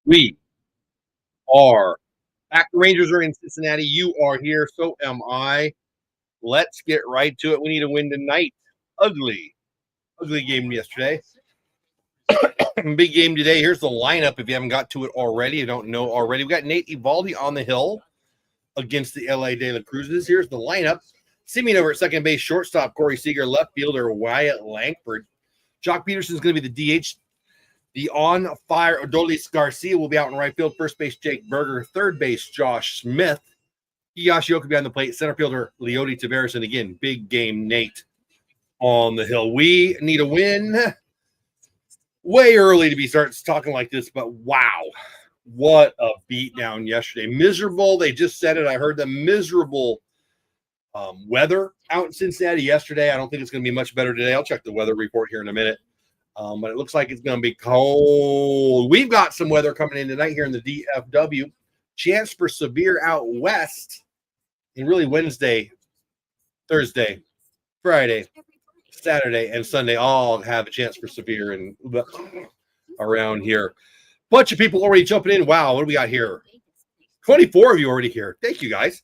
We are back. The Rangers are in Cincinnati. You are here. So am I. Let's get right to it. We need a win tonight. Ugly game yesterday. Big game today. Here's the lineup if you haven't got to it already. You don't know already. We got Nate Eovaldi on the hill against the LA De La Cruzes. Here's the lineup. Simeon over at second base, shortstop Corey Seager, left fielder Wyatt Langford. Jock Peterson's going to be the DH. The on-fire Adolis Garcia will be out in right field. First base, Jake Berger. Third base, Josh Smith. Higashioka behind the plate. Center fielder, Leody Taveras. And again, big game Nate on the hill. We need a win. Way early to be starting talking like this, but wow. What a beatdown yesterday. Miserable. They just said it. I heard the miserable weather out in Cincinnati yesterday. I don't think it's going to be much better today. I'll check the weather report here in a minute. But it looks like it's going to be cold. We've got some weather coming in tonight here in the DFW. Chance for severe out west. And really Wednesday, Thursday, Friday, Saturday, and Sunday all have a chance for severe and around here. Bunch of people already jumping in. Wow, what do we got here? 24 of you already here. Thank you, guys.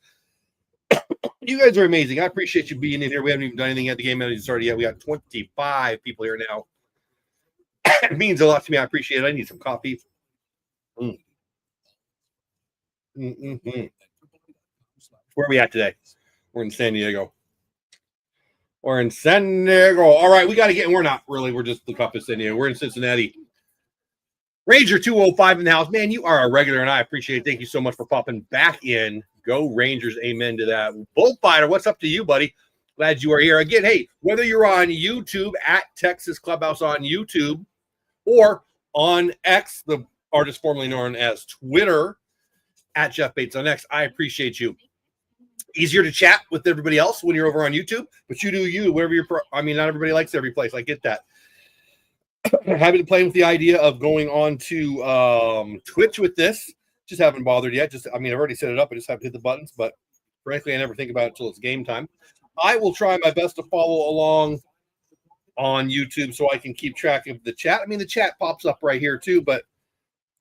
You guys are amazing. I appreciate you being in here. We haven't even done anything yet. The game hasn't started yet. We got 25 people here now. It means a lot to me. I appreciate it. I need some coffee. Where are we at today? We're in San Diego. We're in San Diego. All right, we got to get. We're not really. We're just the cup of San Diego. We're in Cincinnati. Ranger 205 in the house. Man, you are a regular, and I appreciate it. Thank you so much for popping back in. Go Rangers. Amen to that. Bullfighter, what's up to you, buddy? Glad you are here. Again, hey, whether you're on YouTube at Texas Clubhouse on YouTube or on X, the artist formerly known as Twitter, at Jeff Bates on X, I appreciate you. Easier to chat with everybody else when you're over on YouTube, but you do you, wherever you're. Not everybody likes every place. I get that. Happy to play with the idea of going on to Twitch with this. Just haven't bothered yet. I've already set it up. I just have to hit the buttons, but frankly, I never think about it until it's game time. I will try my best to follow along on YouTube so I can keep track of the chat. The chat pops up right here too, but it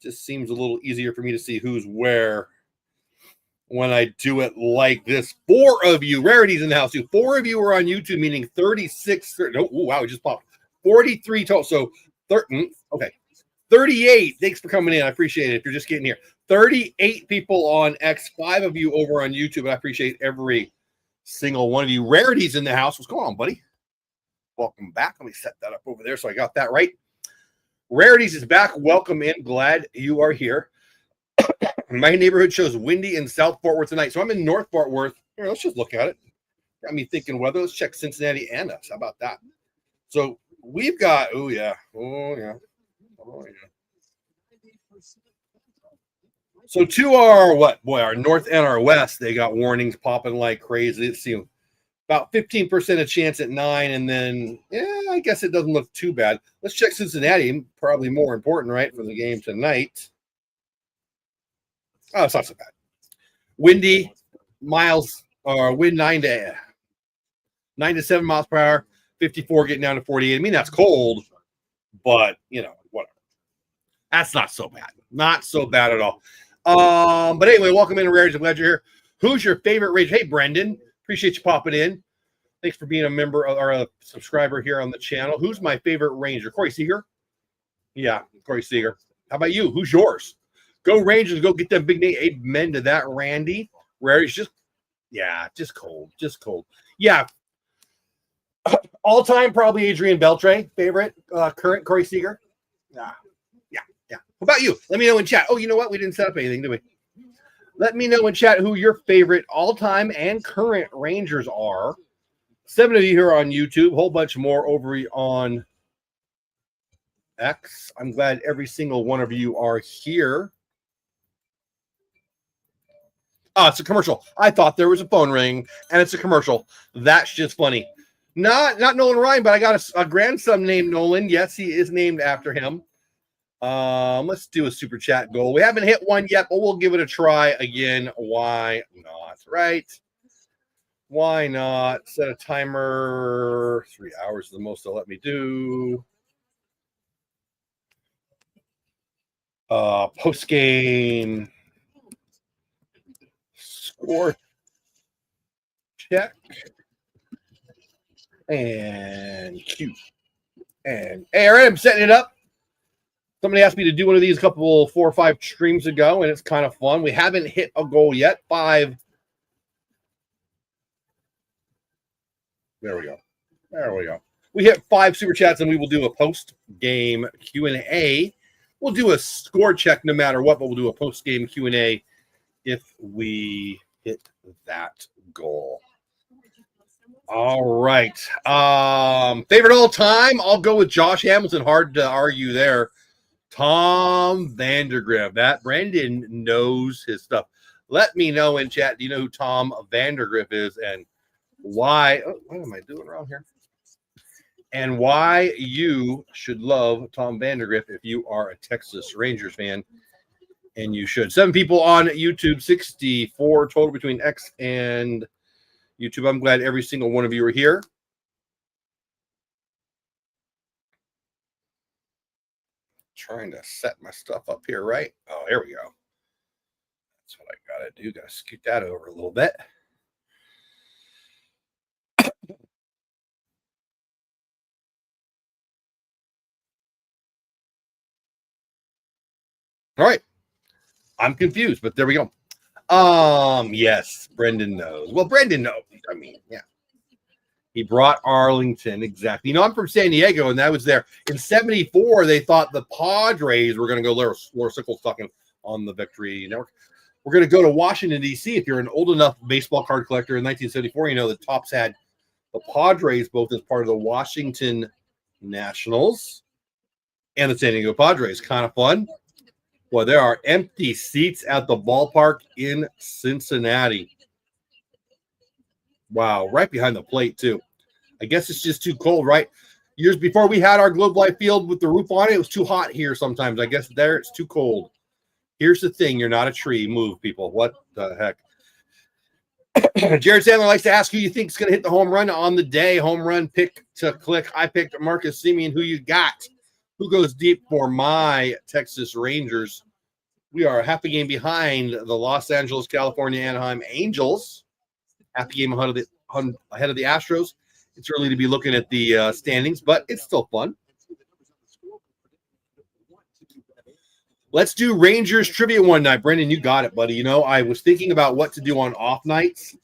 just seems a little easier for me to see who's where when I do it like this. 4 of you, rarities in the house too. 4 of you are on YouTube, meaning 36. Oh, wow, it just popped. 43 total. So 38. Thanks for coming in. I appreciate it. If you're just getting here, 38 people on X, 5 of you over on YouTube. I appreciate every single one of you. Rarities in the house. What's going on, buddy? Welcome back. Let me set that up over there so I got that right. Rarities is back. Welcome in. Glad you are here. My neighborhood shows windy in South Fort Worth tonight. So I'm in North Fort Worth. Here, let's just look at it. Got me thinking weather. Let's check Cincinnati and us. How about that? So we've got, oh yeah. So to our our north and our west, they got warnings popping like crazy. Let's see, about 15% of chance at 9, and then I guess it doesn't look too bad. Let's check Cincinnati, probably more important, right, for the game tonight. Oh, it's not so bad. Windy, wind 9 to 7 miles per hour, 54 getting down to 48. That's cold, but whatever. That's not so bad. Not so bad at all. But anyway, welcome in, Rarities. I'm glad you're here. Who's your favorite Ranger? Hey, Brendan. Appreciate you popping in. Thanks for being a member or a subscriber here on the channel. Who's my favorite Ranger? Corey Seager? Yeah, Corey Seager. How about you? Who's yours? Go Rangers. Go get that big name. Amen to that, Randy. Rarities just cold. Just cold. Yeah. All time, probably Adrian Beltre. Favorite, current Corey Seager. Yeah. How about you? Let me know in chat. Oh, you know what? We didn't set up anything, did we? Let me know in chat who your favorite all-time and current Rangers are. 7 of you here on YouTube. A whole bunch more over on X. I'm glad every single one of you are here. Oh, it's a commercial. I thought there was a phone ring, and it's a commercial. That's just funny. Not Nolan Ryan, but I got a grandson named Nolan. Yes, he is named after him. Let's do a super chat goal. We haven't hit one yet, but we'll give it a try again. Why not? Right? Why not? Set a timer. 3 hours is the most they'll let me do. Postgame score check and Q and A. All right, I'm setting it up. Somebody asked me to do one of these 4 or 5 streams ago, and it's kind of fun. We haven't hit a goal yet. 5. There we go. There we go. We hit 5 super chats, and we will do a post-game Q&A. We'll do a score check no matter what, but we'll do a post-game Q&A if we hit that goal. All right. Favorite all time? I'll go with Josh Hamilton. Hard to argue there. Tom Vandergriff. That Brendan knows his stuff. Let me know in chat. Do you know who Tom Vandergriff is and why? Oh, what am I doing wrong here? And why you should love Tom Vandergriff if you are a Texas Rangers fan, and you should. 7 people on YouTube, 64 total between X and YouTube. I'm glad every single one of you are here. Trying to set my stuff up here, right? Oh, here we go. That's what I got to do. Got to scoot that over a little bit. All right. I'm confused, but there we go. Yes, Brendan knows. Well, Brendan knows. I mean, yeah. He brought Arlington, exactly. You know, I'm from San Diego, and that was there. In 74, they thought the Padres were going to go Laura Sickles talking on the Victory Network. We're going to go to Washington, D.C. If you're an old enough baseball card collector in 1974, you know the Tops had the Padres both as part of the Washington Nationals and the San Diego Padres. Kind of fun. Well, there are empty seats at the ballpark in Cincinnati. Wow, right behind the plate, too. I guess it's just too cold, right? Years before we had our Globe Life Field with the roof on it, it was too hot here sometimes. I guess there it's too cold. Here's the thing. You're not a tree. Move, people. What the heck? Jared Sandler likes to ask who you think is going to hit the home run on the day. Home run pick to click. I picked Marcus Semien. Who you got? Who goes deep for my Texas Rangers? We are half a game behind the Los Angeles, California, Anaheim Angels. Half a game ahead of the Astros. It's early to be looking at the standings, but it's still fun. Let's do Rangers trivia one night. Brendan, you got it, buddy. You know, I was thinking about what to do on off nights.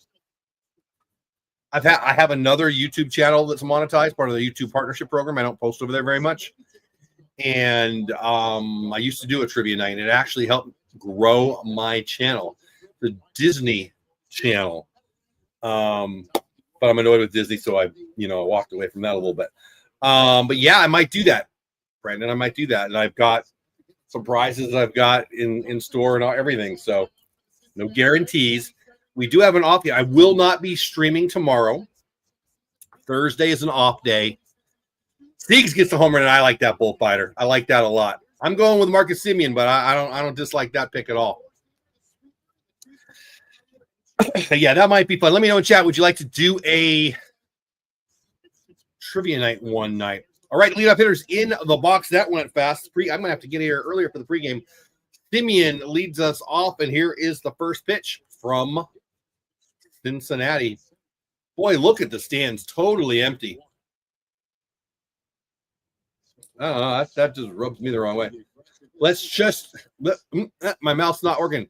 I have another YouTube channel that's monetized, part of the YouTube partnership program. I don't post over there very much. And I used to do a trivia night, and it actually helped grow my channel, the Disney channel. But I'm annoyed with Disney, so I walked away from that a little bit. But yeah, I might do that, Brandon. I might do that, and I've got some prizes I've got in store and everything. So no guarantees. We do have an off day. I will not be streaming tomorrow. Thursday is an off day. Siegs gets the home run, and I like that bullfighter. I like that a lot. I'm going with Marcus Semien, but I don't dislike that pick at all. Yeah, that might be fun. Let me know in chat. Would you like to do a trivia night one night? All right, leadoff hitters in the box. That went fast. I'm going to have to get here earlier for the pregame. Semien leads us off, and here is the first pitch from Cincinnati. Boy, look at the stands. Totally empty. I don't know. That just rubs me the wrong way. Let's just – my mouth's not working.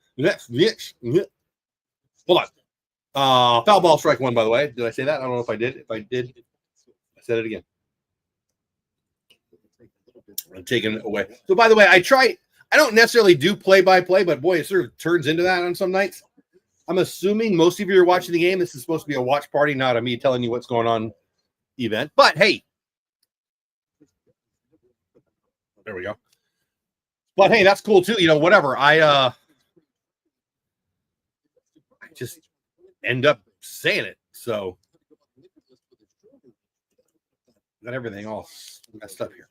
Hold on. Foul ball, strike one, by the way. Did I say that? I don't know if I did. If I did, I said it again. I'm taking it away. So, by the way, I don't necessarily do play-by-play, but boy, it sort of turns into that on some nights. I'm assuming most of you are watching the game. This is supposed to be a watch party, not a me telling you what's going on event. But, hey. There we go. But, hey, that's cool, too. Whatever. I just end up saying it. So got everything all messed up here.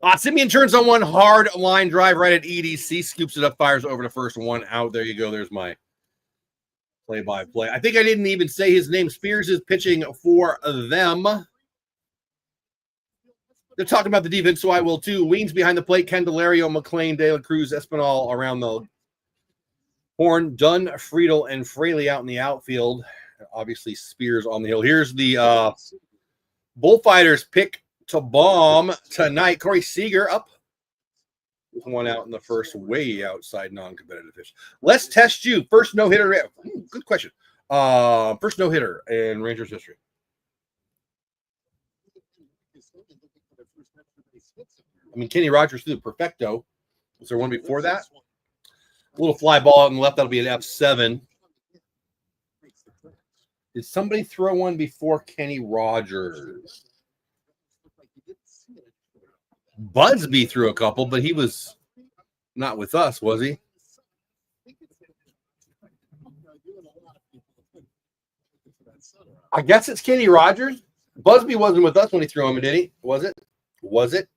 Semien turns on one hard line drive right at EDC, scoops it up, fires over to first, one out. There you go. There's my play-by-play. I think I didn't even say his name. Spears is pitching for them. They're talking about the defense, so I will too. Weens behind the plate, Candelario, McLean, De La Cruz, Espinal around the horn, Dunn, Friedel, and Fraley out in the outfield. Obviously, Spears on the hill. Here's the Bullfighters pick to bomb tonight. Corey Seager up. One out in the first, way outside non-competitive pitch. Let's test you. First no-hitter. Good question. First no-hitter in Rangers history. I mean, Kenny Rogers threw the perfecto. Was there one before that? A little fly ball out in the left. That'll be an F7. Did somebody throw one before Kenny Rogers? Budsby threw a couple, but he was not with us, was he? I guess it's Kenny Rogers. Busby wasn't with us when he threw him, did he? Was it? Was it?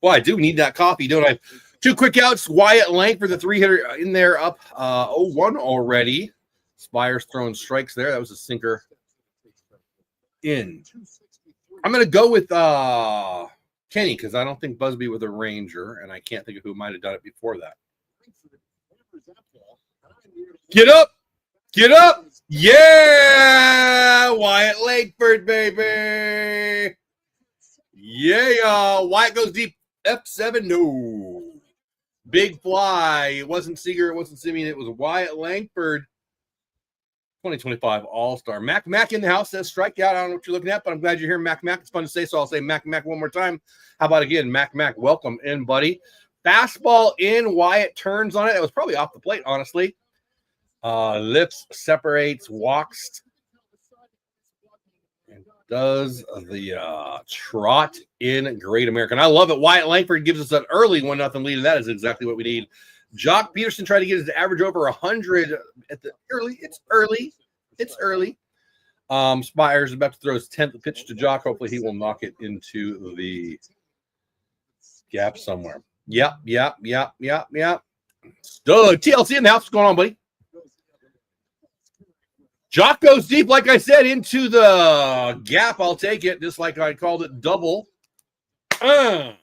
Well, I do need that coffee, don't I? Two quick outs. Wyatt Langford, the three-hitter in there, up 0-1 already. Spires throwing strikes there. That was a sinker in. I'm going to go with Kenny because I don't think Busby was a Ranger, and I can't think of who might have done it before that. Get up! Get up! Yeah! Wyatt Langford, baby! Yeah! Wyatt goes deep. F7, no. Big fly. It wasn't Seager. It wasn't Simeon. It was Wyatt Langford. 2025 All-Star. Mac in the house says strikeout. I don't know what you're looking at, but I'm glad you're here, Mac. It's fun to say, so I'll say Mac one more time. How about again, Mac? Welcome in, buddy. Fastball in. Wyatt turns on it. That was probably off the plate, honestly. Lifts, separates, walks. And does the trot in Great American. I love it. Wyatt Langford gives us an early 1-0 lead, and that is exactly what we need. Jock Peterson tried to get his average over 100 at the early. It's early. Spires is about to throw his 10th pitch to Jock. Hopefully he will knock it into the gap somewhere. Yep. Stud. TLC in the house. What's going on, buddy? Jock goes deep, like I said, into the gap. I'll take it, just like I called it double. Back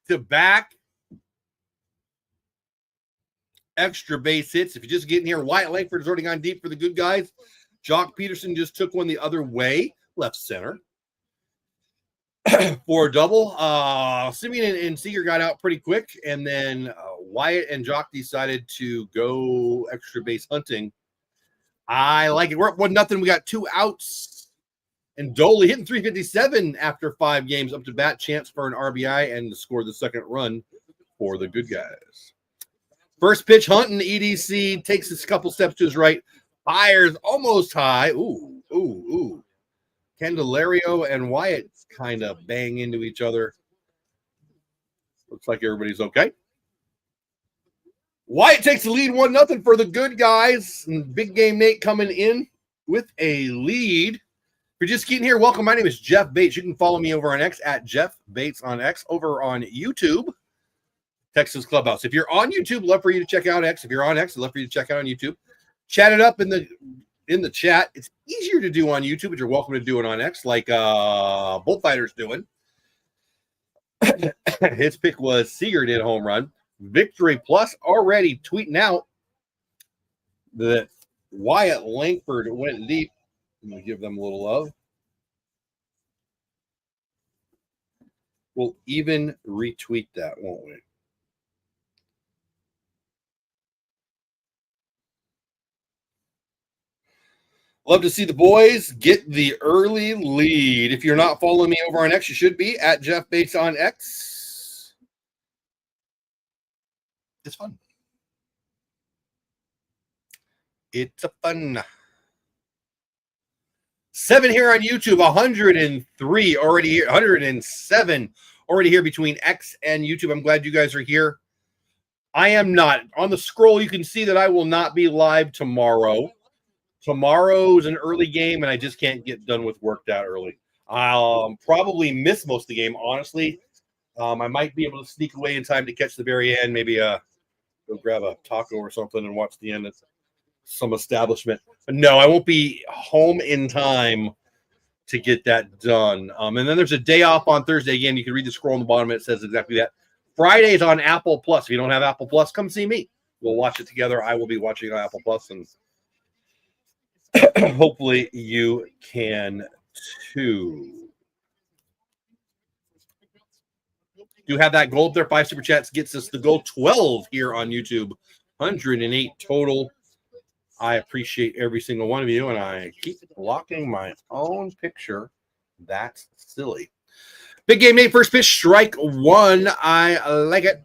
to back. Extra base hits. If you're just getting here, Wyatt Langford has already gone deep for the good guys. Jock Peterson just took one the other way, left center. For a double. Simeon and Seager got out pretty quick, and then Wyatt and Jock decided to go extra base hunting. I like it. We're up 1-0. We got 2 outs. And Doley hitting 357 after 5 games, up to bat, chance for an RBI and to score the second run for the good guys. First pitch, Hunt in the EDC, takes a couple steps to his right, fires almost high. Ooh. Candelario and Wyatt kind of bang into each other. Looks like everybody's okay. Wyatt takes the lead 1-0 for the good guys. And Big Game Nate coming in with a lead. If you're just getting here, welcome. My name is Jeff Bates. You can follow me over on X at Jeff Bates on X. Over on YouTube, Texas Clubhouse. If you're on YouTube, love for you to check out X. If you're on X, I'd love for you to check out on YouTube. Chat it up in the chat. It's easier to do on YouTube, but you're welcome to do it on X, like Bullfighter's doing. His pick was Seager did a home run. Victory Plus already tweeting out that Wyatt Langford went deep. I'm going to give them a little love. We'll even retweet that, won't we? Love to see the boys get the early lead. If you're not following me over on X, you should be at Jeff Bates on X. It's fun. It's a fun. 7 here on YouTube, 103 already here, 107 already here between X and YouTube. I'm glad you guys are here. I am not. On the scroll, you can see that I will not be live tomorrow. Tomorrow is an early game, and I just can't get done with work that early. I'll probably miss most of the game, honestly. I might be able to sneak away in time to catch the very end, maybe go grab a taco or something and watch the end of some establishment. But no, I won't be home in time to get that done. And then there's a day off on Thursday. Again, you can read the scroll on the bottom. It says exactly that. Friday is on Apple Plus. If you don't have Apple Plus, come see me. We'll watch it together. I will be watching on Apple Plus, and hopefully you can too. Do have that goal up there. 5 super chats gets us the goal. 12 here on YouTube. 108 total. I appreciate every single one of you, and I keep blocking my own picture. That's silly. Big game, Nate. First pitch, strike one. I like it.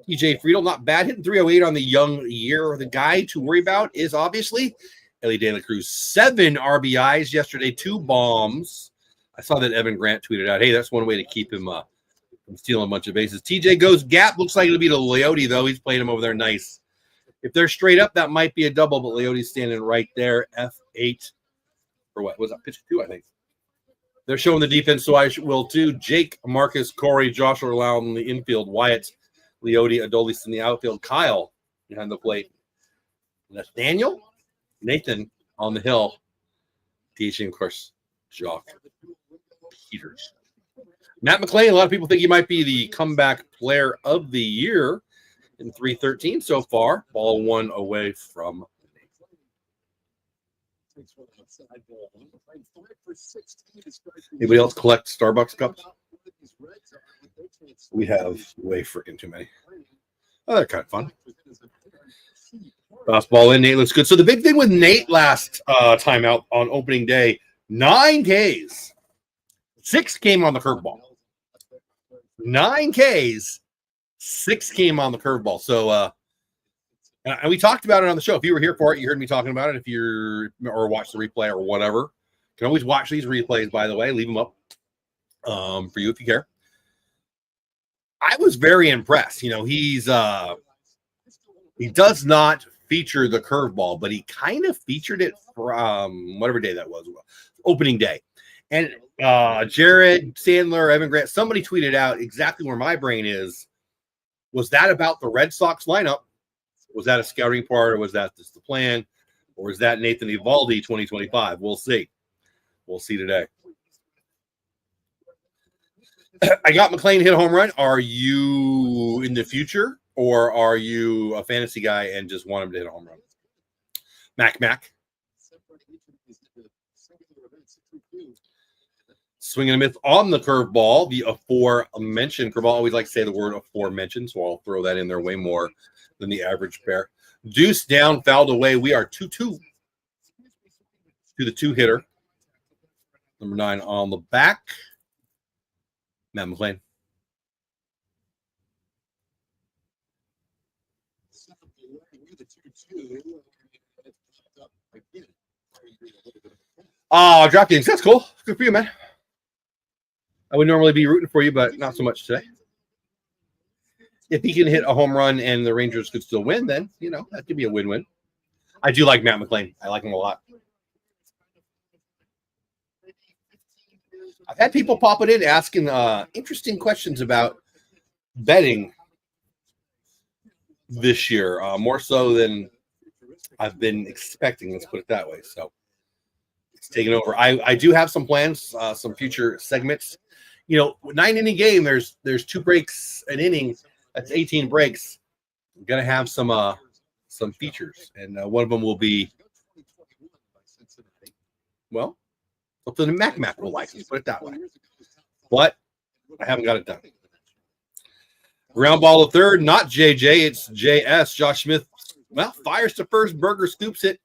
TJ Friedel, not bad. Hitting 308 on the young year. The guy to worry about is obviously Ellie De La Cruz. 7 RBIs yesterday, 2 bombs. I saw that Evan Grant tweeted out, hey, that's one way to keep him from stealing a bunch of bases. TJ goes gap. Looks like it'll be to Leote, though. He's playing him over there nice. If they're straight up, that might be a double, but Leote's standing right there. F8. For what? Was that pitch 2, I think? They're showing the defense, so I will too. Jake, Marcus, Corey, Joshua Loud in the infield. Wyatt, Leote, Adolis in the outfield. Kyle behind the plate. Nathaniel, Nathan on the hill. Teaching, of course, Jock Peters. Matt McClain, a lot of people think he might be the comeback player of the year in 313 so far. Ball 1 away from anybody else collect Starbucks cups? We have way freaking too many. Oh, they're kind of fun. Fastball in, Nate looks good. So the big thing with Nate last time out on opening day, 9 Ks. 6 came on the curveball. 9 Ks. 6 came on the curveball. So and we talked about it on the show. If you were here for it, you heard me talking about it. If you're or watch the replay or whatever, you can always watch these replays, by the way. Leave them up for you if you care. I was very impressed. You know, he does not feature the curveball, but he kind of featured it from whatever day that was, opening day. And Jared Sandler, Evan Grant, somebody tweeted out exactly where my brain is. Was that about the Red Sox lineup? Was that a scouting report, or was that just the plan? Or is that Nathan Eovaldi 2025? We'll see. We'll see today. I got McClain hit a home run. Are you in the future, or are you a fantasy guy and just want him to hit a home run? Mac. Swinging a miss on the curveball. The aforementioned curveball. I always like to say the word aforementioned, so I'll throw that in there way more than the average pair. Deuce down, fouled away. We are 2-2 to the 2-hitter. Number 9 on the back. Matt McClain. Oh, DraftKings. That's cool. Good for you, man. I would normally be rooting for you, but not so much today. If he can hit a home run and the Rangers could still win, then, you know, that could be a win-win. I do like Matt McClain. I like him a lot. I've had people popping in asking interesting questions about betting this year, more so than I've been expecting. Let's put it that way. So it's taken over. I do have some plans, some future segments. You know, 9-inning game, there's 2 breaks an inning. That's 18 breaks. I'm gonna have some features, and one of them will be, well, something Mac will like. Let's put it that way. But I haven't got it done. Ground ball to third, not JJ, it's JS. Josh Smith, well, fires to first. Berger scoops it.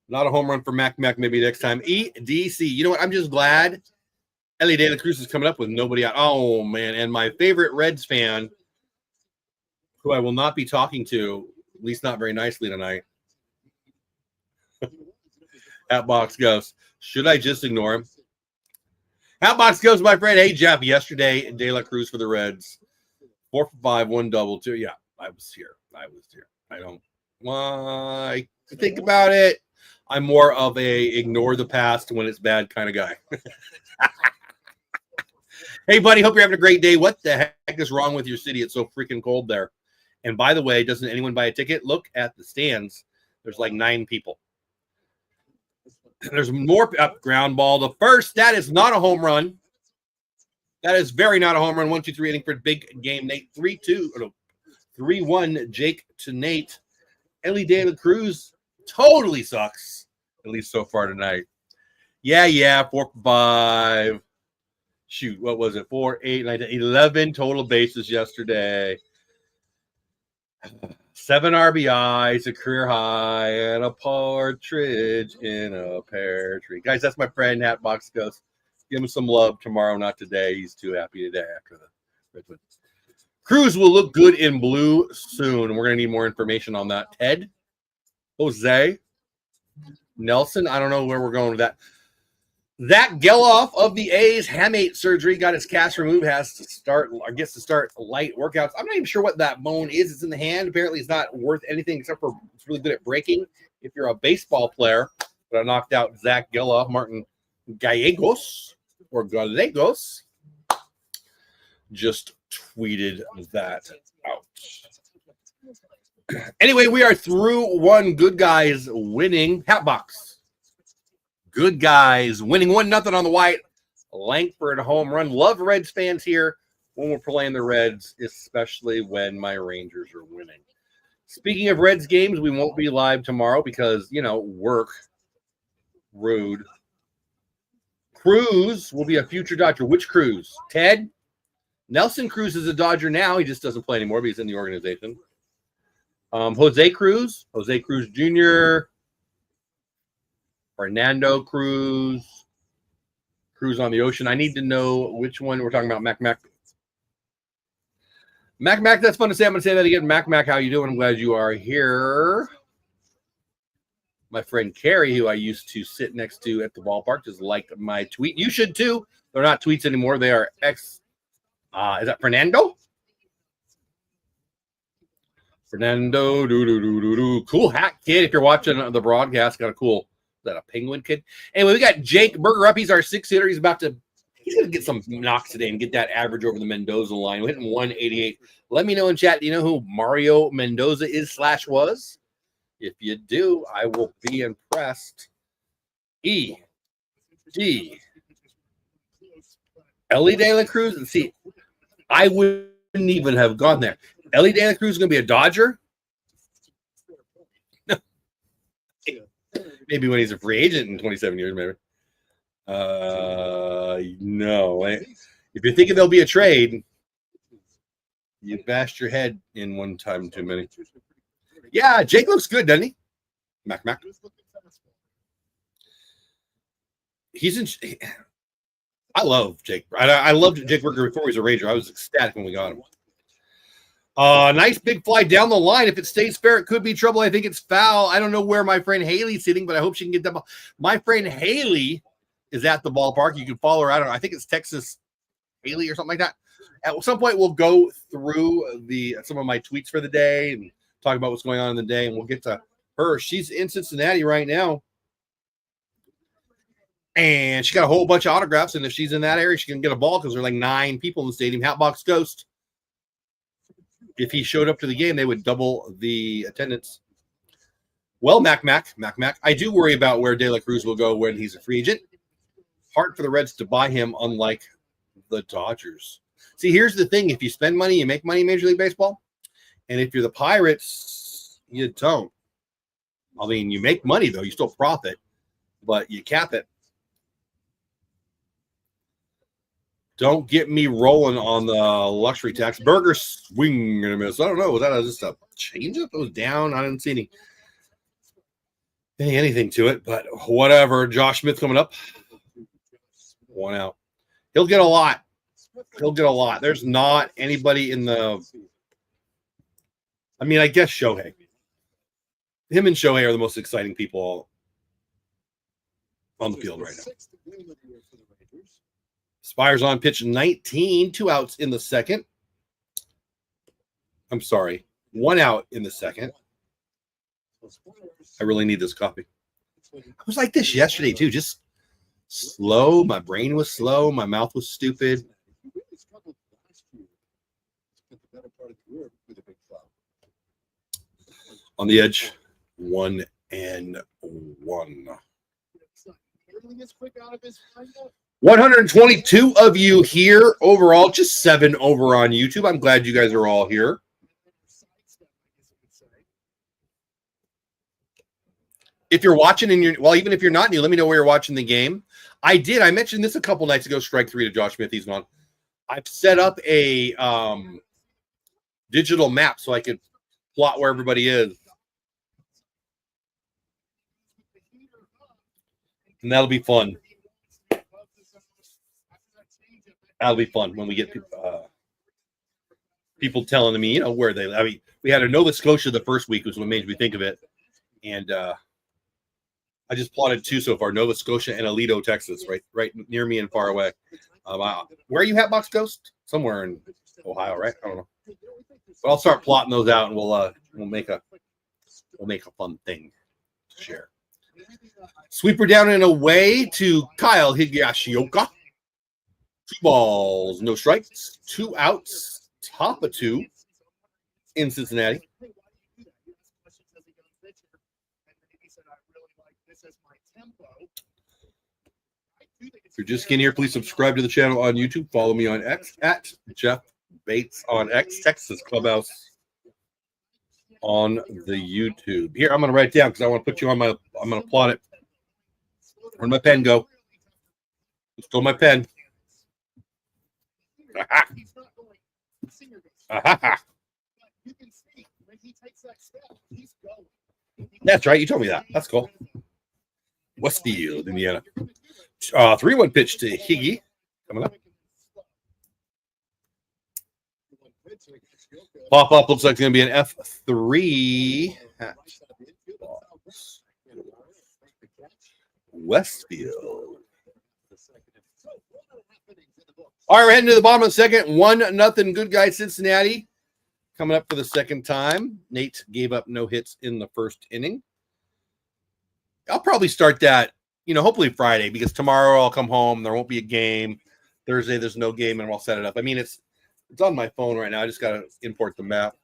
Not a home run for Mac. Maybe next time. EDC. You know what? I'm just glad Ellie De La Cruz is coming up with nobody out. Oh, man. And my favorite Reds fan, who I will not be talking to, at least not very nicely tonight. Hatbox goes, should I just ignore him? Hatbox goes, my friend. Hey, Jeff, yesterday, De La Cruz for the Reds. 4 for 5, 1 double, 2. Yeah, I was here. I don't like to think about it. I'm more of a ignore the past when it's bad kind of guy. Hey, buddy, hope you're having a great day. What the heck is wrong with your city? It's so freaking cold there. And by the way, doesn't anyone buy a ticket? Look at the stands. There's like 9 people. There's more up ground ball. The first, that is not a home run. That is very not a home run. 1-2-3 inning for big game. Nate 3-1 Jake to Nate. Ellie De La Cruz totally sucks, at least so far tonight. Yeah, 4-5. Shoot, what was it? 4, 8, 9, 10, 11 total bases yesterday. 7 RBIs, a career high, and a partridge in a pear tree. Guys, that's my friend Hatbox Ghost. Give him some love tomorrow, not today. He's too happy today after the Redwood. Cruz will look good in blue soon. We're going to need more information on that. Ted, Jose, Nelson. I don't know where we're going with that. Zach Geloff of the A's, hamate surgery, got his cast removed, gets to start light workouts. I'm not even sure what that bone is. It's in the hand. Apparently, it's not worth anything except for it's really good at breaking if you're a baseball player. But I knocked out Zach Geloff. Martin Gallegos just tweeted that out. Anyway, we are through one. Good guys winning. Hatbox. Good guys winning 1-0 on the white. Langford home run. Love Reds fans here when we're playing the Reds, especially when my Rangers are winning. Speaking of Reds games, we won't be live tomorrow because, work. Rude. Cruz will be a future Dodger. Which Cruz? Ted? Nelson Cruz is a Dodger now. He just doesn't play anymore, but he's in the organization. Jose Cruz Jr., Fernando Cruz on the ocean. I need to know which one we're talking about. Mac, that's fun to say. I'm going to say that again. Mac, how you doing? I'm glad you are here. My friend Carrie, who I used to sit next to at the ballpark, just liked my tweet. You should too. They're not tweets anymore. They are is that Fernando? Fernando, cool hat, kid. If you're watching the broadcast, got a cool. Is that a Penguin kid? Anyway, we got Jake Berger up. He's our 6-hitter. He's going to get some knocks today and get that average over the Mendoza line. We're hitting 188. Let me know in chat. Do you know who Mario Mendoza is/was? If you do, I will be impressed. Ellie De La Cruz. And see, I wouldn't even have gone there. Ellie De La Cruz is going to be a Dodger? Maybe when he's a free agent in 27 years, maybe. No. If you're thinking there'll be a trade, you bashed your head in one time too many. Yeah, Jake looks good, doesn't he? Mac. He's in. I love Jake. I loved Jake Berger before he was a Ranger. I was ecstatic when we got him. Nice big fly down the line. If it stays fair, it could be trouble. I think it's foul. I don't know where my friend Haley's sitting, but I hope she can get that ball. My friend Haley is at the ballpark. You can follow her. I think it's Texas Haley or something like that. At some point, we'll go through some of my tweets for the day and talk about what's going on in the day, and we'll get to her. She's in Cincinnati right now, and she got a whole bunch of autographs, and if she's in that area, she can get a ball because there are like 9 people in the stadium. Hatbox Ghost. If he showed up to the game, they would double the attendance. Well, Mac, I do worry about where De La Cruz will go when he's a free agent. Hard for the Reds to buy him, unlike the Dodgers. See, here's the thing. If you spend money, you make money in Major League Baseball. And if you're the Pirates, you don't. I mean, you make money, though. You still profit, but you cap it. Don't get me rolling on the luxury tax. Burger swing and a miss. I don't know. Was that just a changeup? It was down. I didn't see anything to it, but whatever. Josh Smith coming up. 1 out. He'll get a lot. There's not anybody in the. I mean, I guess Shohei. Him and Shohei are the most exciting people on the field right now. Spires on pitch 19, 2 outs in the second. I'm sorry, 1 out in the second. I really need this coffee. I was like this yesterday too, just slow. My brain was slow. My mouth was stupid. On the edge, 1-1. 122 of you here overall, just 7 over on YouTube. I'm glad you guys are all here. If you're watching even if you're not new, let me know where you're watching the game. I mentioned this a couple nights ago, strike 3 to Josh Smith. He's on. I've set up a digital map so I could plot where everybody is. And that'll be fun. That'll be fun when we get people telling me, where they. I mean, we had a Nova Scotia the first week, was what made me think of it, and I just plotted 2 so far: Nova Scotia and Aledo, Texas, right near me and far away. Where are you, Hatbox Ghost? Somewhere in Ohio, right? I don't know, but I'll start plotting those out, and we'll make a fun thing to share. Sweeper down and away to Kyle Higashioka. 2 balls, no strikes, 2 outs, top of 2 in Cincinnati. If you're just getting here, please subscribe to the channel on YouTube. Follow me on X at Jeff Bates on X, Texas Clubhouse on the YouTube. Here, I'm going to write it down because I want to put you on I'm going to plot it. Where'd my pen go? Let's go, my pen. That's right. You told me that. That's cool. Westfield, Indiana. 3-1 pitch to Higgy. Coming up. Pop up looks like it's going to be an F3. Westfield. All right, we're heading to the bottom of the second. 1-0 good guy Cincinnati. Coming up for the second time. Nate gave up no hits in the first inning. I'll probably start that, hopefully Friday, because tomorrow I'll come home. There won't be a game. Thursday, there's no game, and I'll set it up. I mean, it's on my phone right now. I just got to import the map.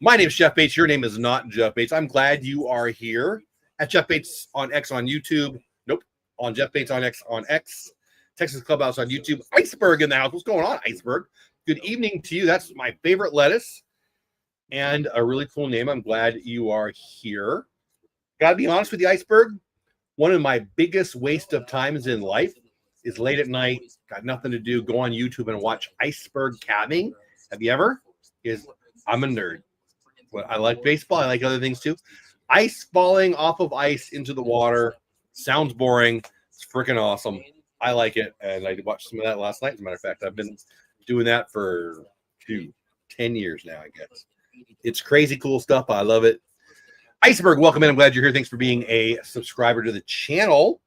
My name is Jeff Bates. Your name is not Jeff Bates. I'm glad you are here at Jeff Bates on X on YouTube. Nope. On Jeff Bates on X. Texas Clubhouse on YouTube. Iceberg in the house. What's going on, Iceberg? Good evening to you. That's my favorite lettuce and a really cool name. I'm glad you are here. Gotta be honest with you, Iceberg. One of my biggest waste of times in life is late at night, got nothing to do, go on YouTube and watch iceberg calving. Have you ever? I'm a nerd. Well, I like baseball. I like other things too. Ice falling off of ice into the water sounds boring. It's freaking awesome. I like it, and I watched some of that last night. As a matter of fact, I've been doing that for 10 years now, I guess. It's crazy cool stuff. I love it. Iceberg, welcome in. I'm glad you're here. Thanks for being a subscriber to the channel.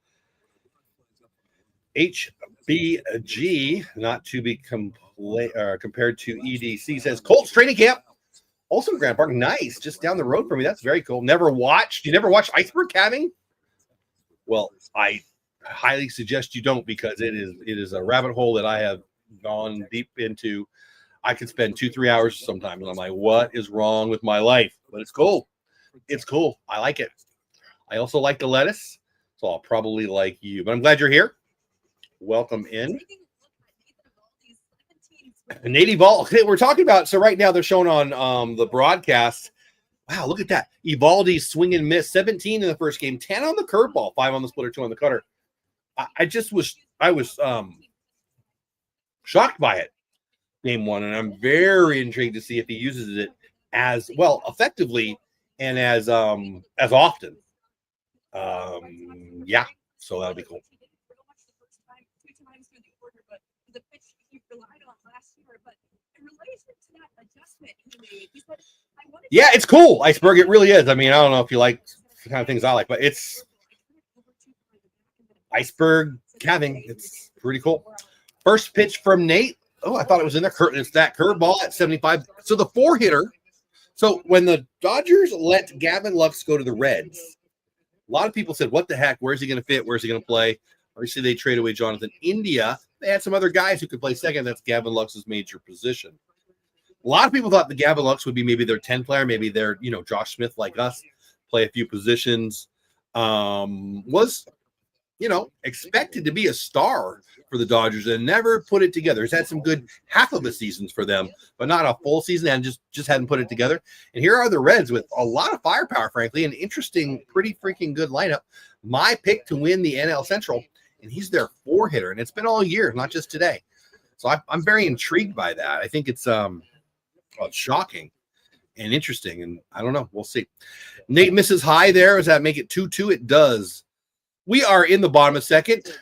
HBG, not to be compared to EDC, says Colts training camp. Also in Grand Park. Nice. Just down the road from me. That's very cool. You never watched iceberg calving? Well, I highly suggest you don't, because it is a rabbit hole that I have gone deep into. I could spend 2-3 hours sometimes, and I'm like, what is wrong with my life? But it's cool. It's cool. I like it. I also like the lettuce, so I'll probably like you. But I'm glad you're here. Welcome in. Native Ball. Okay, we're talking about, so right now they're showing on the broadcast. Wow, look at that. Evaldi's swing and miss. 17 in the first game, 10 on the curveball, 5 on the splitter, 2 on the cutter. I was shocked by it, game 1, and I'm very intrigued to see if he uses it as well effectively and as often. Yeah, so that'll be cool. Yeah, it's cool, Iceberg. It really is. I mean, I don't know if you like the kind of things I like, but it's iceberg calving. It's pretty cool. First pitch from Nate. Oh, I thought it was in there. It's that curveball at 75. So the 4-hitter. So when the Dodgers let Gavin Lux go to the Reds, a lot of people said, what the heck? Where's he going to fit? Where's he going to play? Obviously, they trade away Jonathan India. They had some other guys who could play second. That's Gavin Lux's major position. A lot of people thought the Gavin Lux would be maybe their 10 player, maybe their, Josh Smith like us, play a few positions. Was expected to be a star for the Dodgers and never put it together. He's had some good half of a seasons for them, but not a full season, and just hadn't put it together. And here are the Reds with a lot of firepower, frankly, an interesting, pretty freaking good lineup. My pick to win the NL Central, and he's their 4-hitter, and it's been all year, not just today. So I'm very intrigued by that. I think it's shocking and interesting, and I don't know. We'll see. Nate misses high there. Does that make it 2-2? It does. We are in the bottom of second.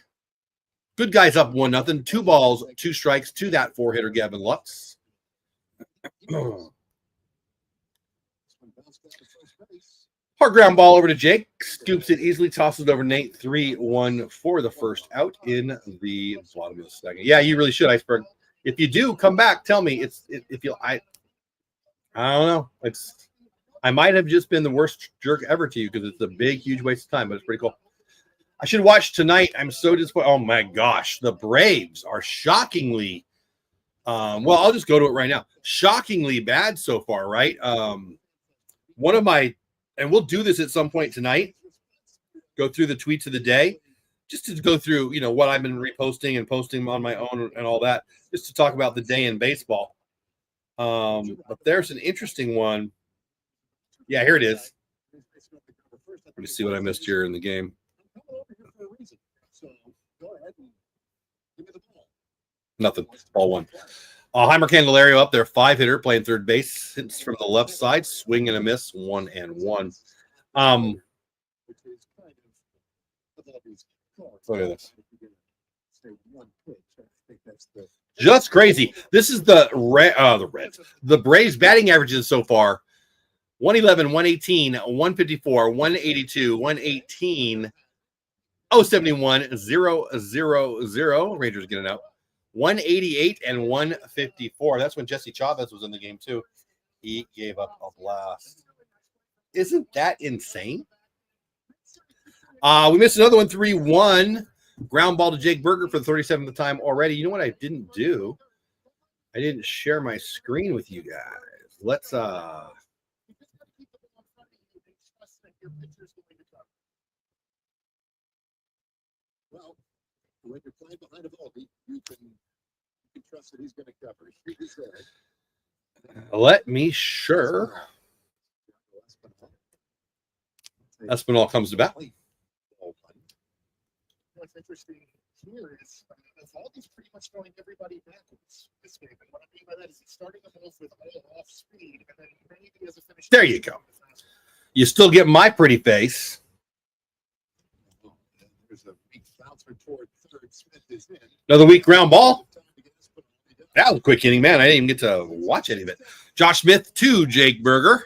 Good guys up 1-0. 2 balls, 2 strikes to that 4-hitter, Gavin Lux. Hard ground ball over to Jake. Scoops it easily, tosses it over Nate. 3-1 for the first out in the bottom of the second. Yeah, you really should, Iceberg. If you do, come back. Tell me. I don't know. I might have just been the worst jerk ever to you because it's a big, huge waste of time, but it's pretty cool. I should watch tonight. I'm so disappointed. Oh my gosh, the Braves are shockingly. Well, I'll just go to it right now. Shockingly bad so far, right? One of my, and we'll do this at some point tonight. Go through the tweets of the day, just to go through, what I've been reposting and posting on my own and all that, just to talk about the day in baseball. But there's an interesting one. Yeah, here it is. Let me see what I missed here in the game. Nothing. Ball 1. Heimer Candelario up there, 5-hitter, playing third base. Hits from the left side, swing and a miss, 1-1. Look at this. Just crazy. This is the Reds. The Braves batting averages so far: 111, 118, 154, 182, 118, 071, 000. Rangers getting out. 188 and 154. That's when Jesse Chavez was in the game too. He gave up a blast. Isn't that insane? We missed another one, 3-1. Ground ball to Jake Berger for the 37th time already. You know what I didn't do? I didn't share my screen with you guys. Let's Well, when you're playing behind a Volpe, you can trust that he's going to cover. let me sure. Espinal comes to bat. What's interesting here is Volpe's pretty much throwing everybody backwards this game. And what I mean by that is he's starting them off with all off speed, and then maybe as a finish. There you go. You still get my pretty face. There's a weak bouncer toward third. Smith is in. Another weak ground ball. That was a quick inning, man. I didn't even get to watch any of it. Josh Smith to Jake Berger.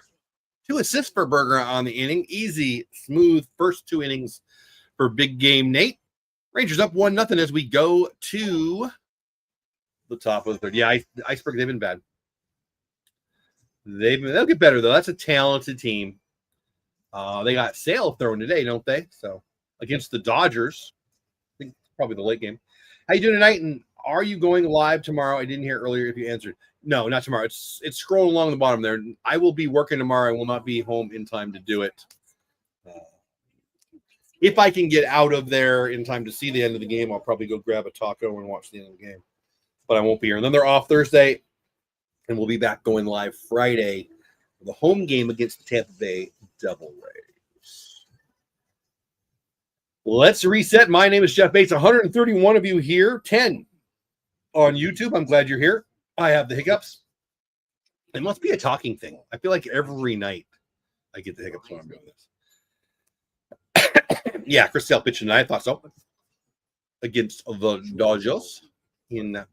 2 assists for Berger on the inning. Easy, smooth first 2 innings for Big Game Nate. Rangers up 1-0 as we go to the top of the third. Yeah, Iceberg, they've been bad. They'll get better, though. That's a talented team. They got Sale throwing today, don't they? So against the Dodgers. I think probably the late game. How you doing tonight? And are you going live tomorrow? I didn't hear earlier if you answered. No, not tomorrow. It's scrolling along the bottom there. I will be working tomorrow. I will not be home in time to do it. If I can get out of there in time to see the end of the game, I'll probably go grab a taco and watch the end of the game. But I won't be here. And then they're off Thursday, and we'll be back going live Friday for the home game against the Tampa Bay Devil Rays. Let's reset. My name is Jeff Bates. 131 of you here, 10 on YouTube. I'm glad you're here. I have the hiccups. It must be a talking thing. I feel like every night I get the hiccups when I'm doing this. Yeah, Chris Sale pitching tonight. I thought so. Against the Dodgers in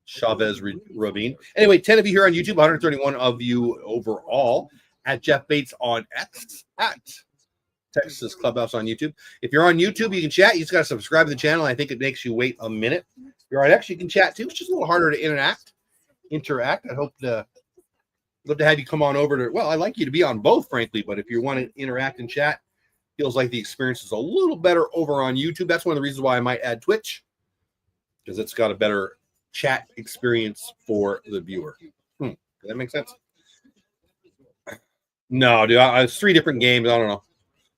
Chavez Ravine. Anyway, 10 of you here on YouTube, 131 of you overall. At Jeff Bates on X, at Texas Clubhouse on YouTube. If you're on YouTube, you can chat. You just got to subscribe to the channel. I think it makes you wait a minute. If you're on X, you can chat too. It's just a little harder to interact. I'd hope to love to have you come on over to. Well, I'd like you to be on both, frankly. But if you want to interact and chat, feels like the experience is a little better over on YouTube. That's one of the reasons why I might add Twitch, because it's got a better chat experience for the viewer. Does that make sense? No, dude. It's 3 different games. I don't know.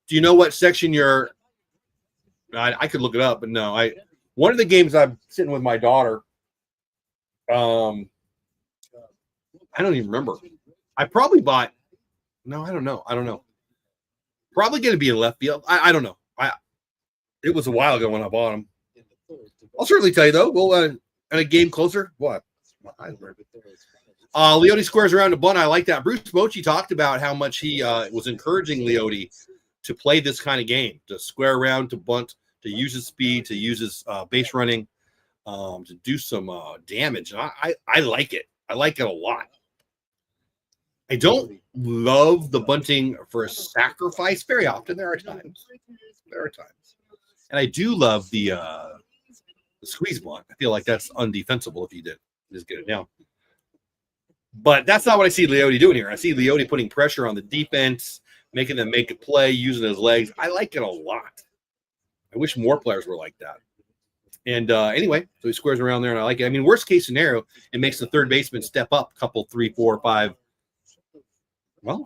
Do you know what section you're I could look it up, but no. One of the games I'm sitting with my daughter. I don't even remember. I probably bought. No, I don't know. Probably going to be a left field. I don't know. It was a while ago when I bought them. I'll certainly tell you though. We'll and a game closer. What? Leote squares around to bunt. I like that. Bruce Bochy talked about how much he was encouraging Leote to play this kind of game, to square around, to bunt, to use his speed, to use his base running, to do some damage. And I like it. I like it a lot. I don't love the bunting for a sacrifice very often. There are times. And I do love the squeeze bunt. I feel like that's undefensible if you did. Just get it down. But that's not what I see Leote doing here. I see Leote putting pressure on the defense, making them make a play, using his legs. I like it a lot. I wish more players were like that. And anyway, so he squares around there, and I like it. I mean, worst case scenario, it makes the third baseman step up a couple, 3, 4, 5,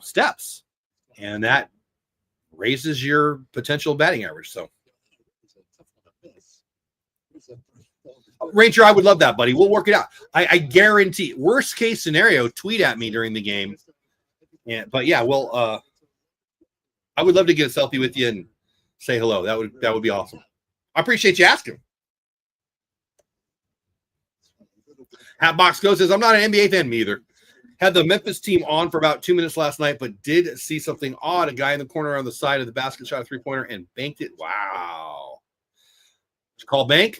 steps. And that raises your potential batting average. So, Ranger, I would love that, buddy. We'll work it out. I guarantee. Worst case scenario, tweet at me during the game. But yeah, well, I would love to get a selfie with you and say hello. That would be awesome. I appreciate you asking. Hatbox Go says, I'm not an NBA fan, me either. Had the Memphis team on for about 2 minutes last night, but did see something odd. A guy in the corner on the side of the basket shot a three-pointer and banked it. Wow. Did you call bank?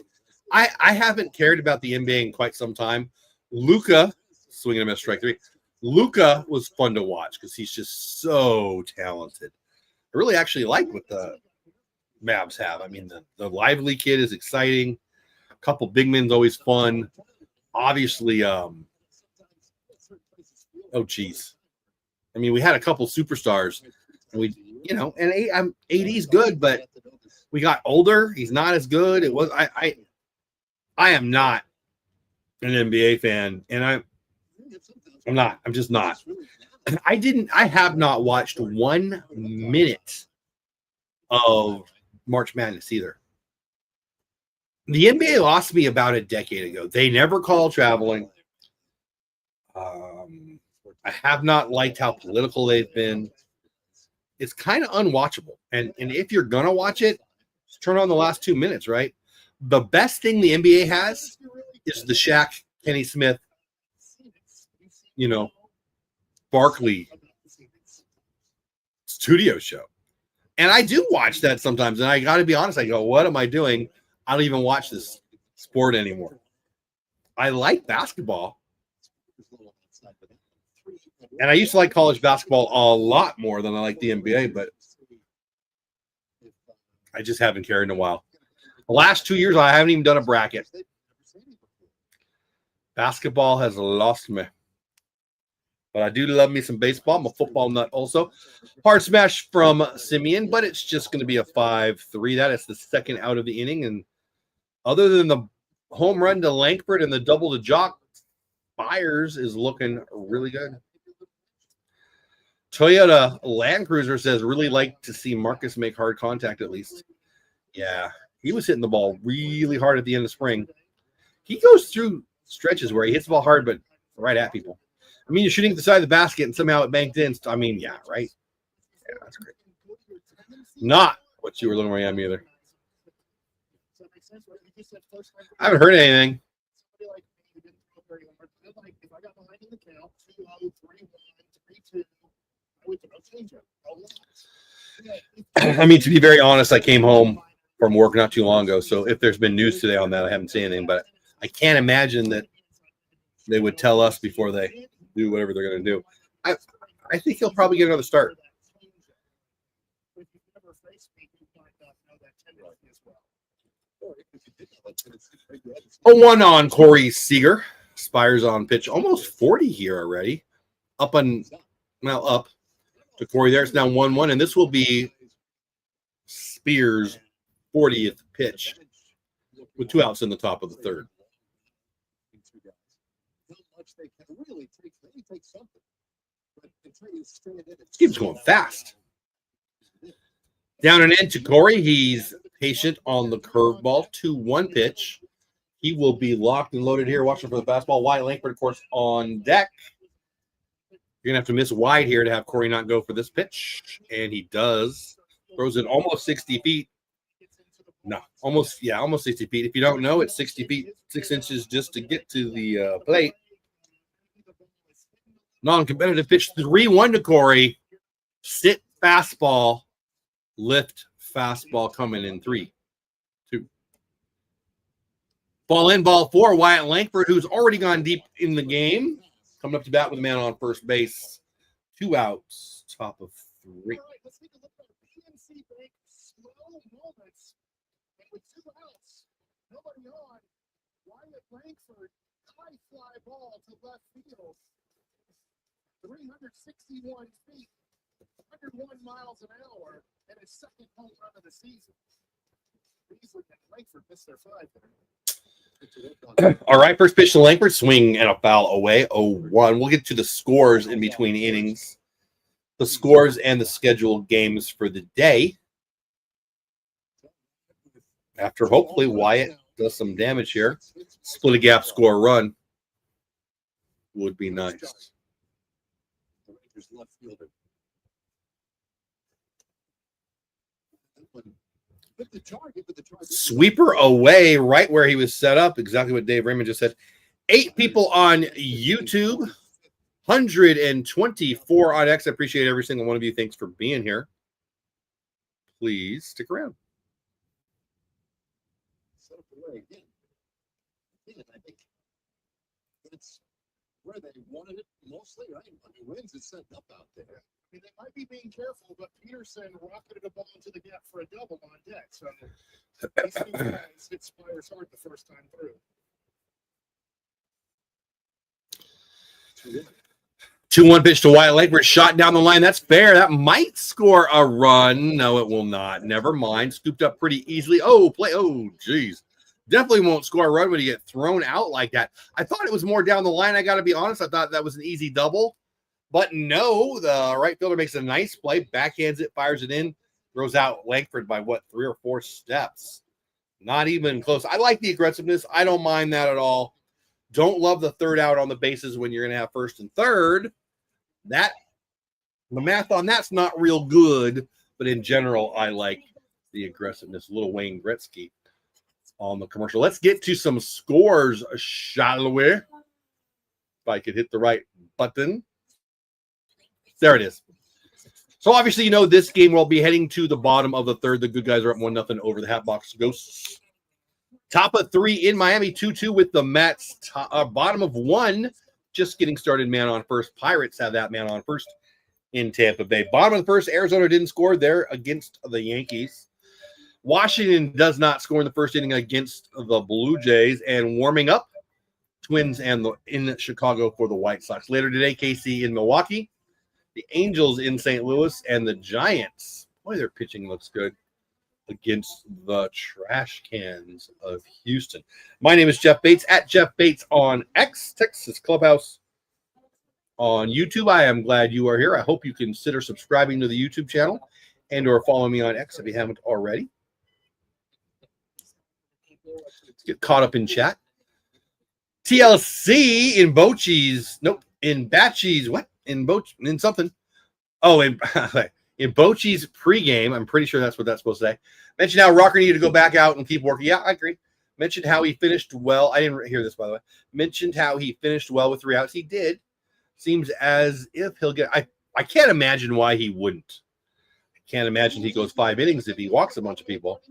I haven't cared about the NBA in quite some time. Luka, swinging a miss, strike three. Luka was fun to watch because he's just so talented. I really actually like what the Mavs have. I mean, the lively kid is exciting. A couple big men's always fun. Obviously, geez. I mean, we had a couple superstars, and AD's good, but we got older. He's not as good. It was I am not an NBA fan, and I'm not. I'm just not. I have not watched 1 minute of March Madness either. The NBA lost me about a decade ago. They never call traveling. I have not liked how political they've been. It's kind of unwatchable. And if you're going to watch it, just turn on the last 2 minutes, right? The best thing the NBA has is the Shaq, Kenny Smith, Barkley studio show. And I do watch that sometimes. And I got to be honest, I go, what am I doing? I don't even watch this sport anymore. I like basketball. And I used to like college basketball a lot more than I like the NBA, but I just haven't cared in a while. The last 2 years, I haven't even done a bracket. Basketball has lost me. But I do love me some baseball. I'm a football nut also. Hard smash from Simeon, but it's just going to be a 5-3. That is the second out of the inning. And other than the home run to Lankford and the double to Jock, Byers is looking really good. Toyota Land Cruiser says, really like to see Marcus make hard contact at least. Yeah, he was hitting the ball really hard at the end of spring. He goes through stretches where he hits the ball hard, but right at people. I mean, you're shooting at the side of the basket and somehow it banked in. I mean, yeah, right? Yeah, that's great. Not what you were looking at me either. I haven't heard anything. I mean, to be very honest, I came home from work not too long ago. So if there's been news today on that, I haven't seen anything. But I can't imagine that they would tell us before they do whatever they're going to do. I think he'll probably get another start. A 1 on Corey Seager. Spires on pitch. Almost 40 here already. Up to Corey there. It's now 1-1. And this will be Spears' 40th pitch with 2 outs in the top of the third. This game's going fast. Down and in to Corey. He's patient on the curveball. 2-1 pitch. He will be locked and loaded here, watching for the fastball. Wyatt Langford, of course, on deck. You're going to have to miss wide here to have Corey not go for this pitch. And he does. Throws it almost 60 feet. No, almost 60 feet. If you don't know, it's 60 feet, 6 inches just to get to the plate. Non-competitive pitch, 3-1 to Corey. Sit fastball, lift fastball coming in 3, 2. Ball in, ball 4. Wyatt Langford, who's already gone deep in the game, coming up to bat with a man on first base. 2 outs, top of 3. All right, let's take a look at PNC Bank slow moments. And with 2 outs, nobody on. Wyatt Langford, high fly ball to left field. 361 feet, 101 miles an hour, and his second home run of the season. Beasley and Langford missed their 5 there. All right, first pitch to Langford, swing and a foul away, 0-1. We'll get to the scores in between innings, the scores and the scheduled games for the day. After hopefully Wyatt does some damage here, split a gap, score a run would be nice. Left fielder. Sweeper away right where he was set up. Exactly what Dave Raymond just said. 8 people on YouTube, 124 on X. I appreciate every single one of you. Thanks for being here. Please stick around. I think it's where they wanted it mostly, right? I mean, Wins is set up out there. I mean, they might be being careful, but Peterson rocketed a ball into the gap for a double on deck. So these 2 guys hit Spires hard the first time through. 2-1 pitch to Wyatt Langford, shot down the line. That's fair. That might score a run. No, it will not. Never mind. Scooped up pretty easily. Oh, play. Oh, geez. Definitely won't score a run when you get thrown out like that. I thought it was more down the line. I got to be honest. I thought that was an easy double. But no, the right fielder makes a nice play, backhands it, fires it in, throws out Langford by, 3 or 4 steps. Not even close. I like the aggressiveness. I don't mind that at all. Don't love the 3rd out on the bases when you're going to have 1st and 3rd. The math on that's not real good. But in general, I like the aggressiveness. Little Wayne Gretzky on the commercial. Let's get to some scores, shall we? If I could hit the right button. There it is. So obviously, you know, this game will be heading to the bottom of the 3rd. The good guys are up 1-0 over the Hatbox Ghosts. Top of 3 in Miami, 2-2 with the Mets. Bottom of 1, just getting started, man on first. Pirates have that man on first in Tampa Bay. Bottom of the 1st, Arizona didn't score there against the Yankees. Washington does not score in the 1st inning against the Blue Jays, and warming up, Twins and in Chicago for the White Sox. Later today, KC in Milwaukee, the Angels in St. Louis, and the Giants. Boy, their pitching looks good against the Trash Cans of Houston. My name is Jeff Bates, at Jeff Bates on X, Texas Clubhouse. On YouTube, I am glad you are here. I hope you consider subscribing to the YouTube channel and or follow me on X if you haven't already. Let's get caught up in chat. TLC in Bochy's, in Batchy's, in something. Oh, in Bochy's pregame, I'm pretty sure that's what that's supposed to say. Mentioned how Rocker needed to go back out and keep working. Yeah, I agree. Mentioned how he finished well. I didn't hear this, by the way. Mentioned how he finished well with 3 outs. He did. Seems as if he'll get. I can't imagine why he wouldn't. I can't imagine he goes 5 innings if he walks a bunch of people.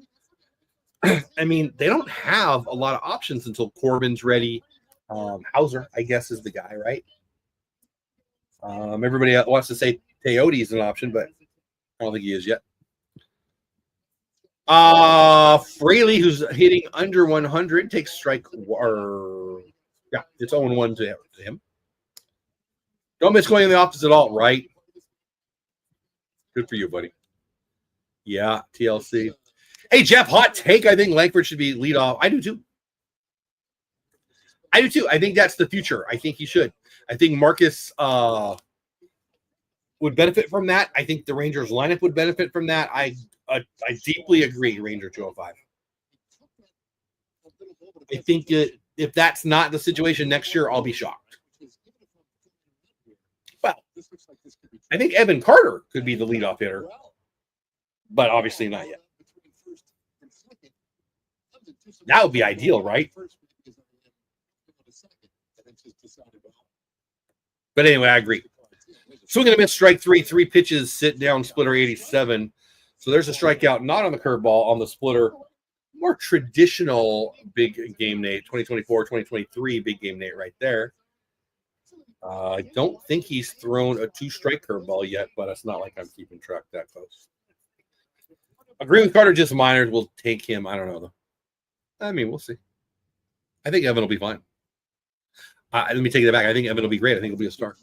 I mean, they don't have a lot of options until Corbin's ready. Hauser, I guess, is the guy, right? Everybody wants to say Teote is an option, but I don't think he is yet. Fraley, who's hitting under 100, takes strike. It's 0-1 to him. Don't miss going in the office at all, right? Good for you, buddy. Yeah, TLC. Hey, Jeff, hot take. I think Langford should be lead off. I do too. I think that's the future. I think he should. I think Marcus would benefit from that. I think the Rangers lineup would benefit from that. I I deeply agree, Ranger 205. I think if that's not the situation next year, I'll be shocked. Well, I think Evan Carter could be the leadoff hitter, but obviously not yet. That would be ideal, right? But anyway, I agree. Swing and a miss, strike 3, 3 pitches, sit down, splitter 87. So there's a strikeout, not on the curveball, on the splitter. More traditional big game Nate, 2024, 2023 big game Nate right there. I don't think he's thrown a 2-strike curveball yet, but it's not like I'm keeping track that close. Agree with Carter, just minors will take him. I don't know, though. I mean, we'll see. I think Evan will be fine. Let me take that back. I think Evan will be great. I think he'll be a star.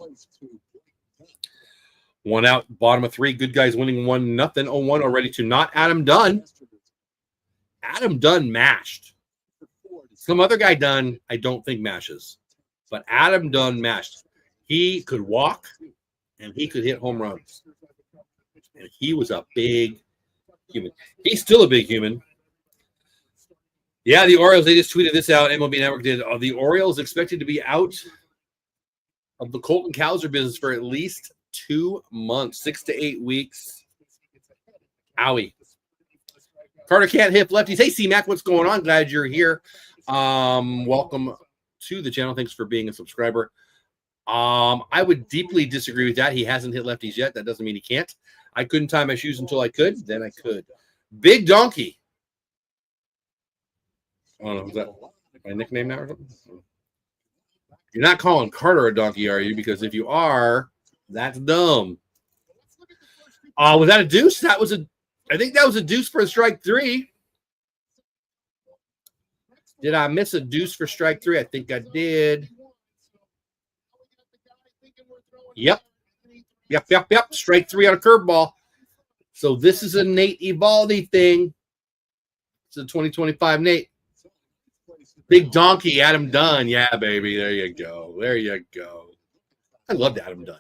1 out, bottom of 3. Good guys winning 1-0. 0-1 already to not Adam Dunn. Adam Dunn mashed. Some other guy Dunn, I don't think mashes. But Adam Dunn mashed. He could walk, and he could hit home runs. And he was a big human. He's still a big human. Yeah, the Orioles, they just tweeted this out. MLB Network did. The Orioles expected to be out of the Colton Cowser business for at least 2 months, 6 to 8 weeks. Owie. Carter can't hit lefties. Hey, C-Mac, what's going on? Glad you're here. Welcome to the channel. Thanks for being a subscriber. I would deeply disagree with that. He hasn't hit lefties yet. That doesn't mean he can't. I couldn't tie my shoes until I could. Then I could. Big Donkey. I don't know. Is that my nickname now or something? You're not calling Carter a donkey, are you? Because if you are, that's dumb. Was that a deuce? I think that was a deuce for strike 3. Did I miss a deuce for strike 3? I think I did. Yep. Strike 3 on a curveball. So this is a Nate Evaldi thing. It's a 2025 Nate. Big Donkey, Adam Dunn. Yeah, baby. There you go. I loved Adam Dunn.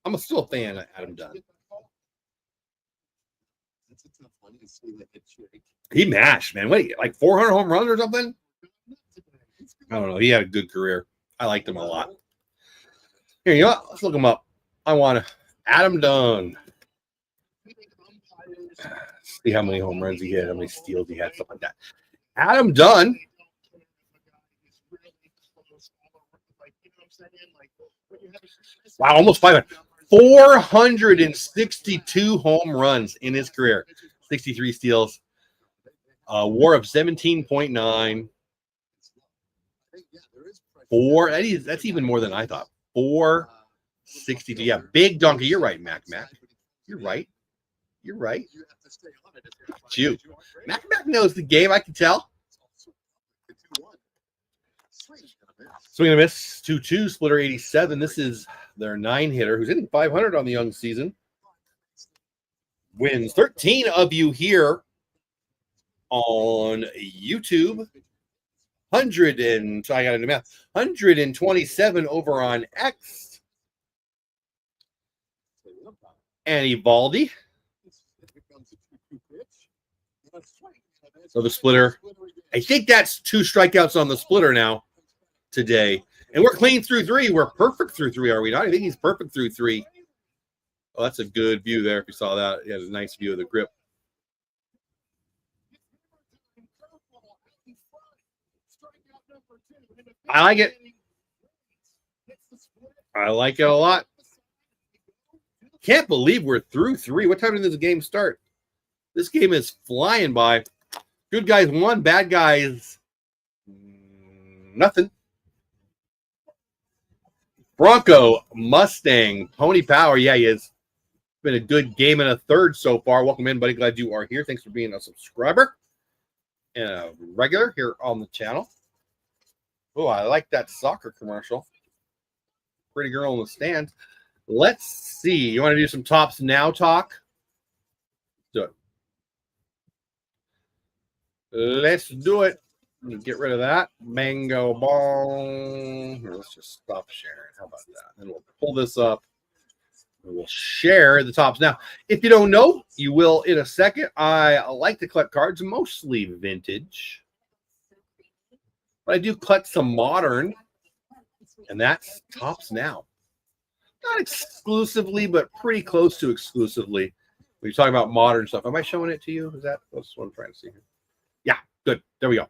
I'm still a fan of Adam Dunn. He mashed, man. What, like 400 home runs or something? I don't know. He had a good career. I liked him a lot. Here, you know what? Let's look him up. I want to. Adam Dunn. See how many home runs he had, how many steals he had, stuff like that. Adam Dunn. Wow, almost 500. 462 home runs in his career. 63 steals. WAR of 17.9. That's even more than I thought. 462. Yeah, Big Donkey. You're right, Mac. You're right. You. Mac knows the game, I can tell. Swing and a miss, 2-2, splitter 87. This is their 9-hitter who's hitting 500 on the young season. Wins 13 of you here on YouTube. 127 over on X. And Evaldi. So the splitter. I think that's 2 strikeouts on the splitter now today. And we're clean through 3. We're perfect through 3, are we not? I think he's perfect through 3. Oh, that's a good view there. If you saw that, he has a nice view of the grip. I like it. I like it a lot. Can't believe we're through 3. What time did this game start? This game is flying by. Good guys 1, bad guys nothing. Bronco, Mustang, Pony Power. Yeah, he has been a good game and a third so far. Welcome in, buddy. Glad you are here. Thanks for being a subscriber and a regular here on the channel. Oh, I like that soccer commercial. Pretty girl in the stands. Let's see. You want to do some tops now talk? Do it. Let's do it. Get rid of that. Mango ball. Let's just stop sharing. How about that? Then we'll pull this up. We'll share the tops. Now, if you don't know, you will in a second. I like to collect cards, mostly vintage. But I do collect some modern. And that's tops now. Not exclusively, but pretty close to exclusively. When you're talking about modern stuff. Am I showing it to you? Is that's what I'm trying to see here? Yeah, good. There we go.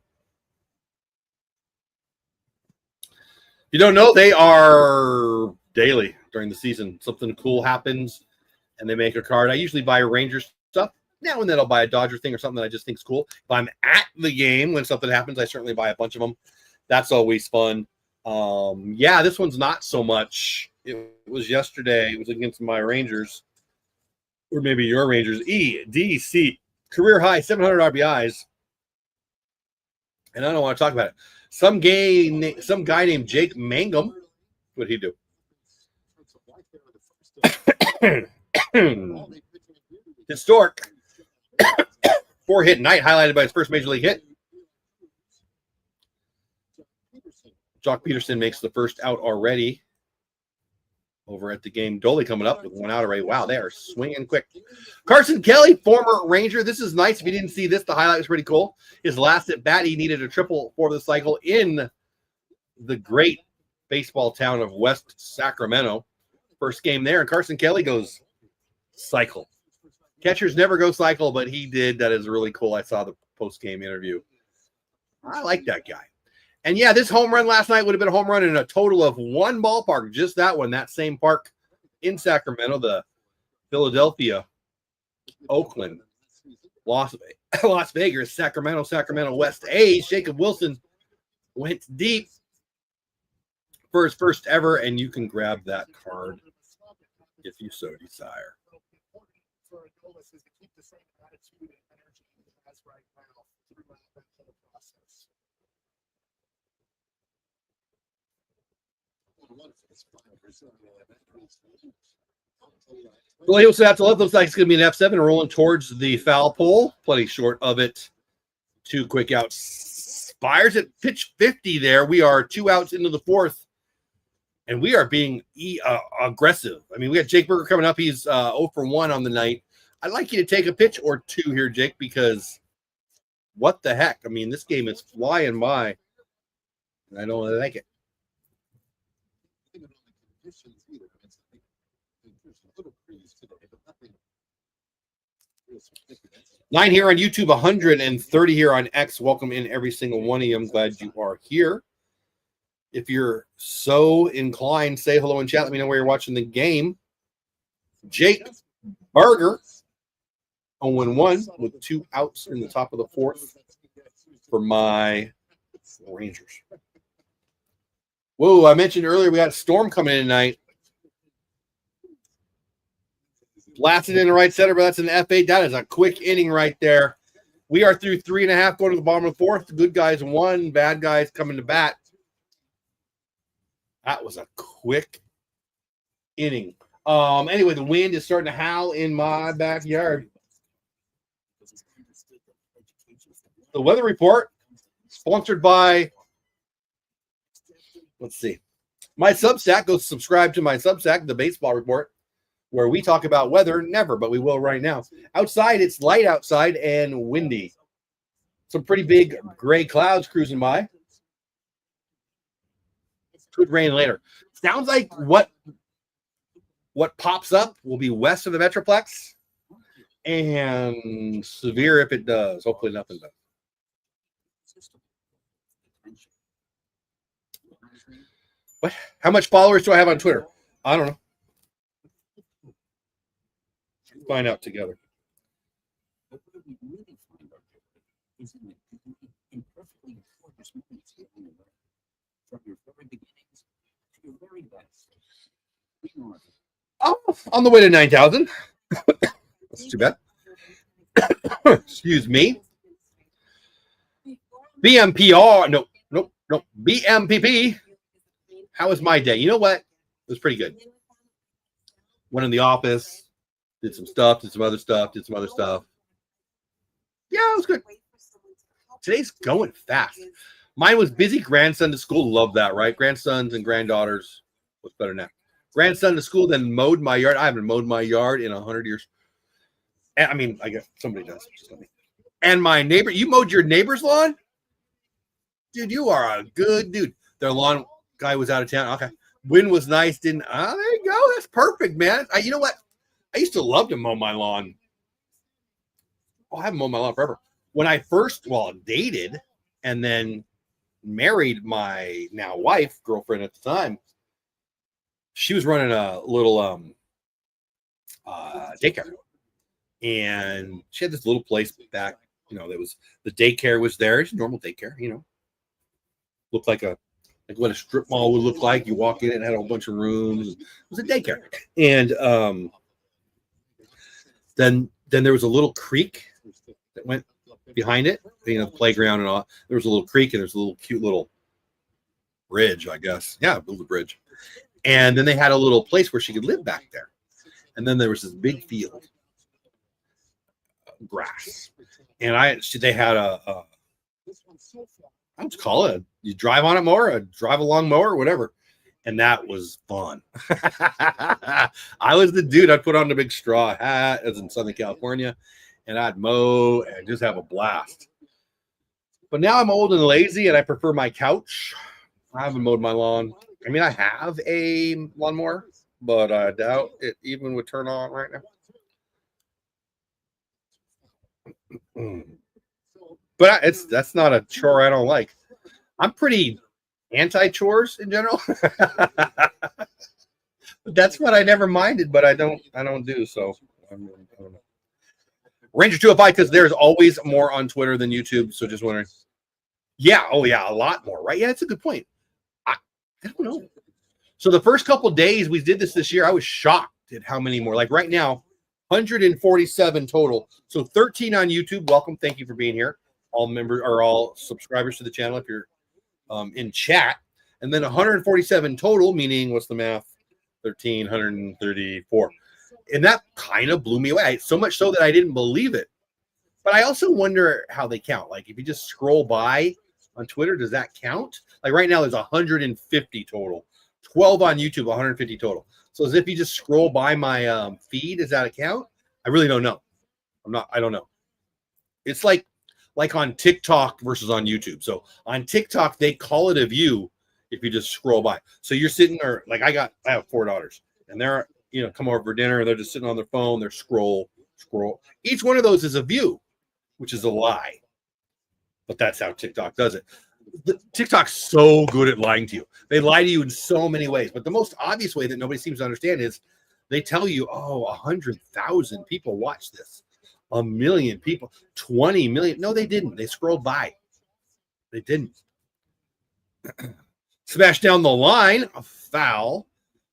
If you don't know, they are daily during the season. Something cool happens and they make a card. I usually buy Rangers stuff. Now and then I'll buy a Dodger thing or something that I just think is cool. If I'm at the game when something happens, I certainly buy a bunch of them. That's always fun. Yeah, this one's not so much. It was yesterday. It was against my Rangers, or maybe your Rangers. EDC, career high, 700 RBIs. And I don't want to talk about it. Some guy named Jake Mangum. What'd he do? Historic 4-hit night, highlighted by his first major league hit. Jock Peterson makes the first out already over at the game. Dolly coming up with one out already. Wow, they are swinging quick. Carson Kelly, former Ranger. This is nice. If you didn't see this, the highlight was pretty cool. His last at bat, he needed a triple for the cycle in the great baseball town of West Sacramento. First game there, and Carson Kelly goes cycle. Catchers never go cycle, but he did. That is really cool. I saw the post-game interview. I like that guy. And yeah, this home run last night would have been a home run in a total of one ballpark, just that one, that same park in Sacramento, the Philadelphia, Oakland, Las Vegas, Sacramento West A's. Jacob Wilson went deep for his first ever, and you can grab that card if you so desire. Well, he also have to love. Looks like it's going to be an F7 rolling towards the foul pole. Plenty short of it. 2 quick outs. Spires at pitch 50 there. We are 2 outs into the 4th. And we are being aggressive. I mean, we got Jake Berger coming up. He's 0 for 1 on the night. I'd like you to take a pitch or 2 here, Jake, because what the heck? I mean, this game is flying by. And I don't like it. 9 here on YouTube, 130 here on X. Welcome in every single one of you. I'm glad you are here. If you're so inclined, say hello in chat. Let me know where you're watching the game. Jake Berger, 0-1 with 2 outs in the top of the 4th for my Rangers. Whoa, I mentioned earlier we got a storm coming in tonight. Blasted in the right center, but that's an F8. That is a quick inning right there. We are through 3.5, going to the bottom of the 4th. Good guys 1, bad guys coming to bat. That was a quick inning. Anyway, the wind is starting to howl in my backyard. The weather report, sponsored by, let's see, my Substack. Go subscribe to my Substack, the baseball report, where we talk about weather. Never, but we will right now. Outside, it's light outside and windy. Some pretty big gray clouds cruising by. Could rain later. Sounds like what pops up will be west of the Metroplex, and severe if it does. Hopefully nothing does. What? How much followers do I have on Twitter? I don't know. Find out together. Oh, on the way to 9,000. That's too bad. Excuse me. BMPR. Nope. BMPP. How was my day? You know what? It was pretty good. Went in the office, did some stuff, did some other stuff. Yeah, it was good. Today's going fast. Mine was busy. Grandson to school. Love that, right? Grandsons and granddaughters. What's better than that? Grandson to school, then mowed my yard. I haven't mowed my yard in 100 years. I mean, I guess somebody does. Just not me. And my neighbor, you mowed your neighbor's lawn? Dude, you are a good dude. Their lawn guy was out of town. Okay. Wind was nice. There you go. That's perfect, man. You know what? I used to love to mow my lawn. I haven't mowed my lawn forever. When I first, dated and then married my now wife, girlfriend at the time, she was running a little daycare. And she had this little place back, that was, the daycare was there. It's normal daycare, looked like what a strip mall would look like. You walk in, it had a whole bunch of rooms. It was a daycare. And then there was a little creek that went behind it, the playground and all. There was a little creek, and there's a little cute little bridge, I guess. Yeah, build a bridge. And then they had a little place where she could live back there. And then there was this big field, grass. And they had I would call it, you drive on it more, a drive along mower, whatever. And that was fun. I was the dude. I'd put on the big straw hat. It was in Southern California. And I'd mow and just have a blast. But now I'm old and lazy, and I prefer my couch. I haven't mowed my lawn. I mean, I have a lawnmower, but I doubt it even would turn on right now. But that's not a chore I don't like. I'm pretty anti-chores in general. That's what I never minded, but I don't do so. I don't know. Ranger 205, because there's always more on Twitter than YouTube. So just wondering. Yeah, a lot more, right? Yeah, that's a good point. I don't know. So the first couple days we did this year, I was shocked at how many more. Like right now, 147 total. So 13 on YouTube. Welcome, thank you for being here. All members or all subscribers to the channel if you're in chat. And then 147 total, meaning what's the math? 134. And that kind of blew me away. So much so that I didn't believe it. But I also wonder how they count. Like if you just scroll by on Twitter, does that count? Like right now, there's 150 total. 12 on YouTube, 150 total. So as if you just scroll by my feed, does that a count? I really don't know. I don't know. It's like on TikTok versus on YouTube. So on TikTok, they call it a view if you just scroll by. So you're sitting there, like I have 4 daughters, and they're, come over for dinner, and they're just sitting on their phone, they're scroll. Each one of those is a view, which is a lie. But that's how TikTok does it. TikTok's so good at lying to you. They lie to you in so many ways. But the most obvious way that nobody seems to understand is they tell you, 100,000 people watch this. 1 million people, 20 million. No, they didn't. They scrolled by. They didn't. Smash down the line. A foul.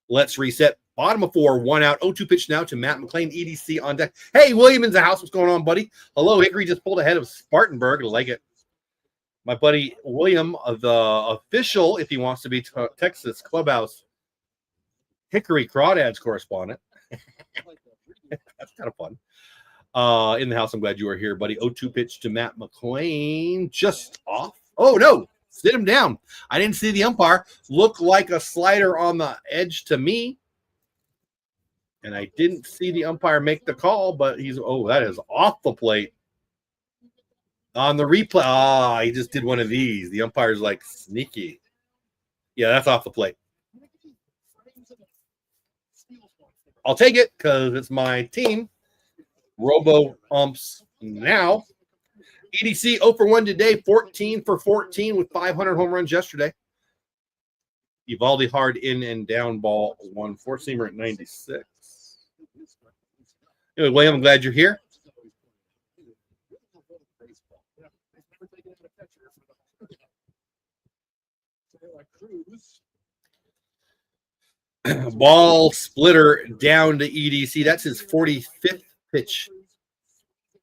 Let's reset. Bottom of 4, 1 out. 0-2 pitch now to Matt McLean. EDC on deck. Hey, William in the house. What's going on, buddy? Hello, Hickory just pulled ahead of Spartanburg. I like it. My buddy William, the official, if he wants to be Texas Clubhouse Hickory Crawdads correspondent. That's kind of fun. In the house, I'm glad you are here, buddy. 0-2 pitch to Matt McLean. Just off. Oh, no. Sit him down. I didn't see the umpire. Looked like a slider on the edge to me. And I didn't see the umpire make the call, but that is off the plate. On the replay, he just did one of these. The umpire's like sneaky. Yeah, that's off the plate. I'll take it because it's my team. Robo umps now. EDC 0 for 1 today, 14 for 14 with 500 home runs yesterday. Evaldi hard in and down ball, 1 4-seamer at 96. Anyway, William, I'm glad you're here. Ball splitter down to EDC. That's his 45th pitch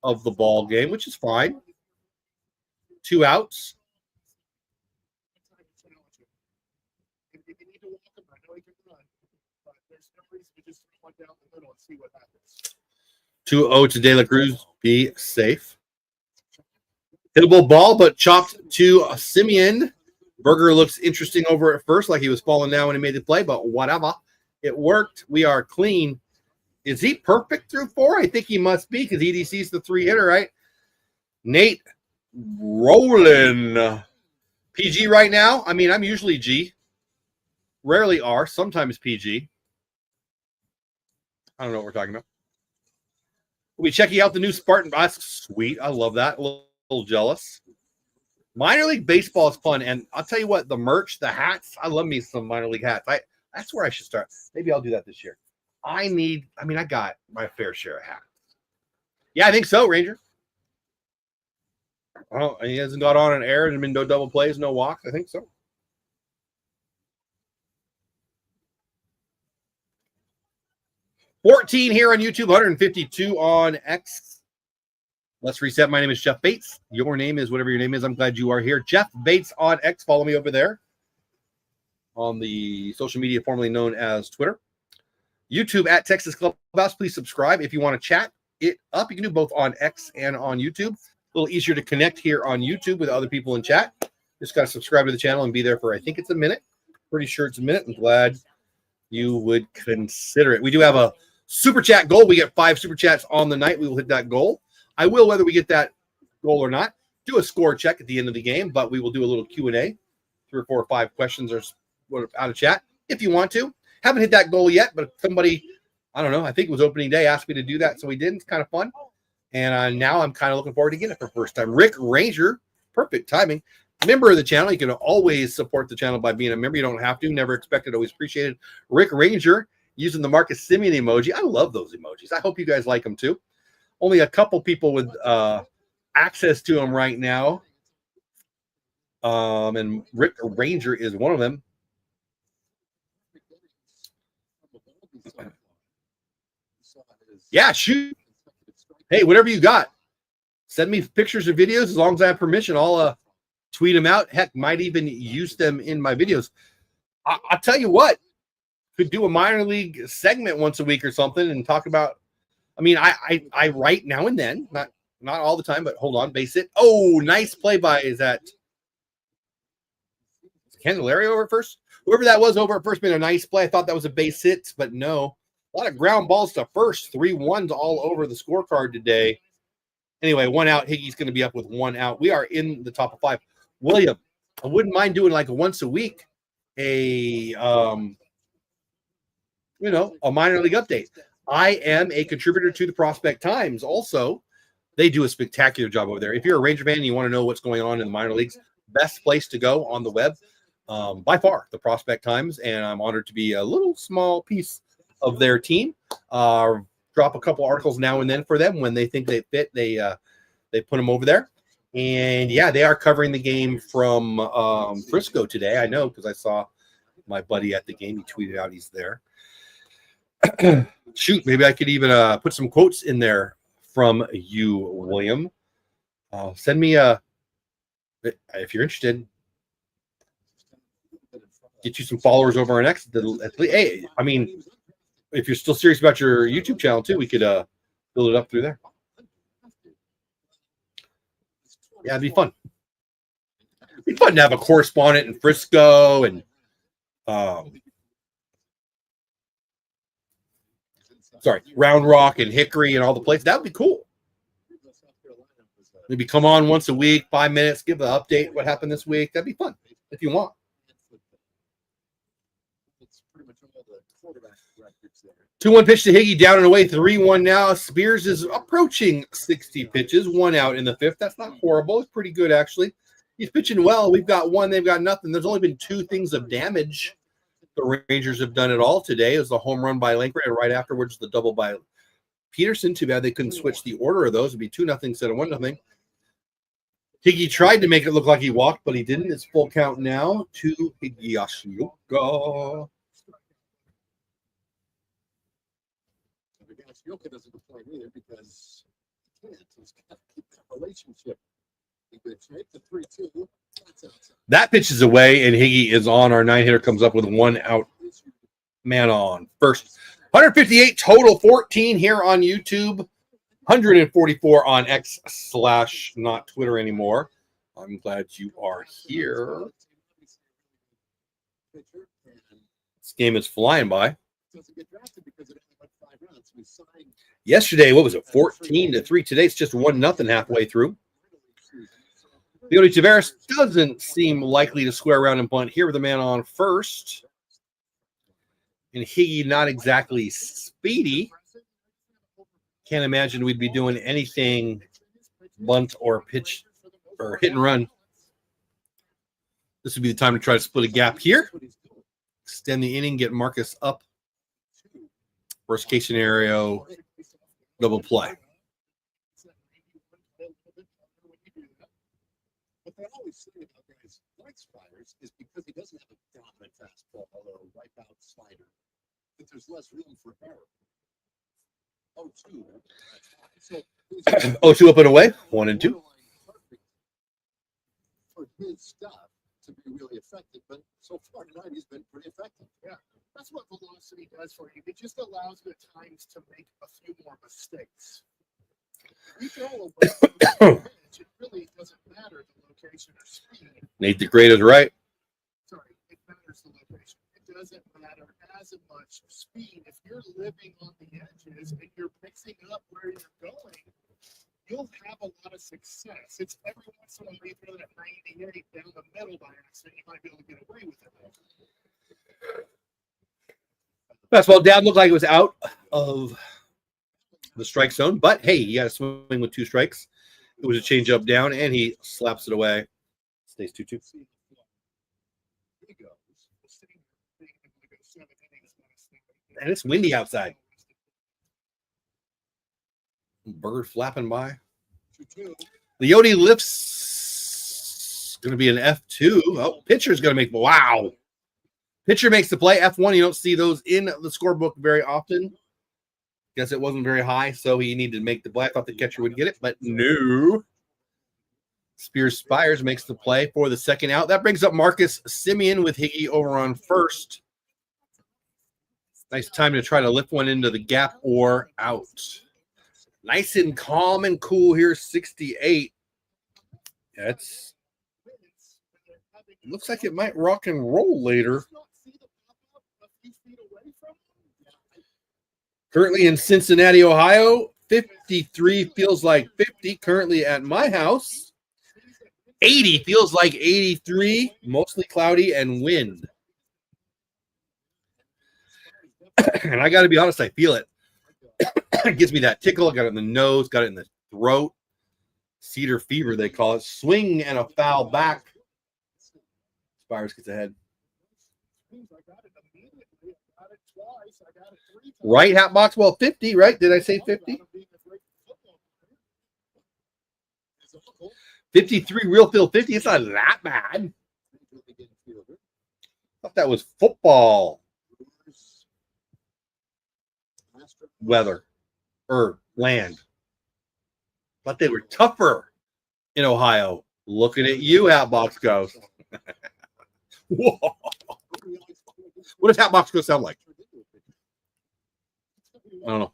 of the ball game, which is fine. 2 outs. If you need to walk him, I know he can run, but there's no reason to just run down the middle and see what happens. 2-0 to De La Cruz. Be safe. Hittable ball, but chopped to Simeon. Berger looks interesting over at first, like he was falling down when he made the play, but whatever. It worked. We are clean. Is he perfect through 4? I think he must be because EDC's the 3-hitter, right? Nate rolling. PG right now? I mean, I'm usually G. Rarely R. Sometimes PG. I don't know what we're talking about. We'll be checking out the new Spartan. That's sweet. I love that. A little jealous. Minor league baseball is fun. And I'll tell you what, the merch, the hats, I love me some minor league hats. That's where I should start. Maybe I'll do that this year. I got my fair share of hats. Yeah, I think so, Ranger. Oh, he hasn't got on an air and been no double plays, no walks. I think so. $14 here on YouTube, 152 on X. Let's reset. My name is Jeff Bates. Your name is whatever your name is. I'm glad you are here. Jeff Bates on X. Follow me over there on the social media formerly known as Twitter. YouTube at Texas Clubhouse. Please subscribe. If you want to chat it up, you can do both on X and on YouTube. A little easier to connect here on YouTube with other people in chat. Just got to subscribe to the channel and be there for, I think it's a minute. Pretty sure it's a minute. I'm glad you would consider it. We do have a super chat goal. We get 5 super chats on the night. We will hit that goal. I will, whether we get that goal or not, do a score check at the end of the game, but we will do a little Q&A, 3 or 4 or 5 questions or out of chat if you want to. Haven't hit that goal yet, but somebody, I don't know, I think it was opening day, asked me to do that, so we did. It's kind of fun. And now I'm kind of looking forward to getting it for the first time. Rick Ranger, perfect timing. Member of the channel. You can always support the channel by being a member. You don't have to. Never expected, always appreciated. Rick Ranger using the Marcus Simeon emoji. I love those emojis. I hope you guys like them too. Only a couple people with access to them right now. And Rick Ranger is one of them. Yeah, shoot. Hey, whatever you got. Send me pictures or videos as long as I have permission. I'll tweet them out. Heck, might even use them in my videos. I'll tell you what. Could do a minor league segment once a week or something and talk about. I mean, I write now and then, not all the time, but hold on, base hit. Oh, nice play by is that Candelario over at first? Whoever that was over at first made a nice play. I thought that was a base hit, but no. A lot of ground balls to first. 3-1s all over the scorecard today. Anyway, 1 out. Higgy's going to be up with 1 out. We are in the top of 5. William, I wouldn't mind doing like once a week a minor league update. I am a contributor to the Prospect Times. Also, they do a spectacular job over there. If you're a Ranger fan and you want to know what's going on in the minor leagues, best place to go on the web, by far, the Prospect Times. And I'm honored to be a little small piece of their team. Drop a couple articles now and then for them when they think they fit. They put them over there. And yeah, they are covering the game from Frisco today. I know because I saw my buddy at the game. He tweeted out he's there. Shoot, maybe I could even put some quotes in there from you, William. Send me if you're interested. Get you some followers over on X. Hey, I mean, if you're still serious about your YouTube channel too, we could build it up through there. Yeah, it'd be fun. It'd be fun to have a correspondent in Frisco and Round Rock and Hickory and all the places. That would be cool. Maybe come on once a week, 5 minutes, give an update what happened this week. That'd be fun if you want. 2-1 pitch to Higgy, down and away, 3-1 now. Spears is approaching 60 pitches, 1 out in the 5th. That's not horrible. It's pretty good, actually. He's pitching well. We've got 1. They've got nothing. There's only been 2 things of damage. The Rangers have done it all today. It was the home run by Lankford, and right afterwards the double by Peterson. Too bad they couldn't switch the order of those. It'd be 2-0 instead of 1-0. Higgy tried to make it look like he walked, but he didn't. It's full count now to Higgyashioka. Yoka doesn't complain either because he can't. He's got to keep that relationship in good shape. The 3-2. That pitch is away, and Higgy is on. Our 9-hitter comes up with 1 out. Man on first. 158 total, 14 here on YouTube, 144 on X / not Twitter anymore. I'm glad you are here. This game is flying by. doesn't get drafted because it only went 5 rounds. We signed Yesterday, what was it, 14-3? Today it's just 1-0 halfway through. Leody Taveras doesn't seem likely to square around and bunt here with the man on first. And Higgy not exactly speedy. Can't imagine we'd be doing anything bunt or pitch or hit and run. This would be the time to try to split a gap here. Extend the inning, get Marcus up. Worst case scenario, double play. What they always say about guys like Spires is because he doesn't have a dominant fastball or a wipeout slider, that there's less room for error. 0-2. So 0-2 up and away, 1-2. For his stuff to be really effective, but so far tonight he's been pretty effective. Yeah, that's what velocity does for you. It just allows you at times to make a few more mistakes. We throw away from the pitch, it really doesn't matter the location or speed. Nate the Great is right. Sorry, it matters the location. It doesn't matter as much speed. If you're living on the edges and you're mixing up where you're going, you'll have a lot of success. It's every once in a while you throw that 98 down the middle by accident, you might be able to get away with it. Fastball down, looked like it was out of the strike zone, but hey, he got a swing with 2 strikes. It was a changeup down, and he slaps it away. Stays 2-2. And it's windy outside. Bird flapping by. Leody lifts. Going to be an F2. Oh, pitcher's going to make. Wow. Pitcher makes the play. F1. You don't see those in the scorebook very often. Guess it wasn't very high, so he needed to make the play. I thought the catcher would get it, but no. Spears Spires makes the play for the second out. That brings up Marcus Simeon with Higgy over on first. Nice time to try to lift one into the gap or out. Nice and calm and cool here, 68. That's looks like it might rock and roll later. Currently in Cincinnati, Ohio, 53 feels like 50. Currently at my house, 80 feels like 83, mostly cloudy and wind. And I got to be honest, I feel it. It gives me that tickle. I got it in the nose, got it in the throat. Cedar fever, they call it. Swing and a foul back. Spires gets ahead. Right hat box, well, 50, right? Did I say 50? 53 real field 50. It's not that bad. Thought that was football. Weather or land. But they were tougher in Ohio. Looking at you, Hatbox Ghost. Whoa. What does Hatbox Ghost sound like? I don't know.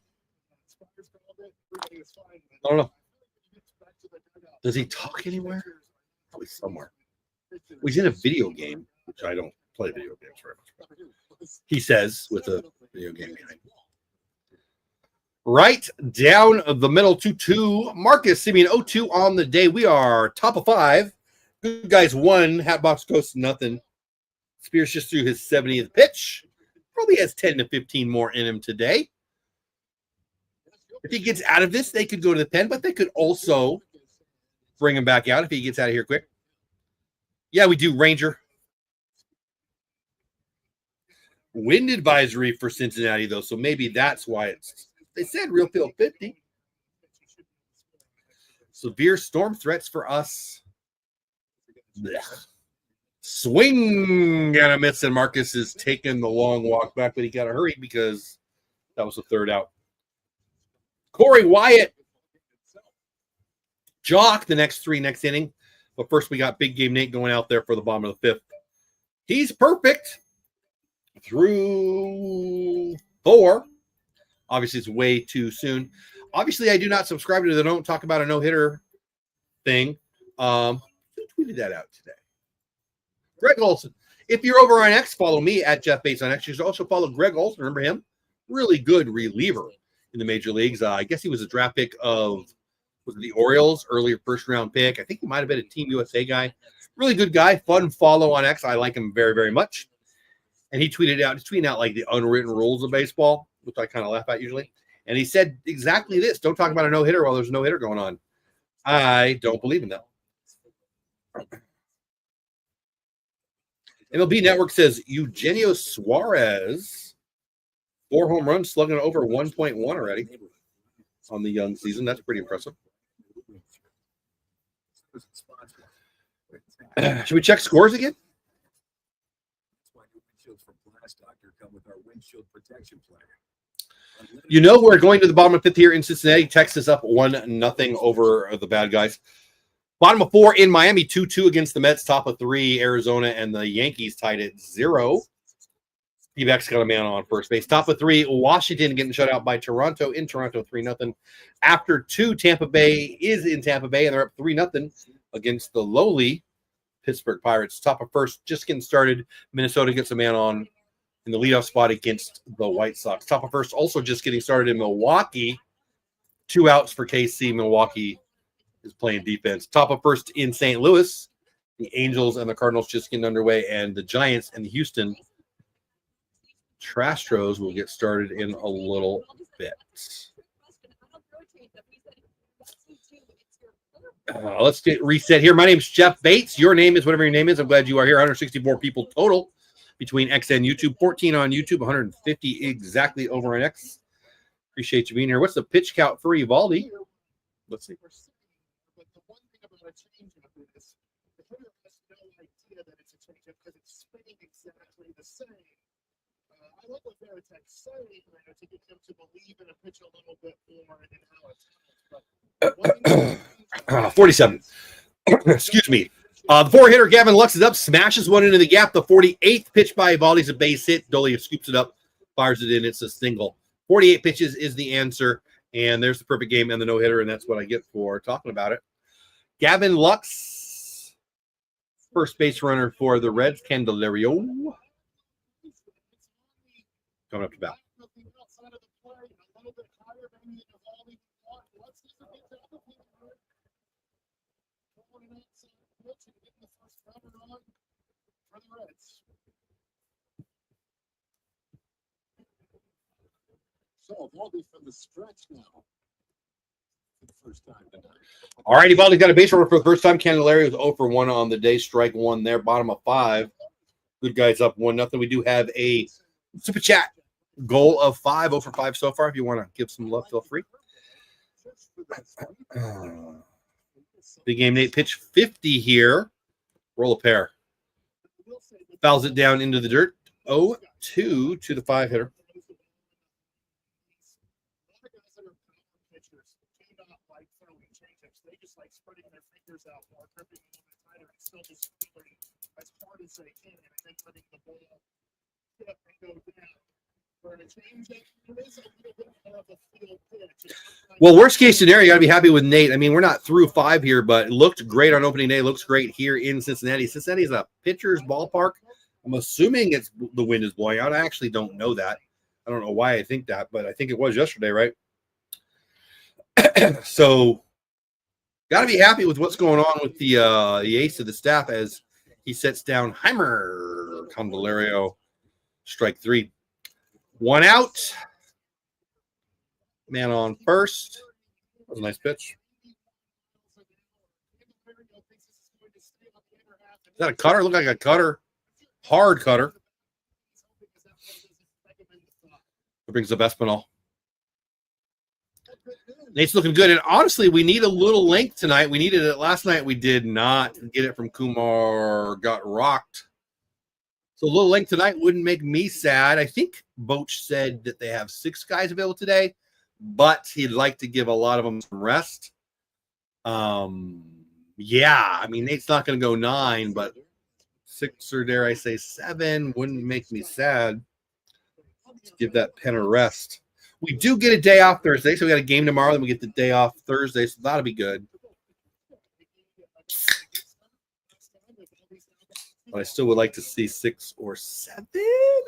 I don't know. Does he talk anywhere? Probably somewhere. Well, he's in a video game, which I don't play video games very much. He says with a video game behind. Right down the middle, 2-2. Marcus Simeon 0-2 on the day. We are top of 5. Good guys 1. Hatbox Ghost nothing. Spears just threw his 70th pitch. Probably has 10 to 15 more in him today. If he gets out of this, they could go to the pen, but they could also bring him back out if he gets out of here quick. Yeah, we do, Ranger. Wind advisory for Cincinnati, though, so maybe that's why it's. They said real field 50. Severe storm threats for us. Blech. Swing and a miss, and Marcus is taking the long walk back, but he got to hurry because that was the third out. Corey Wyatt. Jock the next inning. But first we got Big Game Nate going out there for the bottom of the 5th. He's perfect through 4. Obviously, it's way too soon. Obviously, I do not subscribe to the Don't Talk About a No-Hitter thing. Who tweeted that out today? Greg Olson. If you're over on X, follow me at Jeff Bates on X. You should also follow Greg Olson. Remember him? really good reliever in the major leagues. I guess he was a draft pick of the Orioles, earlier first-round pick. I think he might have been a Team USA guy. Really good guy, fun follow on X. I like him very, very much. And he's tweeting out like the unwritten rules of baseball, which I kind of laugh at usually. And he said exactly this: don't talk about a no-hitter while there's a no-hitter going on. I don't believe in that. MLB Network says Eugenio Suarez, 4 home runs, slugging over 1.1 already on the young season. That's pretty impressive. Should we check scores again? You know we're going to the bottom of 5th here in Cincinnati. Texas up 1-0 over the bad guys. Bottom of 4 in Miami, 2-2 against the Mets. Top of 3, Arizona and the Yankees tied at 0. T-Beck's got a man on first base. Top of 3, Washington getting shut out by Toronto in Toronto, 3-0. After 2, Tampa Bay is in Tampa Bay, and they're up 3-0 against the lowly Pittsburgh Pirates. Top of 1st, just getting started. Minnesota gets a man on in the leadoff spot against the White Sox. Top of 1st, also just getting started in Milwaukee. 2 outs for KC. Milwaukee is playing defense. Top of 1st in St. Louis. The Angels and the Cardinals just getting underway, and the Giants and the Houston Trastros will get started in a little bit. Let's get reset here. My name is Jeff Bates. Your name is whatever your name is. I'm glad you are here. 164 people total between X and YouTube. 14 on YouTube, 150 exactly over on X. Appreciate you being here. What's the pitch count for Evaldi? Let's see. But the one thing about a changeup is the hitter has no idea that it's a changeup because it's spinning exactly the same. I like what Veritek's saying there to get him to believe in a pitch a little bit more and how it's. 47. Excuse me. The 4-hitter Gavin Lux is up, smashes one into the gap. The 48th pitch by Evaldi's a base hit. Dolia scoops it up, fires it in. It's a single. 48 pitches is the answer. And there's the perfect game and the no-hitter, and that's what I get for talking about it. Gavin Lux, first base runner for the Reds, Candelario. Coming up to bat. So Evaldi from the stretch now. For the first time tonight. All right, Evaldi's got a base runner for the first time. Candelario is 0 for 1 on the day. Strike 1 there. Bottom of 5. Good guys up 1-0. We do have a super chat goal of 5. 0 for 5 so far. If you want to give some love, feel free. Big game Nate pitch 50 here. Roll a pair. Fouls it down into the dirt. 0-2 to the 5-hitter. They just like spreading their fingers out more, gripping a little bit tighter, and still just feeling as hard as they can, and then letting the ball tip and go down. For a change, there is a little bit of a field pitch. Well, worst case scenario, you got to be happy with Nate. I mean, we're not through 5 here, but it looked great on opening day. Looks great here in Cincinnati. Cincinnati is a pitcher's ballpark. I'm assuming it's the wind is blowing out. I actually don't know that. I don't know why I think that, but I think it was yesterday, right? So, got to be happy with what's going on with the ace of the staff as he sets down Heimer. Candelario, strike 3. 1 out. Man on first. That was a nice pitch. Is that a cutter? Look like a cutter. Hard cutter. It brings up Espinal. Nate's looking good. And honestly, we need a little length tonight. We needed it last night. We did not get it from Kumar. Got rocked. So a little length tonight wouldn't make me sad. I think Boach said that they have 6 guys available today, but he'd like to give a lot of them some rest. Yeah, I mean, Nate's not going to go 9, but 6 or dare I say 7 wouldn't make me sad. Let's give that pen a rest. We do get a day off Thursday, so we got a game tomorrow, then we get the day off Thursday, so that'll be good. But I still would like to see 6 or 7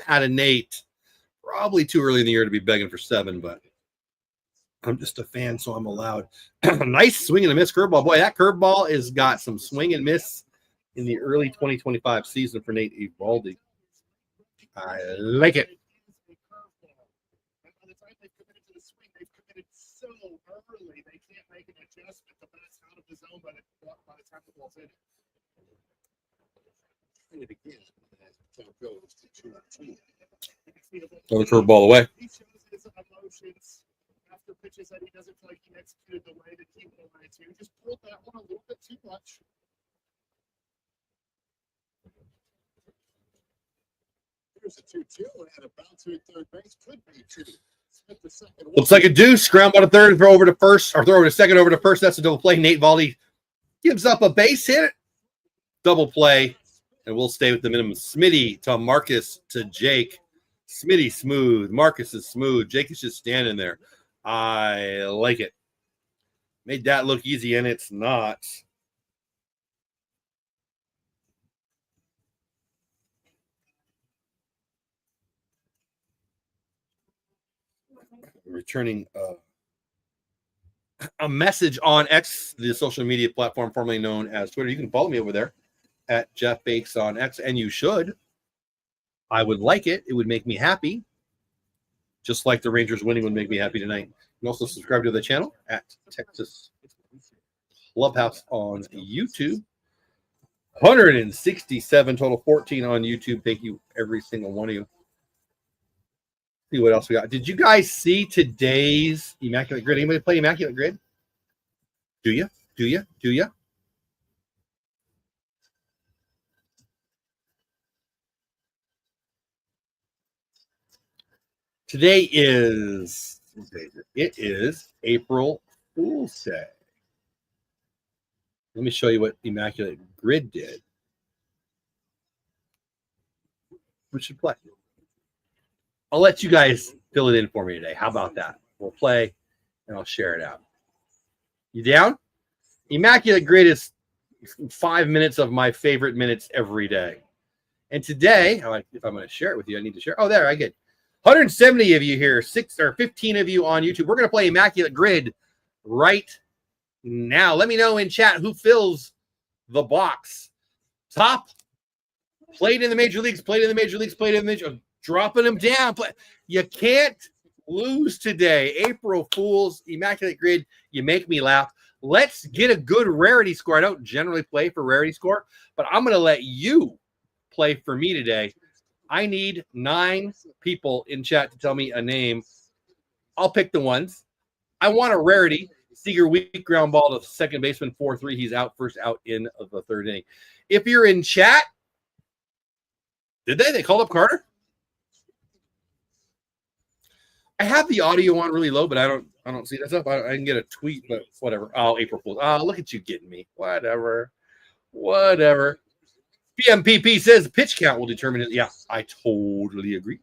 out of Nate. Probably too early in the year to be begging for 7, but I'm just a fan, so I'm allowed. Nice swing and a miss curveball. Boy, that curveball has got some swing and miss in the early 2025 season for Nate Eovaldi. I like it. By the time they've committed to the swing, they've committed so early they can't make an adjustment. The bat's out of the zone by the time the ball's in. And it again, that goes to 2-2. Throw the curveball away. He shows his emotions after pitches that he doesn't feel like he executed the way that he wanted to. He just pulled that one a little bit too much. Here's a 2-2 and a bouncer at third base could be 2. Smith the second. Looks like a deuce. Ground ball to third, throw over to first, or throw over to second, over to first. That's a double play. Nate Eovaldi gives up a base hit. Double play, and we'll stay with the minimum. Smitty to Marcus to Jake. Smitty smooth. Marcus is smooth. Jake is just standing there. I like it. Made that look easy, and it's not. Returning a message on X, the social media platform formerly known as Twitter. You can follow me over there at Jeff Bakes on X, and you should. I would like it. It would make me happy. Just like the Rangers winning would make me happy tonight. You can also subscribe to the channel at Texas Clubhouse on YouTube. 167 total, 14 on YouTube. Thank you, every single one of you. See what else we got. Did you guys see today's Immaculate Grid? Anybody play Immaculate Grid? Do you? Do you? Do you? Today is, it is April Fool's Day. Let me show you what Immaculate Grid did. We should play. I'll let you guys fill it in for me today. How about that? We'll play, and I'll share it out. You down? Immaculate Grid is 5 minutes of my favorite minutes every day. And today, if I'm going to share it with you, I need to share. Oh, there, I get 170 of you here, 6 or 15 of you on YouTube. We're going to play Immaculate Grid right now. Let me know in chat who fills the box. Top, played in the major leagues, played in the major leagues, played in the major leagues. Dropping them down. You can't lose today. April Fools, Immaculate Grid. You make me laugh. Let's get a good rarity score. I don't generally play for rarity score, but I'm going to let you play for me today. I need 9 people in chat to tell me a name. I'll pick the ones. I want a rarity. Seager weak ground ball to second baseman, 4-3. He's out, first out in the third inning. If you're in chat, did they called up Carter? I have the audio on really low, but I don't see that stuff. I can get a tweet, but whatever. Oh, April Fool's. Oh, look at you getting me. Whatever. PMPP says pitch count will determine it. Yeah, I totally agree.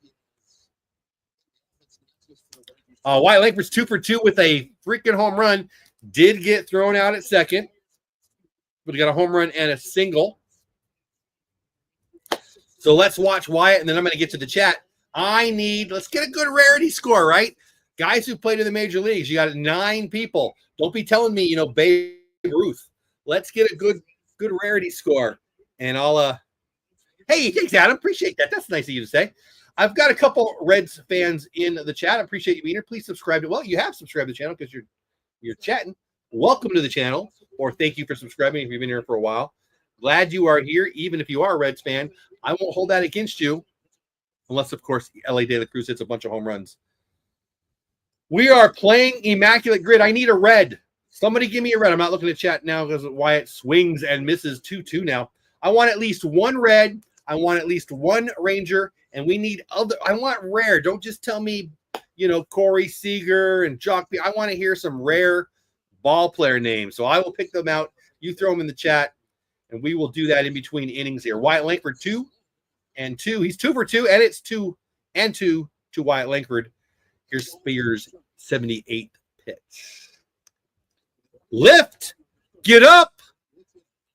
Wyatt Langford's 2 for 2 with a freaking home run. Did get thrown out at second, but he got a home run and a single. So let's watch Wyatt, and then I'm going to get to the chat. Let's get a good rarity score, right? Guys who played in the major leagues, you got 9 people. Don't be telling me, Babe Ruth. Let's get a good rarity score. And I'll, hey, thanks, Adam. Appreciate that. That's nice of you to say. I've got a couple Reds fans in the chat. I appreciate you being here. Please subscribe to, well, you have subscribed to the channel because you're chatting. Welcome to the channel, or thank you for subscribing if you've been here for a while. Glad you are here, even if you are a Reds fan. I won't hold that against you. Unless, of course, LA De La Cruz hits a bunch of home runs. We are playing Immaculate Grid. I need a red. Somebody give me a red. I'm not looking at chat now because Wyatt swings and misses 2-2 now. I want at least 1 red. I want at least 1 Ranger. And we need other. I want rare. Don't just tell me, Corey Seager and Jock. I want to hear some rare ball player names. So I will pick them out. You throw them in the chat. And we will do that in between innings here. Wyatt Langford, 2 and 2. He's 2 for 2, and it's 2 and 2 to Wyatt Langford. Here's Spears' 78th pitch. Lift. Get up.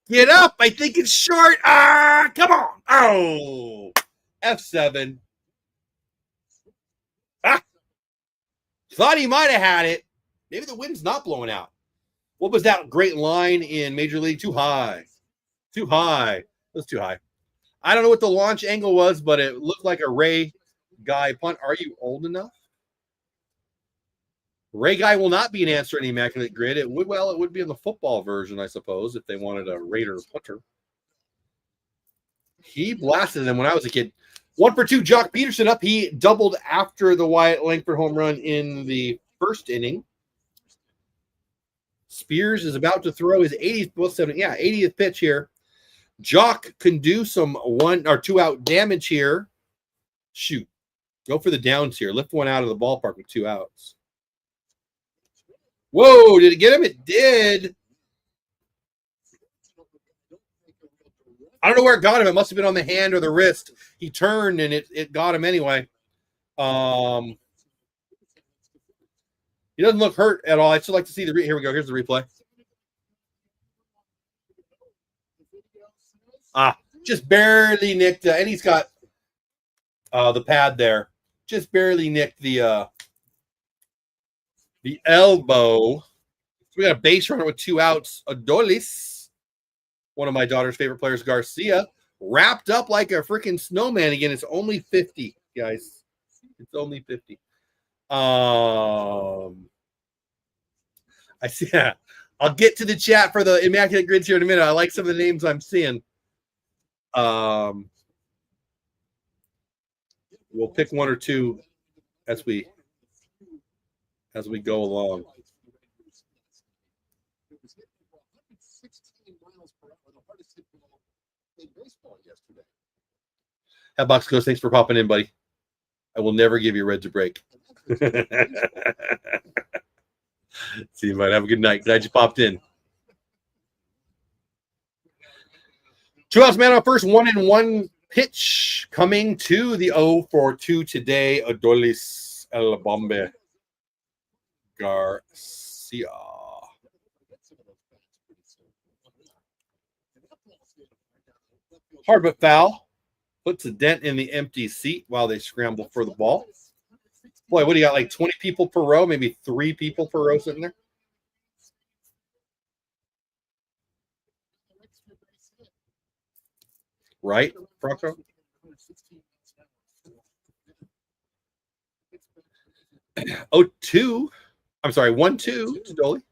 Get up. I think it's short. Come on. Oh. F7. Thought he might have had it. Maybe the wind's not blowing out. What was that great line in Major League? Too high. Too high. It was too high. I don't know what the launch angle was, but it looked like a Ray Guy punt. Are you old enough? Ray Guy will not be an answer in the Immaculate Grid. It would be in the football version, I suppose, if they wanted a Raider punter. He blasted them when I was a kid. 1 for 2, Jock Peterson up. He doubled after the Wyatt Langford home run in the first inning. Spears is about to throw his 80th pitch here. Jock can do some 1 or 2 out damage here. Shoot. Go for the downs here. Lift one out of the ballpark with 2 outs. Whoa, did it get him? It did. I don't know where it got him. It must have been on the hand or the wrist. He turned, and it got him anyway. He doesn't look hurt at all. I'd still like to see the here we go. Here's the replay. Just barely nicked, and he's got the pad there. Just barely nicked the elbow. So we got a base runner with 2 outs. Adolis, one of my daughter's favorite players, Garcia, wrapped up like a freaking snowman again. It's only 50, guys. It's only 50. I see. Yeah. I'll get to the chat for the Immaculate Grids here in a minute. I like some of the names I'm seeing. We'll pick 1 or 2 as we go along. Hatbox Ghost, thanks for popping in, buddy. I will never give you Reds a break. See you, bud. Have a good night. Glad you popped in. 2 outs, man on first. 1-1 pitch coming to the 0-for-2 today. Adolis El Bombe Garcia. Hard but foul. Puts a dent in the empty seat while they scramble for the ball. Boy, what do you got? Like 20 people per row, maybe 3 people per row sitting there. Right, Franco? 0-2. I'm sorry, 1-2 to Dolly.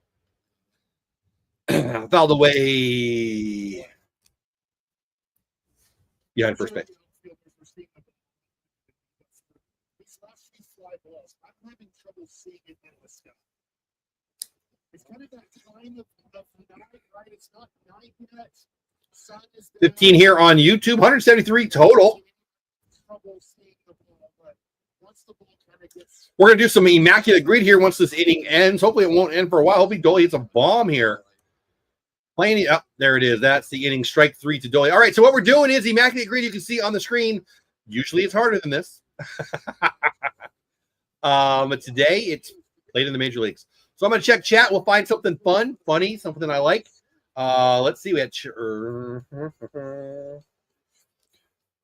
Fouled away behind first base. I'm having trouble seeing it in the sky. It's kind of that time of night, right? It's not night yet. Sun is 15 here on YouTube, 173 total. We're going to do some Immaculate Grid here once this inning ends. Hopefully it won't end for a while. Hopefully Dolly hits a bomb here. Playing up, there it is. That's the inning. Strike 3 to Dolly. All right, so what we're doing is Immaculate Grid. You can see on the screen. Usually it's harder than this. But today it's played in the major leagues. So I'm going to check chat. We'll find something fun, funny, something I like. Let's see. We had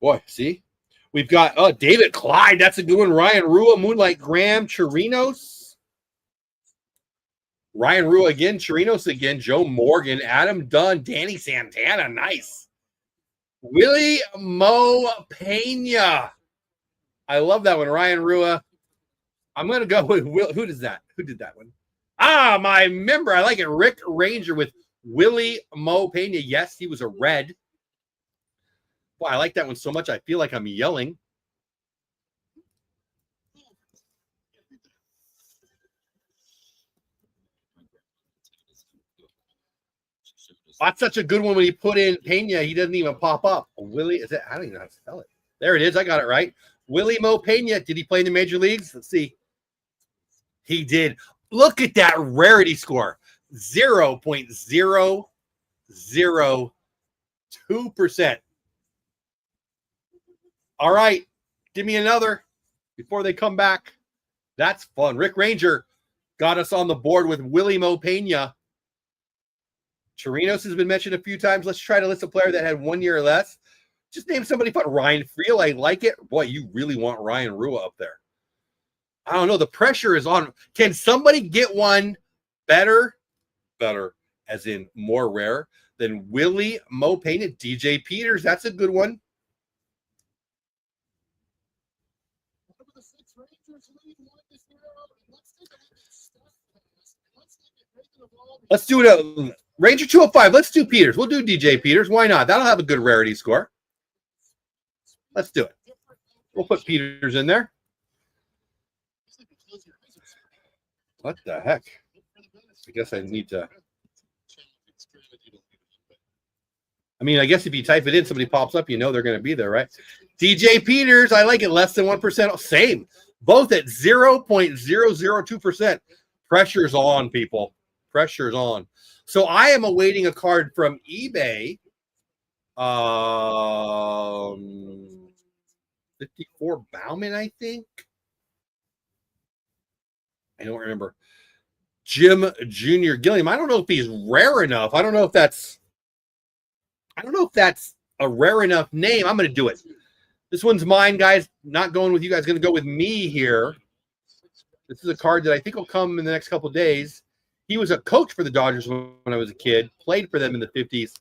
boy, see? We've got David Clyde. That's a good one. Ryan Rua, Moonlight Graham, Chirinos. Ryan Rua again, Chirinos again, Joe Morgan, Adam Dunn, Danny Santana. Nice. Willie Mo Pena. I love that one. Ryan Rua. I'm going to go with Will. Who does that? Who did that one? My member. I like it. Rick Ranger with Willie Mo Pena. Yes, he was a Red. Boy, I like that one so much. I feel like I'm yelling. That's such a good one when he put in Pena. He doesn't even pop up. Willie, is it? I don't even know how to spell it. There it is. I got it right. Willie Mo Pena. Did he play in the major leagues? Let's see. He did. Look at that rarity score. 0.002%. All right. Give me another before they come back. That's fun. Rick Ranger got us on the board with Willie Mo Pena. Chirinos has been mentioned a few times. Let's try to list a player that had 1 year or less. Just name somebody fun. Ryan Friel, I like it. Boy, you really want Ryan Rua up there. I don't know. The pressure is on. Can somebody get one better, as in more rare than Willie Mo painted DJ Peters? That's a good one. Let's do it. Ranger 205. Let's do Peters. We'll do DJ Peters. Why not? That'll have a good rarity score. Let's do it. We'll put Peters in there. What the heck? I guess I need to. I mean, I guess if you type it in, somebody pops up, you know they're going to be there, right? DJ Peters, I like it. Less than 1%. Same. Both at 0.002%. Pressure's on, people. Pressure's on. So I am awaiting a card from eBay. 54 Bauman, I think. I don't remember. Jim Jr. Gilliam. I don't know if he's rare enough. I don't know if that's a rare enough name. I'm going to do it. This one's mine, guys. Not going with you guys. Going to go with me here. This is a card that I think will come in the next couple of days. He was a coach for the Dodgers when I was a kid. Played for them in the 50s.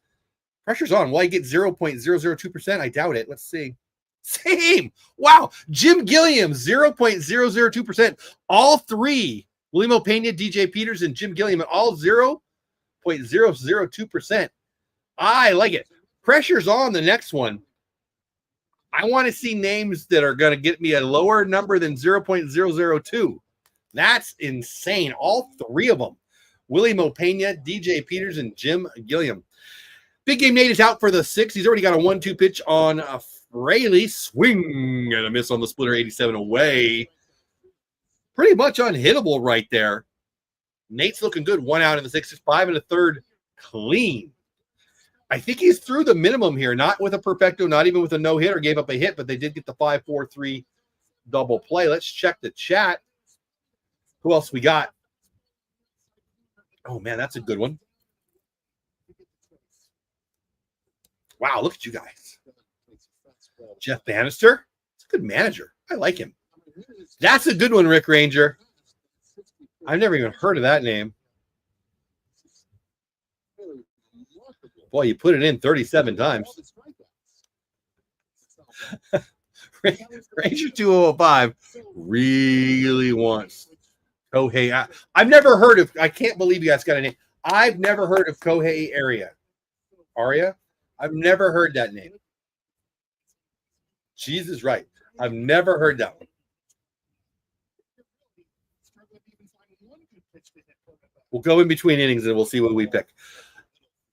Pressure's on. Will I get 0.002%? I doubt it. Let's see. Same. Wow. Jim Gilliam, 0.002%. All three. Willie Mo Pena, DJ Peters, and Jim Gilliam at all 0.002%. I like it. Pressure's on the next one. I want to see names that are going to get me a lower number than 0.002. That's insane. All three of them. Willie Mo Pena, DJ Peters, and Jim Gilliam. Big Game Nate is out for the 6th. He's already got a 1-2 pitch on Fraley. Swing and a miss on the splitter, 87 away. Pretty much unhittable right there. Nate's looking good. 1 out in the 6th, 5 and a third. Clean. I think he's through the minimum here. Not with a perfecto, not even with a no-hitter. Gave up a hit, but they did get the 5-4-3 double play. Let's check the chat. Who else we got? Oh, man, that's a good one. Wow, look at you guys. Jeff Bannister. He's a good manager. I like him. That's a good one, Rick Ranger. I've never even heard of that name. Boy, you put it in 37 times. Ranger 205 really wants Kohei. I've never heard of, I can't believe you guys got a name. I've never heard of Kohei Aria. I've never heard that name. Jesus, right. I've never heard that one. We'll go in between innings and we'll see what we pick.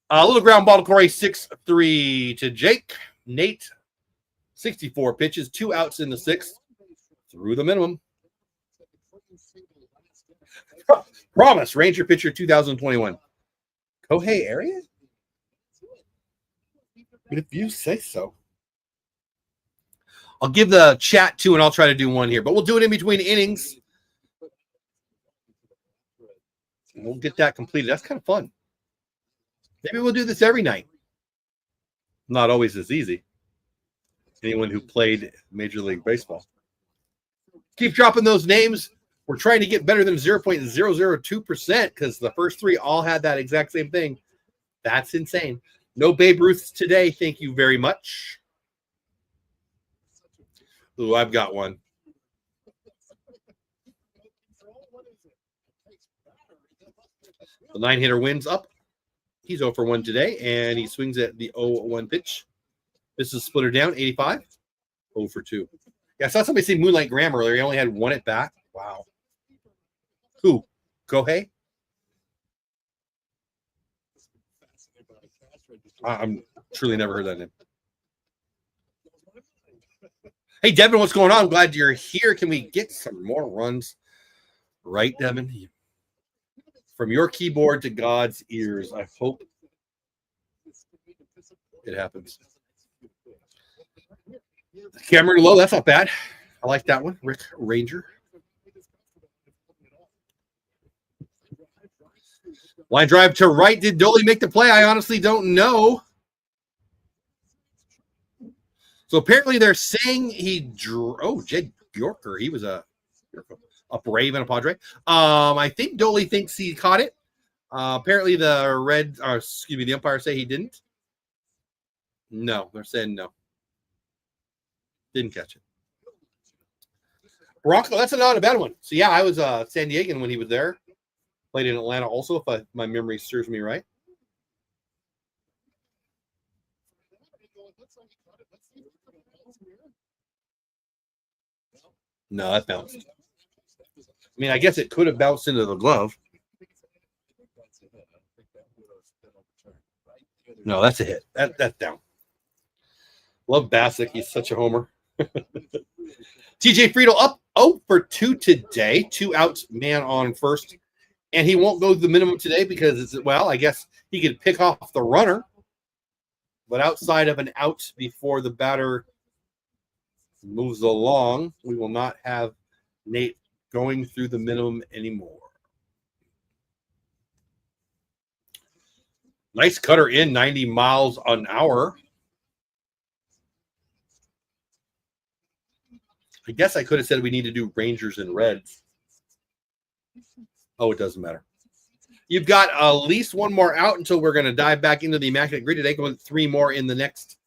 A little ground ball to Corey, 6-3 to Jake. Nate, 64 pitches, 2 outs in the 6th. Through the minimum. Promise, Ranger pitcher 2021. Kohei Area? But if you say so. I'll give the chat 2 and I'll try to do one here, but we'll do it in between innings. And we'll get that completed. That's kind of fun. Maybe we'll do this every night. Not always as easy. Anyone who played Major League Baseball. Keep dropping those names. We're trying to get better than 0.002% because the first 3 all had that exact same thing. That's insane. No Babe Ruths today. Thank you very much. Ooh, I've got one. The 9-hitter wins up. He's 0 for 1 today, and he swings at the 0-1 pitch. This is splitter down, 85. 0 for 2. Yeah, I saw somebody say Moonlight Graham earlier. He only had 1 at bat. Wow. Who? Kohei? I'm truly never heard that name. Hey, Devin, what's going on? I'm glad you're here. Can we get some more runs? Right, Devin? From your keyboard to God's ears, I hope it happens. Cameron Lowe, that's not bad. I like that one. Rick Ranger. Line drive to right. Did Dolly make the play? I honestly don't know. So apparently they're saying he drew. Oh, Jed Bjorker. He was a a Brave and a Padre. I think Doley thinks he caught it. Apparently the umpires say he didn't. No, they're saying no. Didn't catch it. Bronco, that's not a bad one. So yeah, I was San Diegan when he was there. Played in Atlanta also, if my memory serves me right. No, that bounced. I mean, I guess it could have bounced into the glove. No, that's a hit. That's down. Love Bassick. He's such a homer. TJ Friedel up 0 for 2 today. 2 outs, man on first. And he won't go the minimum today because I guess he could pick off the runner. But outside of an out before the batter moves along, we will not have Nate going through the minimum anymore. Nice cutter in, 90 miles an hour. I guess I could have said we need to do Rangers and Reds. Oh, it doesn't matter. You've got at least one more out until we're going to dive back into the Immaculate Grid today. Going 3 more in the next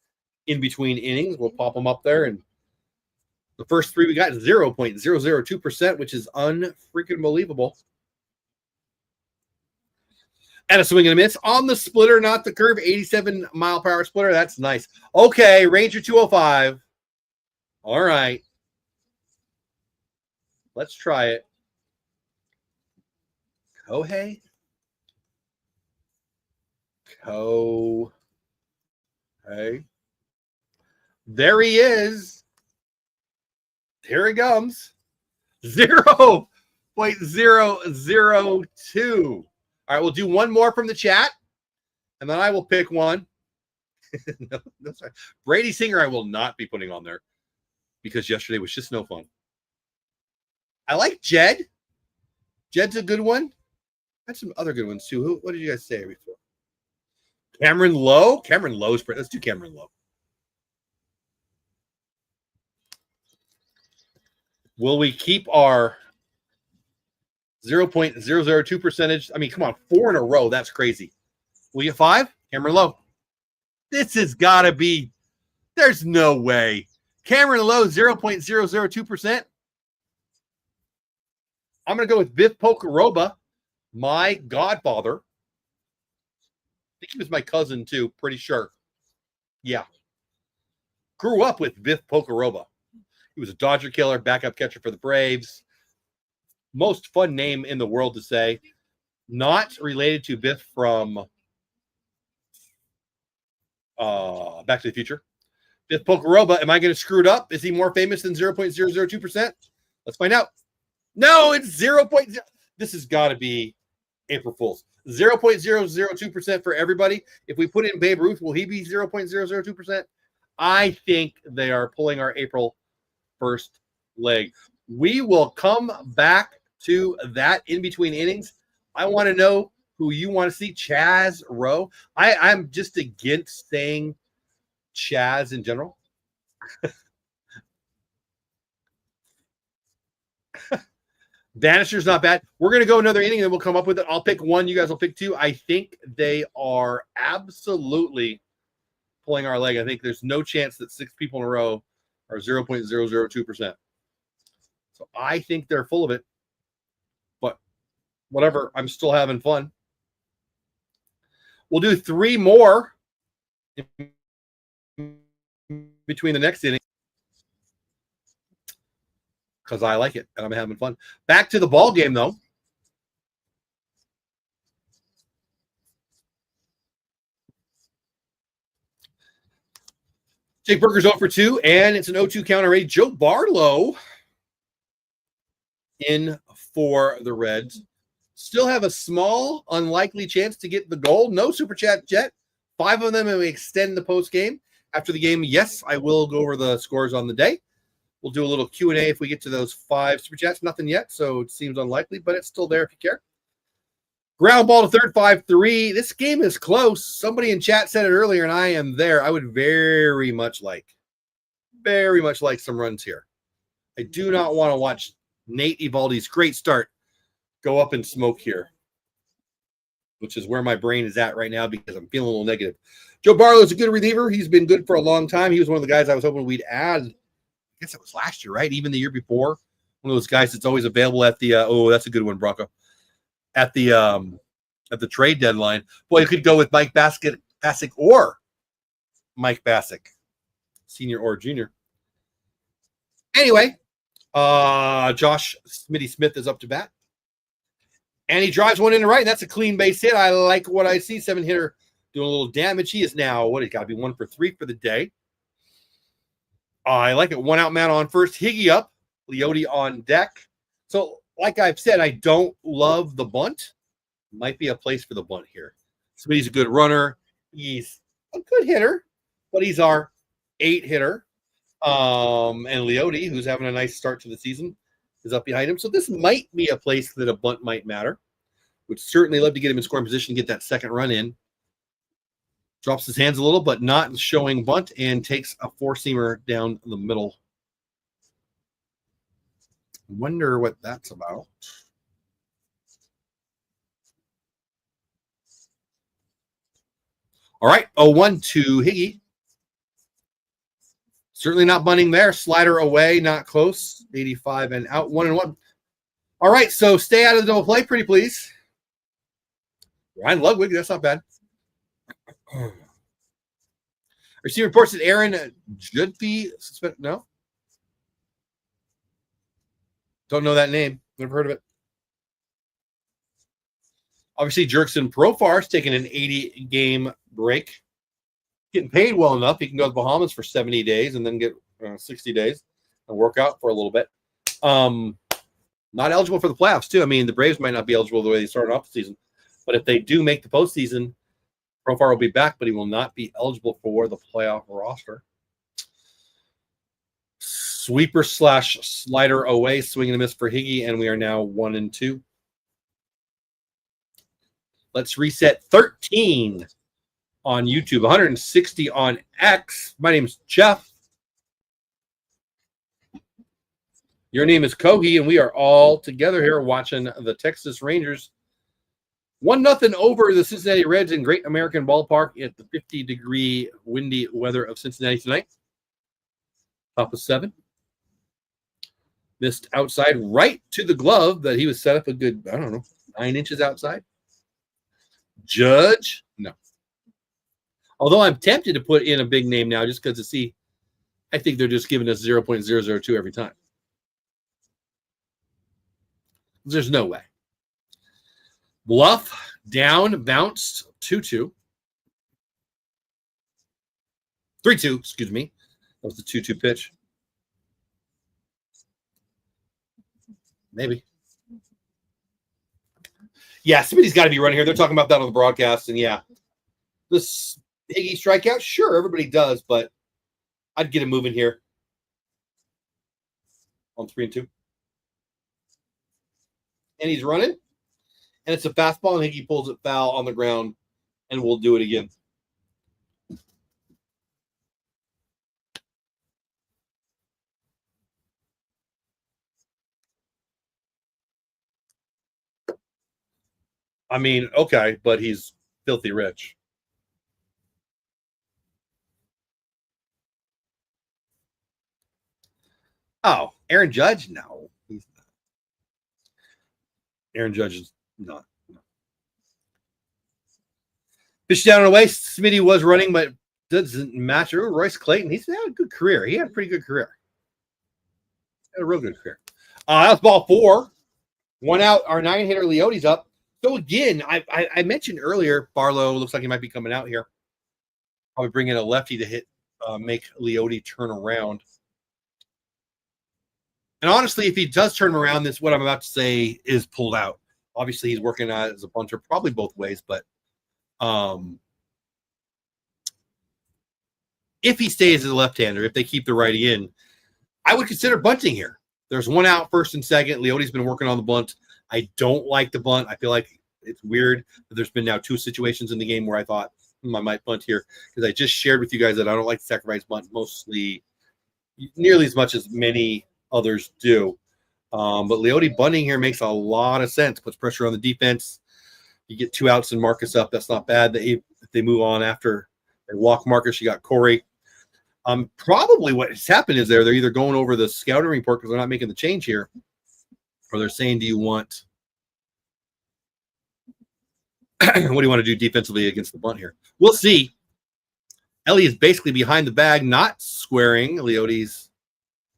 in-between innings. We'll pop them up there. And the first 3 we got 0.002%, which is unfreaking believable. And a swing and a miss on the splitter, not the curve. 87-mile-per-hour splitter. That's nice. Okay, Ranger 205. All right. Let's try it. Kohei. Hey. There he is. Here he comes. 0.002. All right, we'll do one more from the chat, and then I will pick one. No, sorry. Brady Singer I will not be putting on there because yesterday was just no fun. I like Jed. Jed's a good one. I had some other good ones too. What did you guys say before? Cameron Lowe? Cameron Lowe's pretty. Let's do Cameron Lowe. Will we keep our 0.002 percentage? I mean, come on, 4 in a row. That's crazy. Will you 5? Cameron Lowe. This has got to be. There's no way. Cameron Lowe, 0.002%. I'm going to go with Biff Pocoroba, my godfather. I think he was my cousin, too. Pretty sure. Yeah. Grew up with Biff Pocoroba. He was a Dodger killer, backup catcher for the Braves. Most fun name in the world to say. Not related to Biff from Back to the Future. Biff Pocoroba, am I going to screw it up? Is he more famous than 0.002%? Let's find out. No, it's 0. This has got to be April Fool's. 0.002% for everybody. If we put in Babe Ruth, will he be 0.002%? I think they are pulling our April 1st leg. We will come back to that in between innings. I want to know who you want to see. Chaz Rowe. I'm just against saying Chaz in general. Bannister's not bad. We're going to go another inning and we'll come up with it. I'll pick one. You guys will pick 2. I think they are absolutely pulling our leg. I think there's no chance that 6 people in a row are 0.002%. So I think they're full of it. But whatever, I'm still having fun. We'll do 3 more between the next inning. Because I like it and I'm having fun. Back to the ball game, though. Jake Berger's 0 for 2, and it's an 0-2 count already. Joe Barlow in for the Reds. Still have a small, unlikely chance to get the goal. No Super Chat yet. 5 of them, and we extend the post game. After the game, yes, I will go over the scores on the day. We'll do a little Q&A if we get to those 5 Super Chats. Nothing yet, so it seems unlikely, but it's still there if you care. Ground ball to third, 5-3. This game is close. Somebody in chat said it earlier, and I am there. I would very much like some runs here. I do not want to watch Nate Evaldi's great start. Go up in smoke here, which is where my brain is at right now because I'm feeling a little negative. Joe Barlow's a good reliever. He's been good for a long time. He was one of the guys I was hoping we'd add. I guess it was last year, right? Even the year before. One of those guys that's always available at the that's a good one, Bronco. At the trade deadline. Boy, you could go with Mike Bassick or Mike Bassick, senior or junior. Anyway, Josh Smitty Smith is up to bat. And he drives one in the right, and that's a clean base hit. I like what I see. 7-hitter doing a little damage. He is now, he's got to be 1 for 3 for the day. I like it. 1 out man on first. Higgy up. Leote on deck. So, like I've said, I don't love the bunt. Might be a place for the bunt here. Smitty's a good runner. He's a good hitter, but he's our 8-hitter. And Leote, who's having a nice start to the season, is up behind him. So this might be a place that a bunt might matter. Would certainly love to get him in scoring position, get that second run in. Drops his hands a little, but not showing bunt, and takes a 4-seamer down the middle. Wonder what that's about. All right, 0-1 to Higgy. Certainly not bunting there. Slider away, not close. 85 and out, 1-1. All right, so stay out of the double play, pretty please. Ryan Ludwig, that's not bad. Receiver reports that Aaron Judphy suspended. No? Don't know that name. Never heard of it. Obviously, Jerkson Profar's taking an 80-game break. Getting paid well enough. He can go to the Bahamas for 70 days and then get 60 days and work out for a little bit. Not eligible for the playoffs, too. I mean, the Braves might not be eligible the way they started off the season. But if they do make the postseason, Profar will be back, but he will not be eligible for the playoff roster. Sweeper / slider away, swing and a miss for Higgy, and we are now 1-2. Let's reset 13 on YouTube, 160 on X. My name is Jeff. Your name is Kogi, and we are all together here watching the Texas Rangers 1-0 over the Cincinnati Reds in Great American Ballpark at the 50-degree windy weather of Cincinnati tonight. Top of 7. Missed outside right to the glove that he was set up a good, 9 inches outside. Judge? No. Although I'm tempted to put in a big name now just because I think they're just giving us 0.002 every time. There's no way. Bluff, down, bounced, 2-2. 3-2, excuse me. That was the 2-2 pitch. Maybe. Yeah, somebody's got to be running here. They're talking about that on the broadcast, and yeah. This Higgy strikeout? Sure, everybody does, but I'd get him moving here on 3-2. And he's running. And it's a fastball, and Higgy pulls it foul on the ground, and we'll do it again. I mean, okay, but he's filthy rich. Oh, Aaron Judge? No, he's not. Aaron Judge is not. No. Pitch down and away. Smitty was running, but doesn't matter. Royce Clayton, he's had a good career. He had a pretty good career. Had a real good career. That was ball 4. 1 out. Our 9-hitter Leote's up. So again, I mentioned earlier, Barlow looks like he might be coming out here. Probably bring in a lefty to hit, make Leote turn around. And honestly, if he does turn him around, this what I'm about to say is pulled out. Obviously, he's working on it as a punter, probably both ways. But if he stays as a left-hander, if they keep the righty in, I would consider bunting here. There's 1 out, first and second. Leote's been working on the bunt. I don't like the bunt. I feel like it's weird that there's been now 2 situations in the game where I thought I might bunt here because I just shared with you guys that I don't like the sacrifice bunt nearly as much as many others do. But Leote bunting here makes a lot of sense. Puts pressure on the defense. You get 2 outs and Marcus up. That's not bad. If they move on after they walk Marcus, you got Corey. Probably what has happened is they're either going over the scouting report because they're not making the change here, or they're saying, do you want what do you want to do defensively against the bunt here? We'll see. Ellie is basically behind the bag, not squaring. Leote's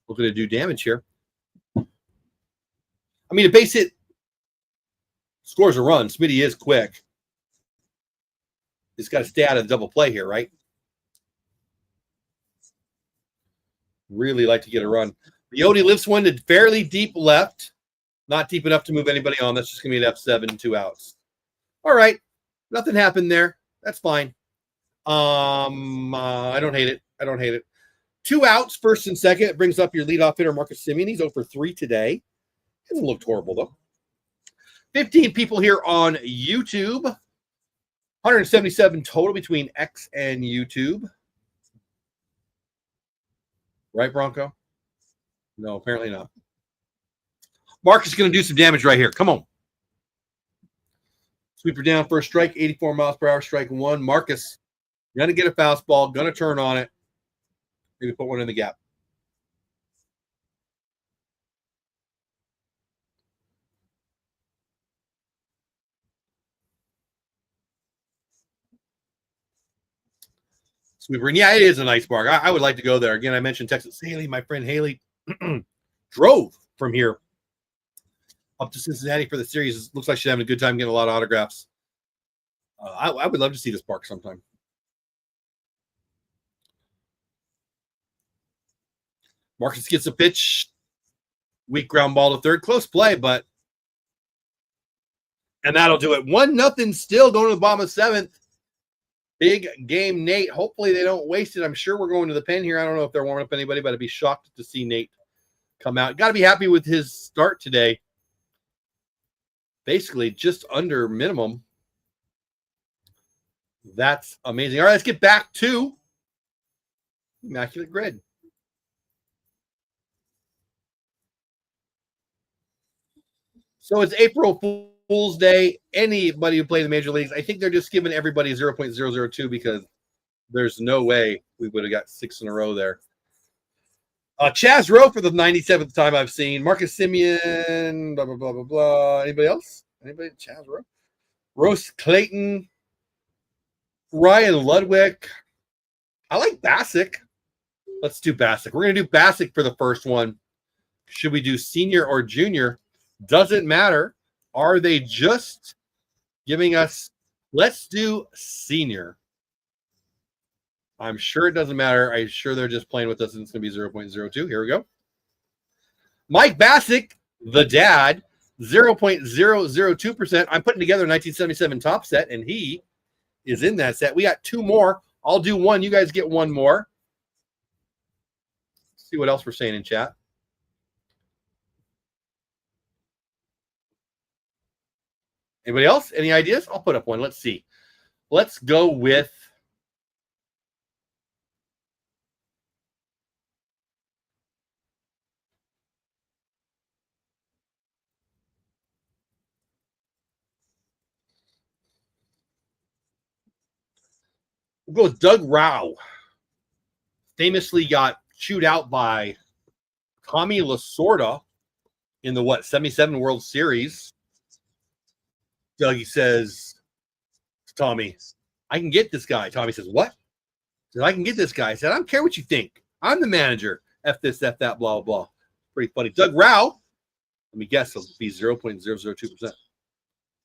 looking to do damage here. I mean, a base hit scores a run. Smitty is quick. He's got to stay out of the double play here, right? Really like to get a run. Leote lifts one to fairly deep left. Not deep enough to move anybody on. That's just going to be an F7, 2 outs. All right. Nothing happened there. That's fine. I don't hate it. 2 outs, first and second. It brings up your leadoff hitter, Marcus Semien. He's 0 for 3 today. Hasn't looked horrible, though. 15 people here on YouTube. 177 total between X and YouTube. Right, Bronco? No, apparently not. Marcus is going to do some damage right here. Come on. Sweeper down, first strike, 84 miles per hour, strike 1. Marcus, going to get a fastball, going to turn on it. Maybe put one in the gap. Sweeper, and yeah, it is a nice park. I would like to go there. Again, I mentioned Texas Haley. My friend Haley drove from here up to Cincinnati for the series. Looks like she's having a good time getting a lot of autographs. I would love to see this park sometime. Marcus gets a pitch. Weak ground ball to third. Close play, but and that'll do it. 1-0 still going to the bottom of 7th. Big game, Nate. Hopefully they don't waste it. I'm sure we're going to the pen here. I don't know if they're warming up anybody, but I'd be shocked to see Nate come out. Got to be happy with his start today. Basically just under minimum. That's amazing. All right, let's get back to Immaculate Grid. So it's April Fool's Day. Anybody who played the major leagues, I think they're just giving everybody 0.002 because there's no way we would have got 6 in a row there. Chaz Rowe for the 97th time I've seen. Marcus Semien, blah, blah, blah, blah, blah. Anybody else? Anybody? Chaz Rowe? Roast Clayton. Ryan Ludwig. I like Bassick. Let's do Bassick. We're going to do Bassick for the first one. Should we do senior or junior? Doesn't matter. Are they just giving us, let's do senior. I'm sure it doesn't matter. I'm sure they're just playing with us and it's going to be 0.02. Here we go. Mike Bassick, the dad, 0.002%. I'm putting together a 1977 top set and he is in that set. We got 2 more. I'll do one. You guys get 1 more. Let's see what else we're saying in chat. Anybody else? Any ideas? I'll put up one. Let's see. Let's go with we'll go with Doug Rao. Famously got chewed out by Tommy Lasorda in the 77 World Series. Dougie says to Tommy, I can get this guy. Tommy says, what? He said, I can get this guy. I said, I don't care what you think. I'm the manager. F this, F that, blah, blah. Pretty funny. Doug Rao, let me guess, he'll be 0.002%.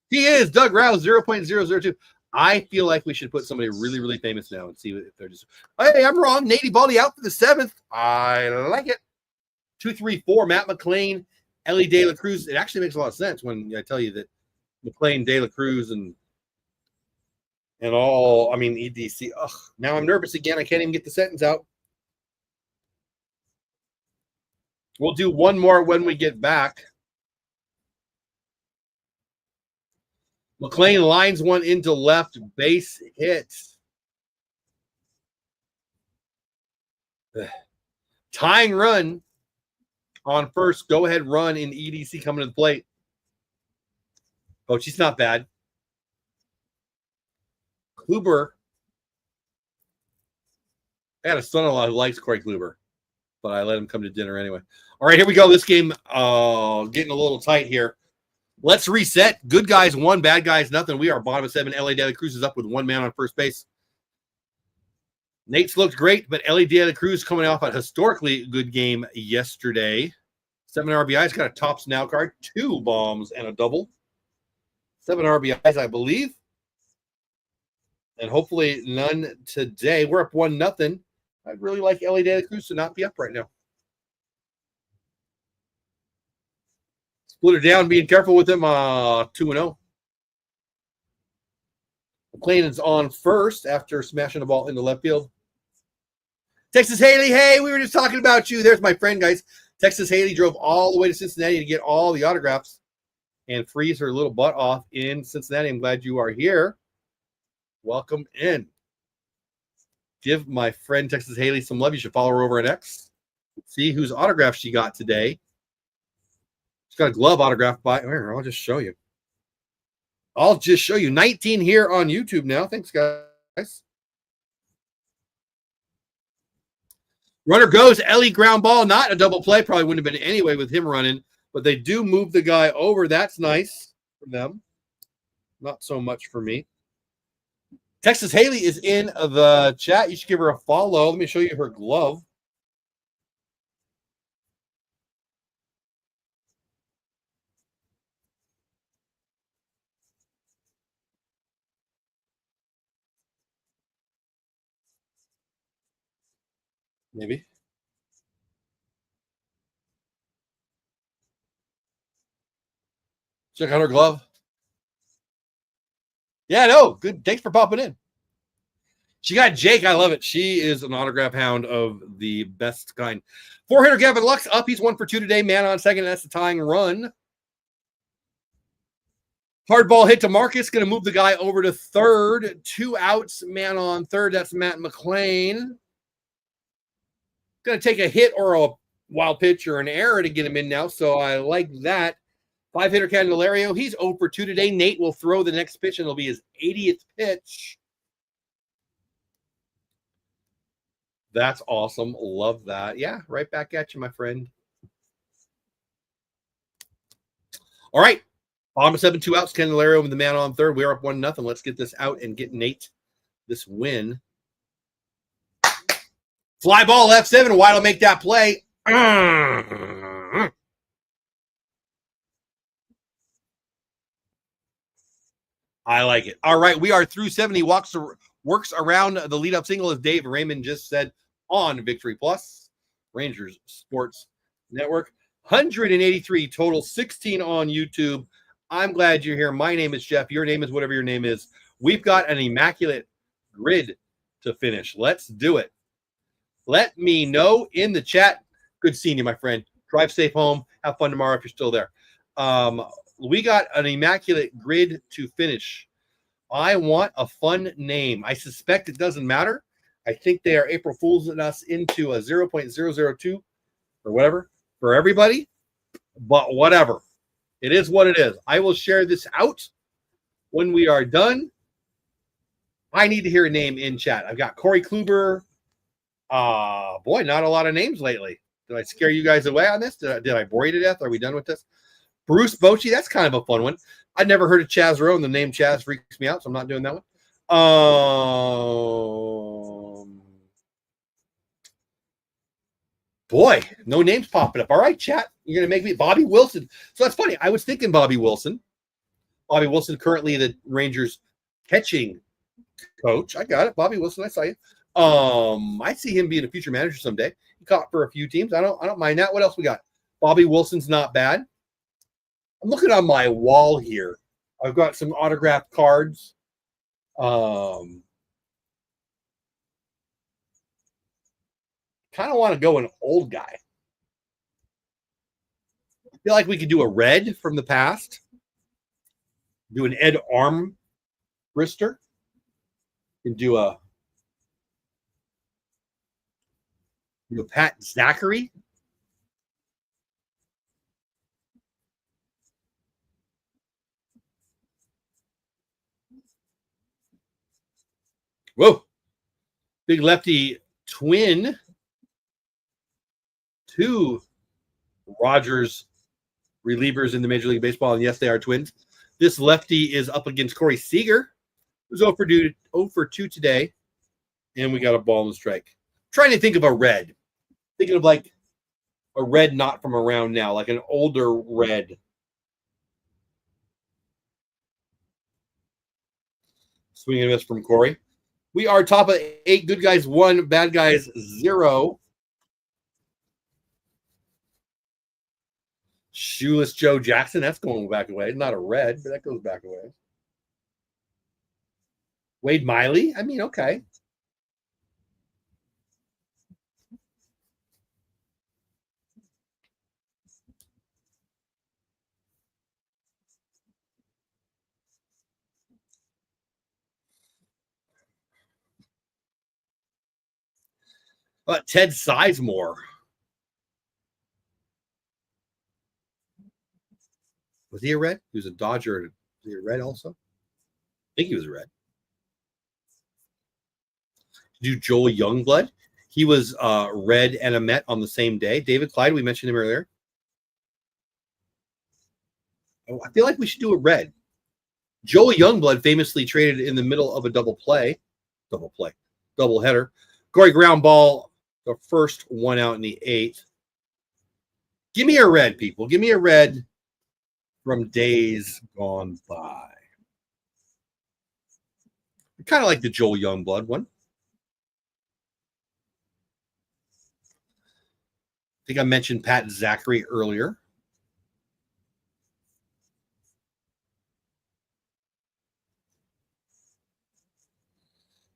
He is. Doug Rao, 0.002. I feel like we should put somebody really, really famous now and see if they're just, hey, I'm wrong. Nate Eovaldi out for the 7th. I like it. 2, 3, 4, Matt McLean, Ellie De La Cruz. It actually makes a lot of sense when I tell you that McLean, De La Cruz, and all, I mean, EDC. Ugh, now I'm nervous again. I can't even get the sentence out. We'll do one more when we get back. McLean lines one into left, base hit. Tying run. on first. Go ahead, run in EDC coming to the plate. Oh, she's not bad. Kluber. I had a son-in-law who likes Corey Kluber, but I let him come to dinner anyway. All right, here we go. This game getting a little tight here. Let's reset. Good guys, 1. Bad guys, nothing. We are bottom of 7. LA De La Cruz is up with 1 man on first base. Nate's looked great, but LA De La Cruz coming off a historically good game yesterday. 7 RBIs, got a tops now card, 2 bombs and a double. 7 RBIs, I believe. And hopefully none today. We're up 1-0. I'd really like LA De La Cruz to not be up right now. Split her down, being careful with him. 2-0. McLean is on first after smashing the ball into left field. Texas Haley, hey, we were just talking about you. There's my friend, guys. Texas Haley drove all the way to Cincinnati to get all the autographs and freeze her little butt off in Cincinnati. I'm glad you are here. Welcome in. Give my friend Texas Haley some love. You should follow her over at X. See whose autograph she got today. She's got a glove autographed by. I'll just show you. 19 here on YouTube now. Thanks, guys. Runner goes. Ellie ground ball. Not a double play. Probably wouldn't have been anyway with him running. But they do move the guy over. That's nice for them. Not so much for me. Texas Haley is in the chat. You should give her a follow. Let me show you her glove. Maybe. Check out her glove. Yeah, no, good. Thanks for popping in. She got Jake. I love it. She is an autograph hound of the best kind. 400 Gavin Lux up. He's 1 for 2 today. Man on second. That's the tying run. Hard ball hit to Marcus. Going to move the guy over to third. 2 outs. Man on third. That's Matt McLean. Going to take a hit or a wild pitch or an error to get him in now. So I like that. 5-hitter Candelario. He's 0 for 2 today. Nate will throw the next pitch, and it'll be his 80th pitch. That's awesome. Love that. Yeah, right back at you, my friend. All right. Bottom of 7, 2 outs. Candelario with the man on third. We're up 1-0. Let's get this out and get Nate this win. Fly ball left 7. White will make that play. I like it. All right, we are through 70. Works around the lead-up single, as Dave Raymond just said, on Victory Plus, Rangers Sports Network. 183 total, 16 on YouTube. I'm glad you're here. My name is Jeff. Your name is whatever your name is. We've got an immaculate grid to finish. Let's do it. Let me know in the chat. Good seeing you, my friend. Drive safe home. Have fun tomorrow if you're still there. We got an immaculate grid to finish. I want a fun name. I suspect it doesn't matter. I think they are April Foolsing us into a 0.002 or whatever for everybody. But whatever. It is what it is. I will share this out when we are done. I need to hear a name in chat. I've got Corey Kluber. Boy, not a lot of names lately. Did I scare you guys away on this? Did I bore you to death? Are we done with this? Bruce Bochy, that's kind of a fun one. I'd never heard of Chaz Rowe, and the name Chaz freaks me out, so I'm not doing that one. Boy, no names popping up. All right, chat. You're going to make me Bobby Wilson. So that's funny. I was thinking Bobby Wilson. Bobby Wilson, currently the Rangers catching coach. I got it. Bobby Wilson, I saw you. I see him being a future manager someday. He caught for a few teams. I don't mind that. What else we got? Bobby Wilson's not bad. I'm looking on my wall here. I've got some autographed cards. Kind of want to go an old guy. I feel like we could do a red from the past. Do an Ed Armbrister. And do a Pat Zachary. Whoa. Big lefty twin. 2 Rogers relievers in the Major League Baseball, and yes, they are twins. This lefty is up against Corey Seager, who's 0 for 2 today, and we got a ball and strike. Trying to think of a red. Thinking of like a red not from around now, like an older red. Swing and miss from Corey. We are top of 8, good guys 1, bad guys 0. Shoeless Joe Jackson, that's going back away. Not a red, but that goes back away. Wade Miley, I mean, okay. Ted Sizemore. Was he a red? He was a Dodger. Was he a red also? I think he was a red. Do Joel Youngblood. He was red and a Met on the same day. David Clyde, we mentioned him earlier. Oh, I feel like we should do a red. Joel Youngblood famously traded in the middle of a double header. Corey ground ball, the first one out in the 8th. Give me a red, people. Give me a red from days gone by. Kind of like the Joel Youngblood one. I think I mentioned Pat Zachary earlier.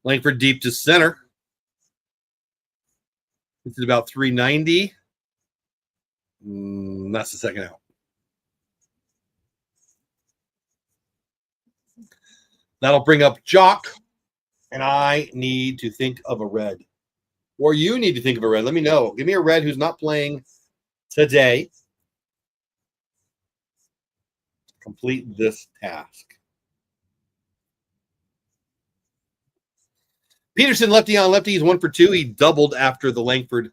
Langford deep to center. This is about 390. That's the second out. That'll bring up Jock, and I need to think of a red. Or you need to think of a red. Let me know. Give me a red who's not playing today. Complete this task. Peterson, lefty on lefty. He's 1 for 2. He doubled after the Langford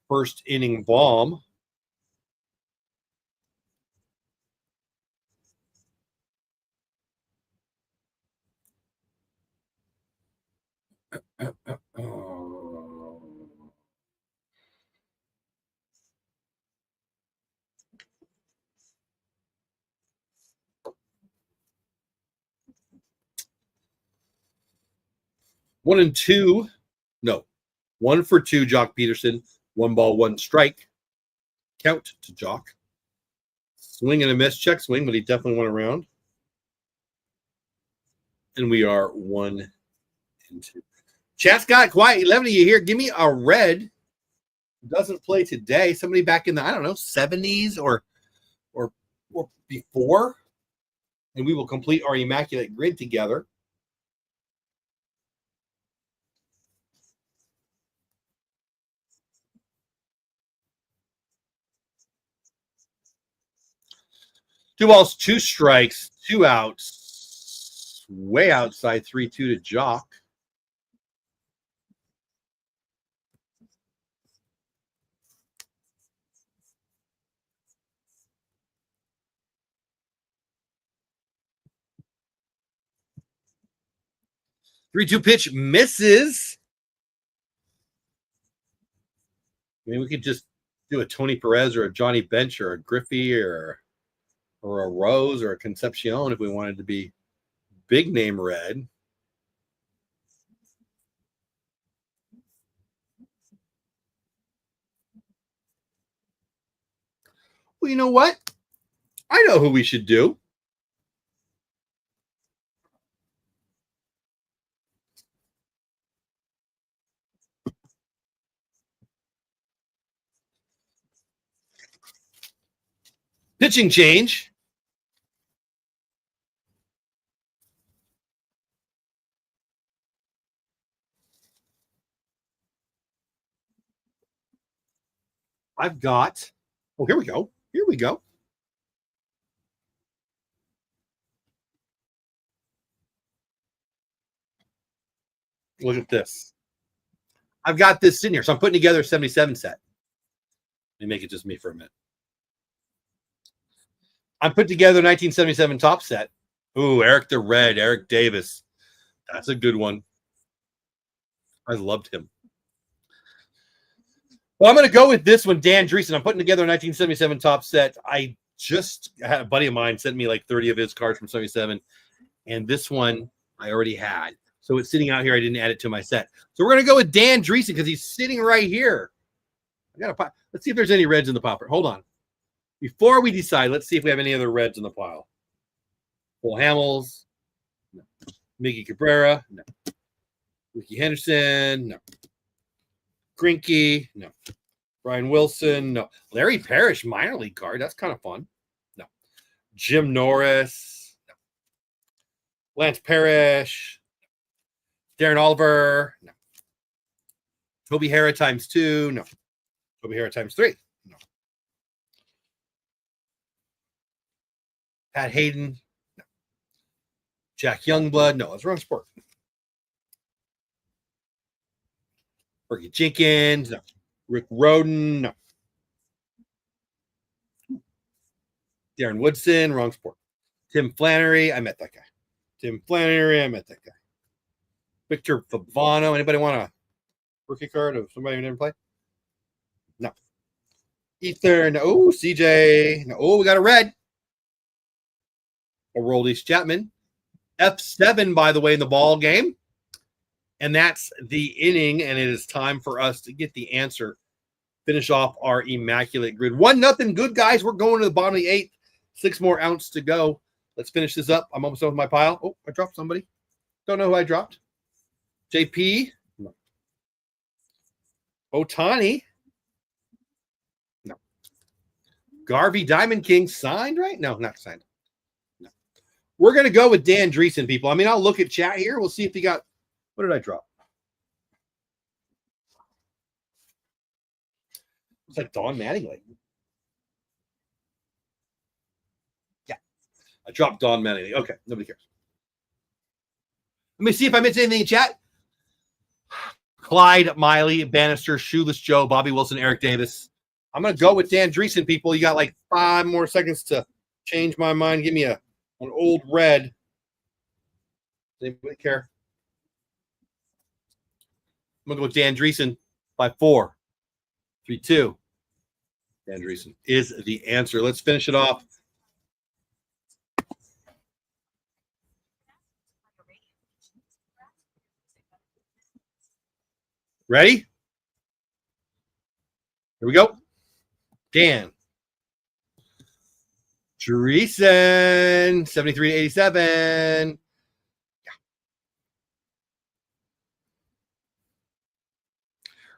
first inning bomb. One and two. No. 1 for 2, Jock Peterson. 1 ball, 1 strike. Count to Jock. Swing and a miss. Check swing, but he definitely went around. And we are 1 and 2. Chat's got quiet. 11 of you here. Give me a red who doesn't play today. Somebody back in the, 70s or before. And we will complete our Immaculate Grid together. Two balls, 2 strikes, 2 outs. Way outside, 3-2 to Jock. Three-two pitch misses. I mean, we could just do a Tony Perez or a Johnny Bench or a Griffey or a Rose or a Concepcion if we wanted to be big name red. Well, you know what? I know who we should do. Pitching change. I've got, oh, here we go. Here we go. Look at this. I've got this sitting here. So I'm putting together a 77 set. Let me make it just me for a minute. I'm putting together a 1977 top set. Ooh, Eric the Red, Eric Davis. That's a good one. I loved him. Well, I'm going to go with this one, Dan Dreesen. I'm putting together a 1977 top set. I just had a buddy of mine send me like 30 of his cards from 77, and this one I already had. So it's sitting out here. I didn't add it to my set. So we're going to go with Dan Dreesen because he's sitting right here. I got a pop. Let's see if there's any reds in the popper. Hold on. Before we decide, let's see if we have any other reds in the pile. Cole Hamels. No. Mickey Cabrera. No. Ricky Henderson. No. Greinke. No. Brian Wilson. No. Larry Parrish, minor league card. That's kind of fun. No. Jim Norris. No. Lance Parrish. Darren Oliver. No. Toby Harrah times 2. No. Toby Harrah times 3. No. Pat Hayden. No. Jack Youngblood. No, that's wrong sport. Fergie Jenkins. No. Rick Rhoden. No. Darren Woodson. Wrong sport. Tim Flannery. I met that guy. Tim Flannery. I met that guy. Victor Favano. Anybody want a rookie card of somebody who didn't play? No. Ether. No. Oh, CJ. No. Oh, we got a red. Aroldis Chapman. F7, by the way, in the ball game. And that's the inning, and it is time for us to get the answer. Finish off our Immaculate Grid. 1-0 good, guys. We're going to the bottom of the 8th. 6 more ounce to go. Let's finish this up. I'm almost done with my pile. Oh, I dropped somebody. Don't know who I dropped. JP. No. Otani. No. Garvey Diamond King signed, right? No, not signed. No. We're going to go with Dan Dreesen, people. I mean, I'll look at chat here. We'll see if he got – what did I drop? It's like Don Mattingly. Yeah. I dropped Don Mattingly. Okay, nobody cares. Let me see if I missed anything in chat. Clyde, Miley, Bannister, Shoeless Joe, Bobby Wilson, Eric Davis. I'm going to go with Dan Dreesen, people. You got like 5 more seconds to change my mind. Give me an old red. Does anybody care? I'm going to go with Dan Dreesen by 4, 3, 2. Dan Dreesen is the answer. Let's finish it off. Ready? Here we go. Dan Dreesen, 73-87. Yeah.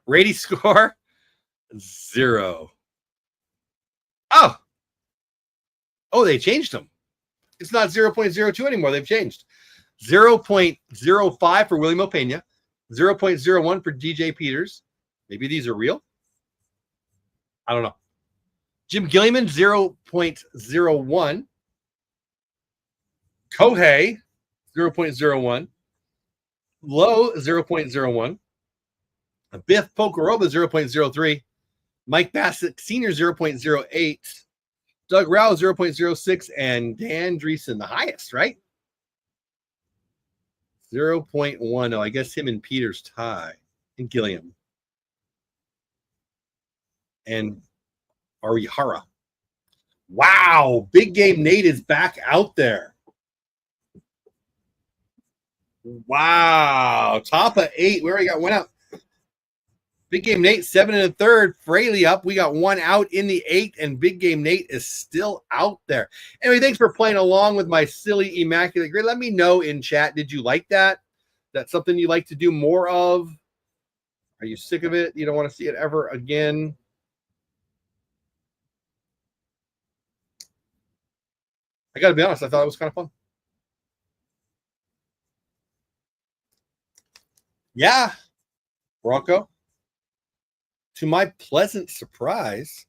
Rating score 0. Oh, they changed them. It's not 0.02 anymore. They've changed. 0.05 for William Opeña. 0.01 for DJ Peters. Maybe these are real. I don't know. Jim Gilliman, 0.01. Kohei, 0.01. Lowe, 0.01. Biff Pocoroba, 0.03. Mike Bassett Sr., 0.08. Doug Rao, 0.06. And Dan Dreesen, the highest, right? 0.10. I guess him and Peters tie. And Gilliam. And Arihara. Wow. Big Game Nate is back out there. Wow. Top of 8. We already got 1 out. Big Game Nate, 7 1/3. Fraley up. We got 1 out in the 8th, and Big Game Nate is still out there. Anyway, thanks for playing along with my silly Immaculate Grid. Let me know in chat. Did you like that? That's something you like to do more of? Are you sick of it? You don't want to see it ever again? I got to be honest. I thought it was kind of fun. Yeah. Bronco. To my pleasant surprise,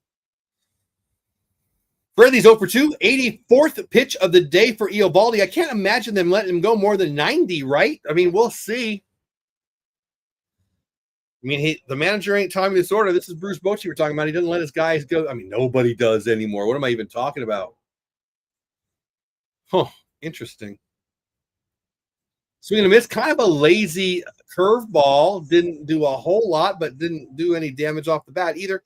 Bradley's 0 for 2, 84th pitch of the day for Eovaldi. I can't imagine them letting him go more than 90, right? I mean, we'll see. I mean, the manager ain't Tommy Lasorda. This is Bruce Bochy we're talking about. He doesn't let his guys go. I mean, nobody does anymore. What am I even talking about? Huh, interesting. Swing and a miss, kind of a lazy curveball. Didn't do a whole lot, but didn't do any damage off the bat either.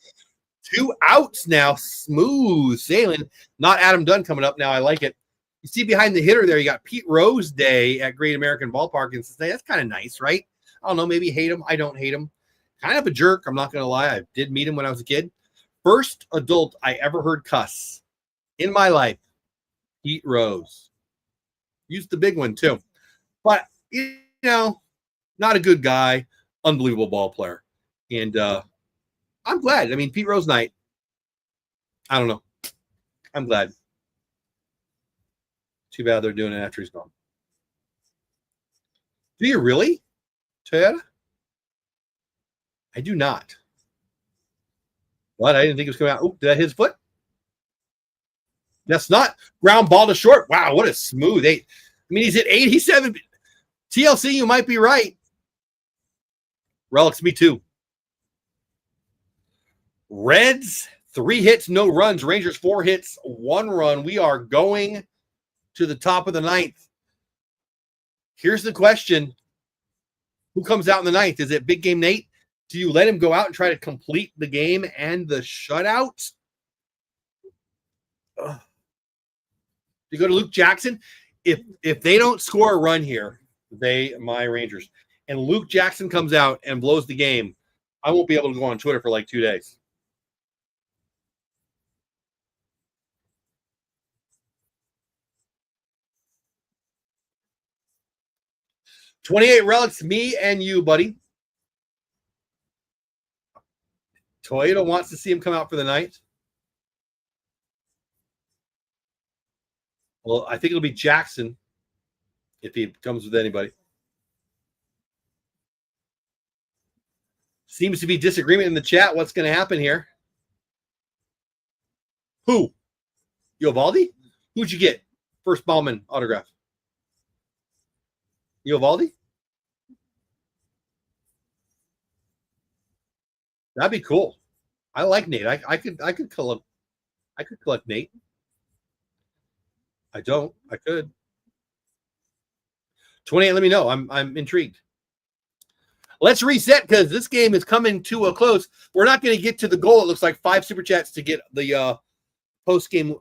2 outs now, smooth sailing. Not Adam Dunn coming up now. I like it. You see behind the hitter there, you got Pete Rose Day at Great American Ballpark in Cincinnati. That's kind of nice, right? I don't know, maybe hate him. I don't hate him. Kind of a jerk, I'm not going to lie. I did meet him when I was a kid. First adult I ever heard cuss in my life, Pete Rose. Used the big one, too. But, you know, not a good guy, unbelievable ball player. And I'm glad. I mean, Pete Rose night, I don't know. I'm glad. Too bad they're doing it after he's gone. Do you really, Toyota? I do not. But I didn't think it was coming out. Oh, did that hit his foot? That's not. Ground ball to short. Wow, what a smooth 8. I mean, he's at 87. TLC, you might be right. Relics, me too. Reds, 3 hits, no runs. Rangers, 4 hits, 1 run. We are going to the top of the 9th. Here's the question. Who comes out in the 9th? Is it Big Game Nate? Do you let him go out and try to complete the game and the shutout? Do you go to Luke Jackson? If they don't score a run here, my Rangers, and Luke Jackson comes out and blows the game, I won't be able to go on Twitter for like 2 days. $28 relics, me and you, buddy. Toyota wants to see him come out for the night. Well, I think it'll be Jackson if he comes with anybody. Seems to be disagreement in the chat. What's going to happen here? Who? Eovaldi? Who'd you get? First Ballman autograph. Eovaldi? That'd be cool. I like Nate. I could collect Nate. I don't. I could. 28. Let me know. I'm intrigued. Let's reset because this game is coming to a close. We're not going to get to the goal. It looks like 5 super chats to get the post-game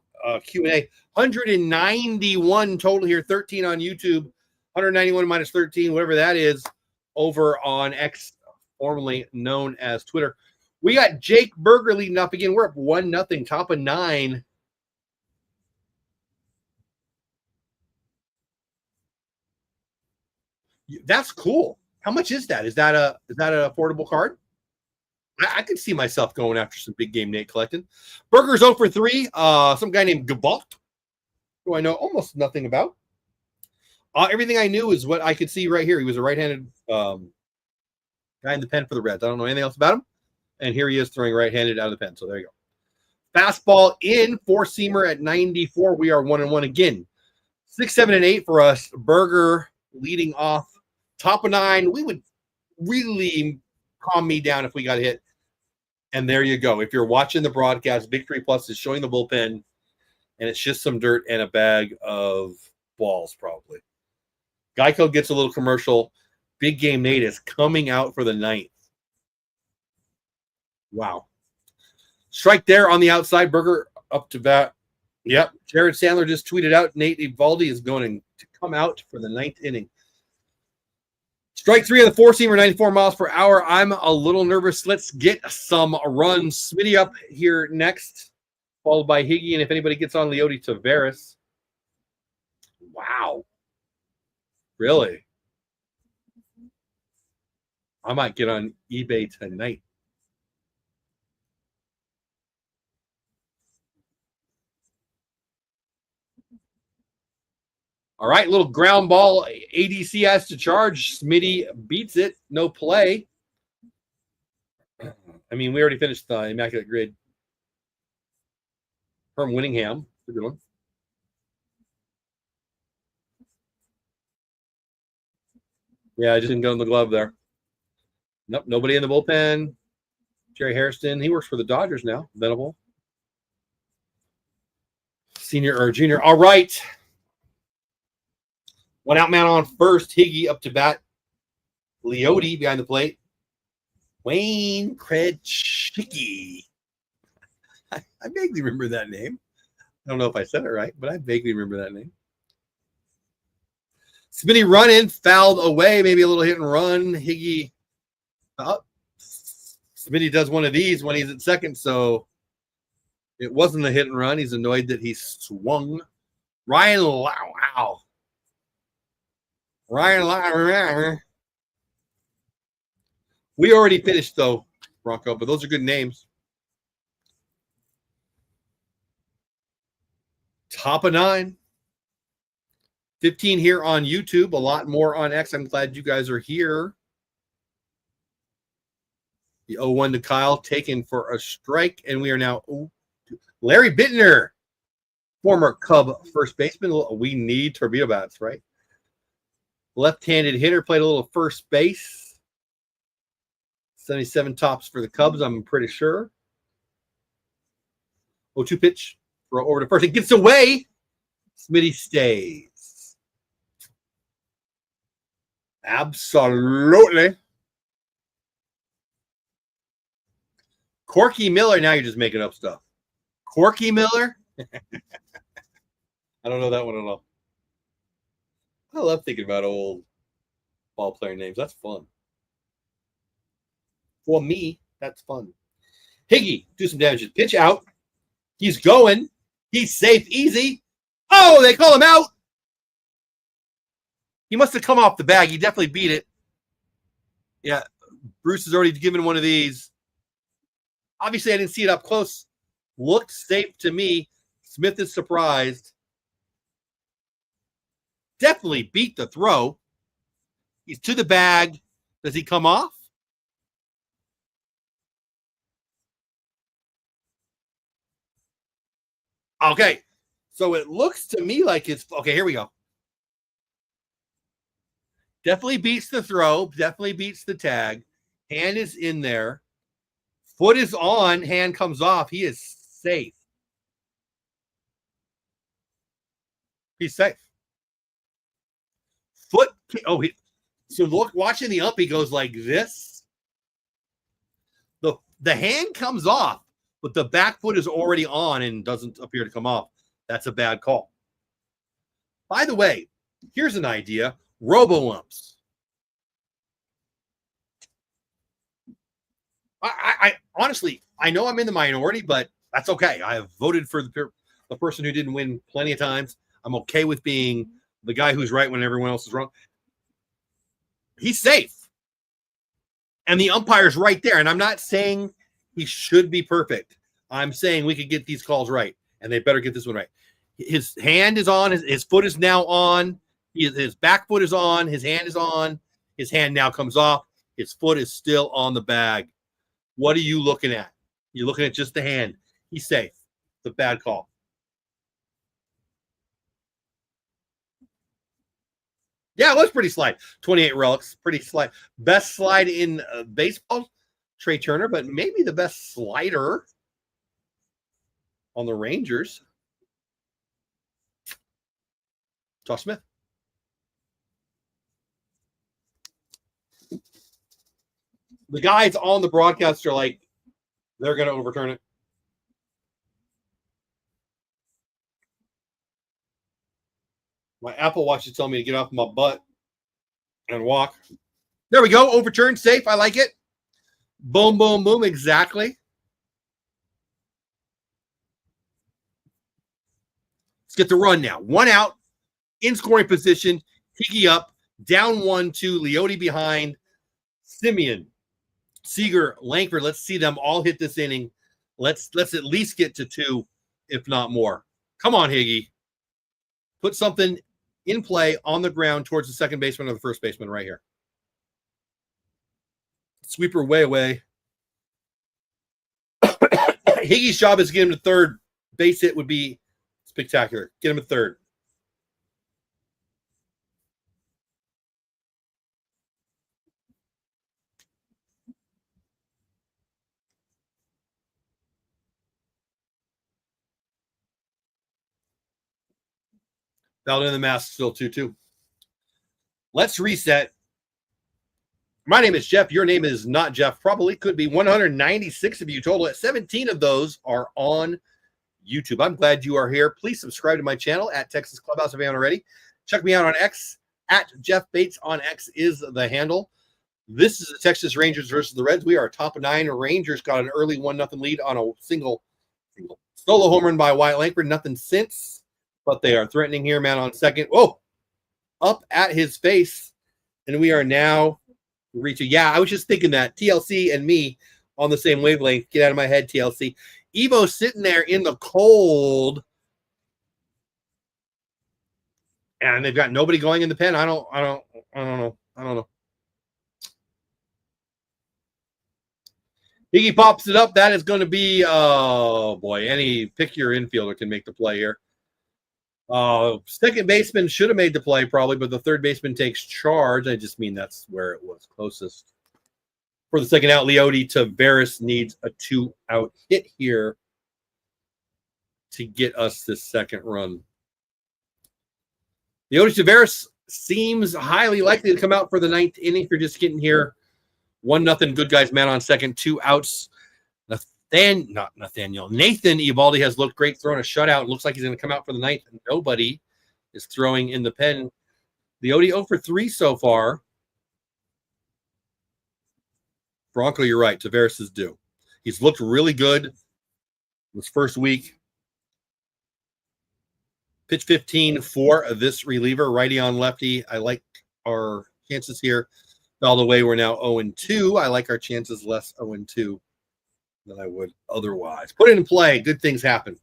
Q&A. 191 total here. 13 on YouTube. 191 minus 13, whatever that is, over on X, formerly known as Twitter. We got Jake Berger leading up again. We're up 1-0, top of 9. That's cool. How much is that? Is that an affordable card? I could see myself going after some big game Nate collecting. Berger's 0 for 3. Some guy named Gabalt, who I know almost nothing about. Everything I knew is what I could see right here. He was a right-handed guy in the pen for the Reds. I don't know anything else about him. And here he is throwing right-handed out of the pen. So there you go. Fastball in, 4-seamer at 94. We are 1-1 again. 6, 7, and 8 for us. Berger leading off. Top of 9. We would really calm me down if we got hit. And there you go. If you're watching the broadcast, Big 3 Plus is showing the bullpen, and it's just some dirt and a bag of balls, probably. Geico gets a little commercial. Big Game Nate is coming out for the 9th. Wow. Strike there on the outside. Berger up to bat. Yep. Jared Sandler just tweeted out Nate Eovaldi is going to come out for the 9th inning. Strike 3 of the 4-seamer, 94 miles per hour. I'm a little nervous. Let's get some runs. Smitty up here next, followed by Higgy. And if anybody gets on, Leody Taveras. Wow. Really? I might get on eBay tonight. All right, little ground ball. ADC has to charge. Smitty beats it. No play. I mean, we already finished the Immaculate Grid. Herm Winningham. Good one. Yeah, I just didn't go in the glove there. Nope, nobody in the bullpen. Jerry Hairston, he works for the Dodgers now. Venable. Senior or junior. All right. One out man on first. Higgy up to bat. Leote behind the plate. Wayne Krejcicki. I vaguely remember that name. I don't know if I said it right, but I vaguely remember that name. Smitty running, fouled away, maybe a little hit and run. Higgy up. Smitty does one of these when he's at second, so it wasn't a hit and run. He's annoyed that he swung. Ryan Lau. Ryan Lau. We already finished, though, Bronco, but those are good names. Top of 9. 15 here on YouTube, a lot more on X. I'm glad you guys are here. The 0-1 to Kyle, taken for a strike, and we are now Larry Bittner, former Cub first baseman. We need torpedo bats, right? Left-handed hitter, played a little first base. 77 tops for the Cubs, I'm pretty sure. 0-2 pitch, throw over to first. It gets away. Smitty stays. Absolutely. Corky Miller. Now you're just making up stuff. Corky Miller. I don't know that one at all. I love thinking about old ball player names. That's fun. For me, that's fun. Higgy, do some damage. Pitch out. He's going. He's safe. Easy. Oh, they call him out. He must have come off the bag. He definitely beat it. Yeah, Bruce has already given one of these. Obviously, I didn't see it up close. Looked safe to me. Smith is surprised. Definitely beat the throw. He's to the bag. Does he come off? Okay. So it looks to me like it's okay. Here we go. Definitely beats the throw. Definitely beats the tag. Hand is in there. Foot is on. Hand comes off. He is safe. He's safe. Foot. Oh, so look, watching the up, he goes like this. The hand comes off, but the back foot is already on and doesn't appear to come off. That's a bad call. By the way, here's an idea. Robo-umps. I honestly, I know I'm in the minority, but that's okay. I have voted for the person who didn't win plenty of times. I'm okay with being the guy who's right when everyone else is wrong. He's safe. And the umpire's right there. And I'm not saying he should be perfect. I'm saying we could get these calls right, and they better get this one right. His hand is on. His foot is now on. His back foot is on. His hand is on. His hand now comes off. His foot is still on the bag. What are you looking at? You're looking at just the hand. He's safe. It's a bad call. Yeah, it was pretty slide. 28 relics. Pretty slide. Best slide in baseball, Trey Turner, but maybe the best slider on the Rangers. Josh Smith. The guys on the broadcast are like, they're going to overturn it. My Apple Watch is telling me to get off my butt and walk. There we go. Overturned. Safe. I like it. Boom, boom, boom. Exactly. Let's get the run now. One out. In scoring position. Higgy up. Down 1-2. Leote behind. Simeon. Seager, Langford, let's see them all hit this inning. Let's at least get to 2, if not more. Come on, Higgy. Put something in play on the ground towards the second baseman or the first baseman right here. Sweeper way away. Higgy's job is to get him to third. Base hit would be spectacular. Get him to third. Fouled in the mask, still 2-2. Let's reset. My name is Jeff. Your name is not Jeff. Probably could be 196 of you total. 17 of those are on YouTube. I'm glad you are here. Please subscribe to my channel at Texas Clubhouse if you haven't already. Check me out on X at Jeff Bates on X is the handle. This is the Texas Rangers versus the Reds. We are top of 9. Rangers got an early 1-0 lead on a single solo home run by Wyatt Langford. Nothing since, but they are threatening here. Man on second. Oh, up at his face. And we are now reaching. Yeah, I was just thinking that. TLC and me on the same wavelength. Get out of my head, TLC. Evo's sitting there in the cold. And they've got nobody going in the pen. I don't know. Iggy pops it up. That is going to be, oh boy, any pick your infielder can make the play here. Second baseman should have made the play probably, but the third baseman takes charge. I just mean that's where it was closest. For the second out, Leote Taveras needs a 2-out hit here to get us this second run. Leote Taveras seems highly likely to come out for the 9th inning. If you're just getting here, 1-0, good guys, man on second, 2 outs. Nathan Eovaldi has looked great, throwing a shutout. Looks like he's going to come out for the 9th. Nobody is throwing in the pen. Leote 0 for 3 so far. Bronco, you're right. Taveras is due. He's looked really good this first week. Pitch 15 for this reliever, righty on lefty. I like our chances here. All the way, we're now 0-2. I like our chances less 0-2 than I would otherwise. Put it in play. Good things happen.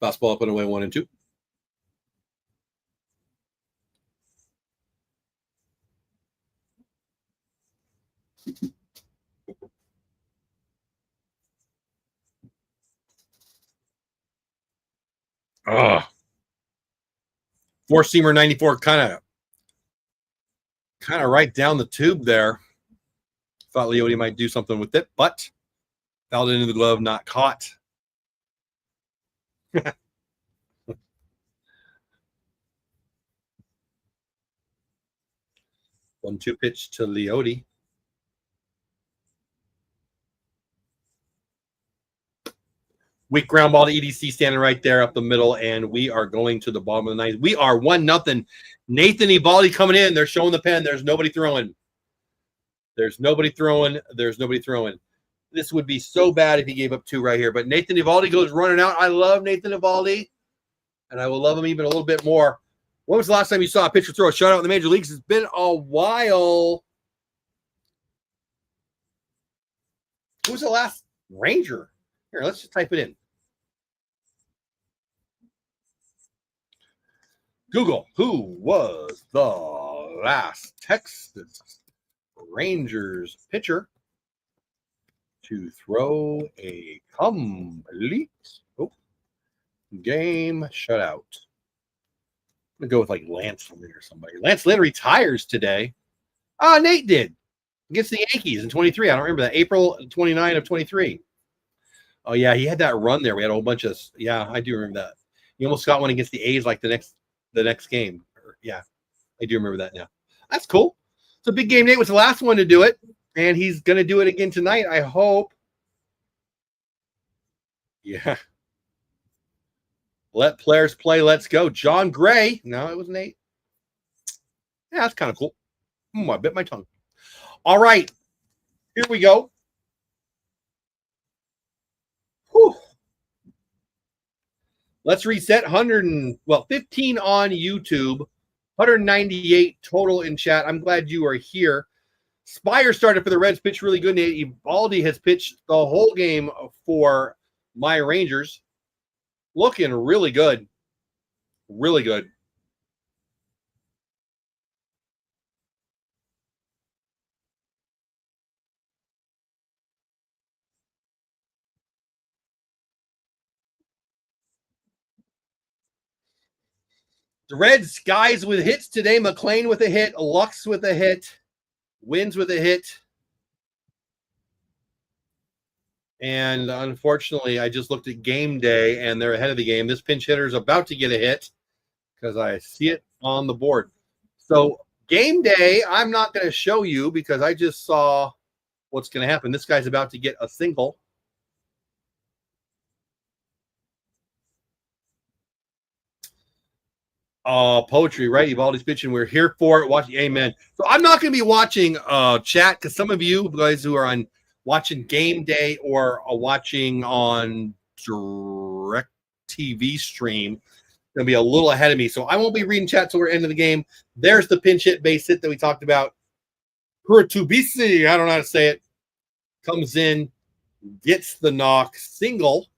Fastball up and away, 1-2. Four-seamer 94, kind of right down the tube there. Thought Leote might do something with it, but fouled into the glove, not caught. 1-2 pitch to Leote. Weak ground ball to EDC standing right there up the middle, and we are going to the bottom of the 9th. We are 1-0. Nathan Eovaldi coming in. They're showing the pen. There's nobody throwing. There's nobody throwing. There's nobody throwing. This would be so bad if he gave up 2 right here. But Nathan Eovaldi goes running out. I love Nathan Eovaldi, and I will love him even a little bit more. When was the last time you saw a pitcher throw a shutout in the major leagues? It's been a while. Who was the last Ranger? Here, let's just type it in. Google, who was the last Texas Rangers pitcher to throw a complete game shutout? I'm going to go with like Lance Lynn or somebody. Lance Lynn retires today. Nate did. Against the Yankees in 23. I don't remember that. April 29 of 23. Oh, yeah, he had that run there. We had a whole bunch of, yeah, I do remember that. He almost got one against the A's like the next game. Yeah, I do remember that now. That's cool. So Big Game Nate was the last one to do it, and he's going to do it again tonight, I hope. Yeah. Let players play. Let's go. John Gray. No, it was Nate. Yeah, that's kind of cool. I bit my tongue. All right. Here we go. Whew. Let's reset. 15 on YouTube, 198 total in chat. I'm glad you are here. Spire started for the Reds, pitched really good. Eovaldi has pitched the whole game for my Rangers. Looking really good. Really good. The Reds guys with hits today. McLean with a hit. Lux with a hit. Wins with a hit. And unfortunately, I just looked at game day, and they're ahead of the game. This pinch hitter is about to get a hit because I see it on the board. So game day, I'm not going to show you because I just saw what's going to happen. This guy's about to get a single. Poetry, right? Evaldi's pitching. We're here for it. Watching, amen. So I'm not going to be watching chat because some of you guys who are on watching game day or watching on direct TV stream going to be a little ahead of me. So I won't be reading chat till we're end of the game. There's the pinch hit base hit that we talked about. Kuratubisi, I don't know how to say it. Comes in, gets the knock, single.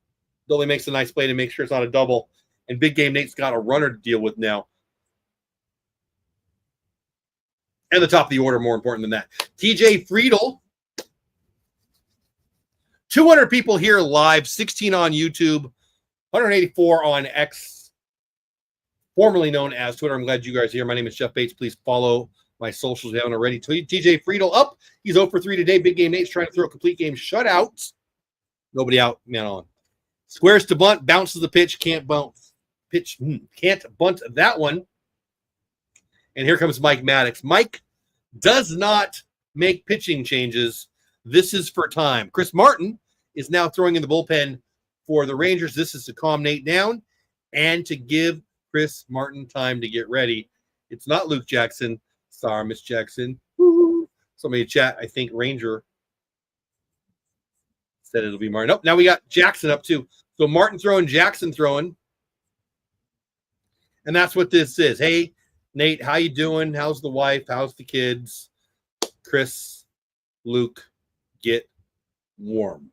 Billy makes a nice play to make sure it's not a double. And Big Game Nate's got a runner to deal with now. And the top of the order, more important than that. TJ Friedel. 200 people here live, 16 on YouTube, 184 on X, formerly known as Twitter. I'm glad you guys are here. My name is Jeff Bates. Please follow my socials if you haven't already. TJ Friedel up. He's 0 for 3 today. Big Game Nate's trying to throw a complete game shutout. Nobody out, man on. Squares to bunt, bounces the pitch, can't bounce. Can't bunt that one. And here comes Mike Maddox. Mike does not make pitching changes. This is for time. Chris Martin is now throwing in the bullpen for the Rangers. This is to calm Nate down and to give Chris Martin time to get ready. It's not Luke Jackson. Sorry, Miss Jackson. Woo-hoo. Somebody in chat, I think Ranger said it'll be Martin. Oh, now we got Jackson up too. So Martin throwing, Jackson throwing. And that's what this is. Hey, Nate, how you doing? How's the wife? How's the kids? Chris, Luke, get warm.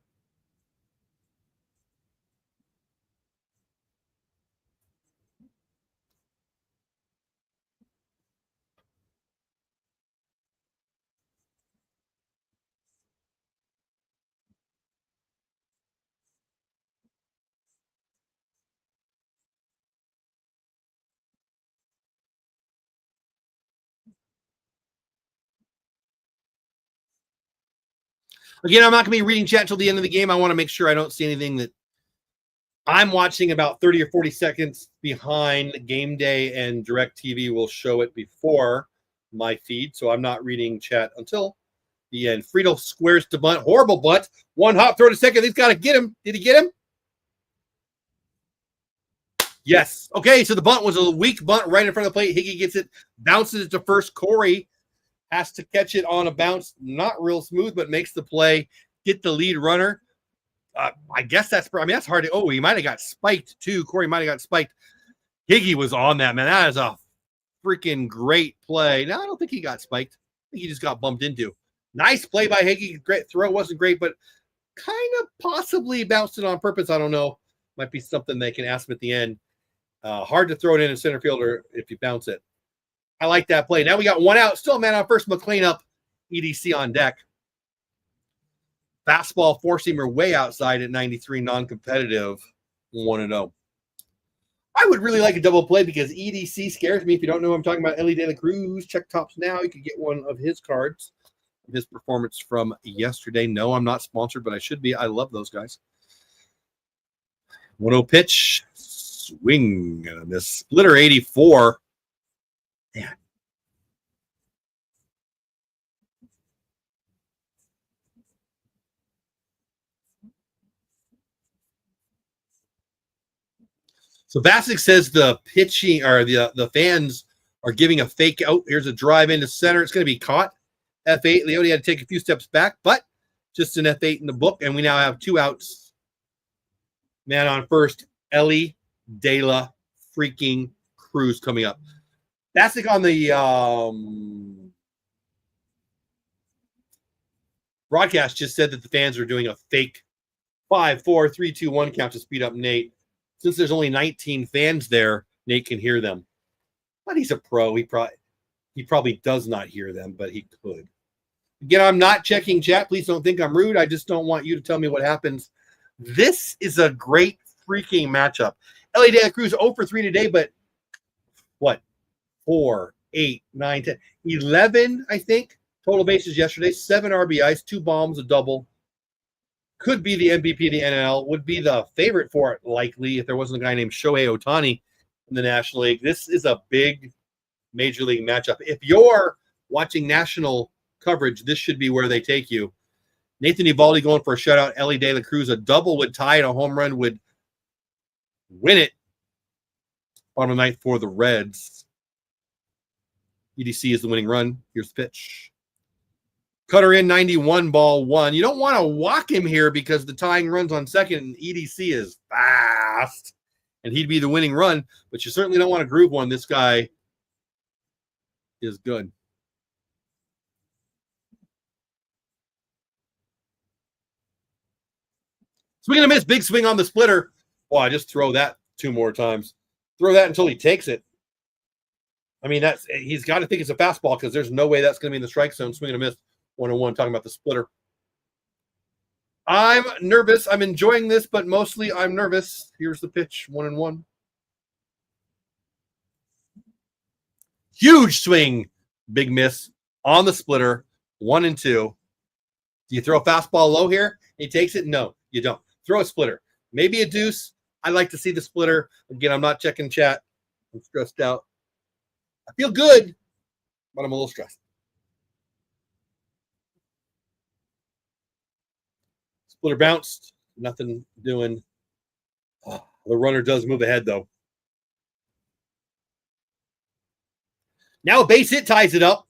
Again, I'm not going to be reading chat until the end of the game. I want to make sure I don't see anything that I'm watching about 30 or 40 seconds behind game day, and DirecTV will show it before my feed. So I'm not reading chat until the end. Friedel squares to bunt. Horrible bunt. One hop, throw to second. He's got to get him. Did he get him? Yes. Okay, so the bunt was a weak bunt right in front of the plate. Higgy gets it, bounces it to first. Corey has to catch it on a bounce. Not real smooth, but makes the play. Get the lead runner. I guess that's hard to. Oh, he might have got spiked too. Corey might have got spiked. Higgy was on that, man. That is a freaking great play. No, I don't think he got spiked. I think he just got bumped into. Nice play by Higgy. Great throw. Wasn't great, but kind of possibly bounced it on purpose. I don't know. Might be something they can ask him at the end. Hard to throw it in center fielder if you bounce it. I like that play. Now we got one out. Still a man on first. McLean up. EDC on deck. Fastball four-seamer way outside at 93, non-competitive, 1-0. I would really like a double play because EDC scares me. If you don't know what I'm talking about, Ellie De La Cruz, check tops now. You could get one of his cards, his performance from yesterday. No, I'm not sponsored, but I should be. I love those guys. 1-0 pitch, swing, and this splitter 84. Man. So Vasic says the pitching or the fans are giving a fake out. Here's a drive into center. It's going to be caught. F8. Leone had to take a few steps back, but just an F8 in the book. And we now have two outs. Man on first, Ellie De La freaking Cruz coming up. Vasic on the broadcast just said that the fans are doing a fake 5, 4, 3, 2, 1 count to speed up Nate. Since there's only 19 fans there, Nate can hear them. But he's a pro. He probably does not hear them, but he could. Again, I'm not checking chat. Please don't think I'm rude. I just don't want you to tell me what happens. This is a great freaking matchup. Ellie De La Cruz 0 for 3 today, but 4, 8, 9, 10, 11, I think, total bases yesterday. 7 RBIs, 2 bombs, a double. Could be the MVP of the NL. Would be the favorite for it, likely, if there wasn't a guy named Shohei Ohtani in the National League. This is a big Major League matchup. If you're watching national coverage, this should be where they take you. Nathan Eovaldi going for a shutout. Ellie De La Cruz, a double would tie it. A home run would win it. Bottom of the ninth for the Reds. EDC is the winning run. Here's the pitch. Cutter in, 91, ball 1. You don't want to walk him here because the tying run's on second, and EDC is fast, and he'd be the winning run, but you certainly don't want to groove one. This guy is good. Swing and a miss, big swing on the splitter. Well, I just throw that 2 more times. Throw that until he takes it. I mean, he's got to think it's a fastball because there's no way that's going to be in the strike zone. Swing and a miss, 1-1, talking about the splitter. I'm nervous. I'm enjoying this, but mostly I'm nervous. Here's the pitch, 1-1. Huge swing, big miss on the splitter, 1-2. Do you throw a fastball low here? He takes it? No, you don't. Throw a splitter. Maybe a deuce. I like to see the splitter. Again, I'm not checking chat. I'm stressed out. I feel good, but I'm a little stressed. Splitter bounced. Nothing doing. Oh, the runner does move ahead, though. Now a base hit ties it up.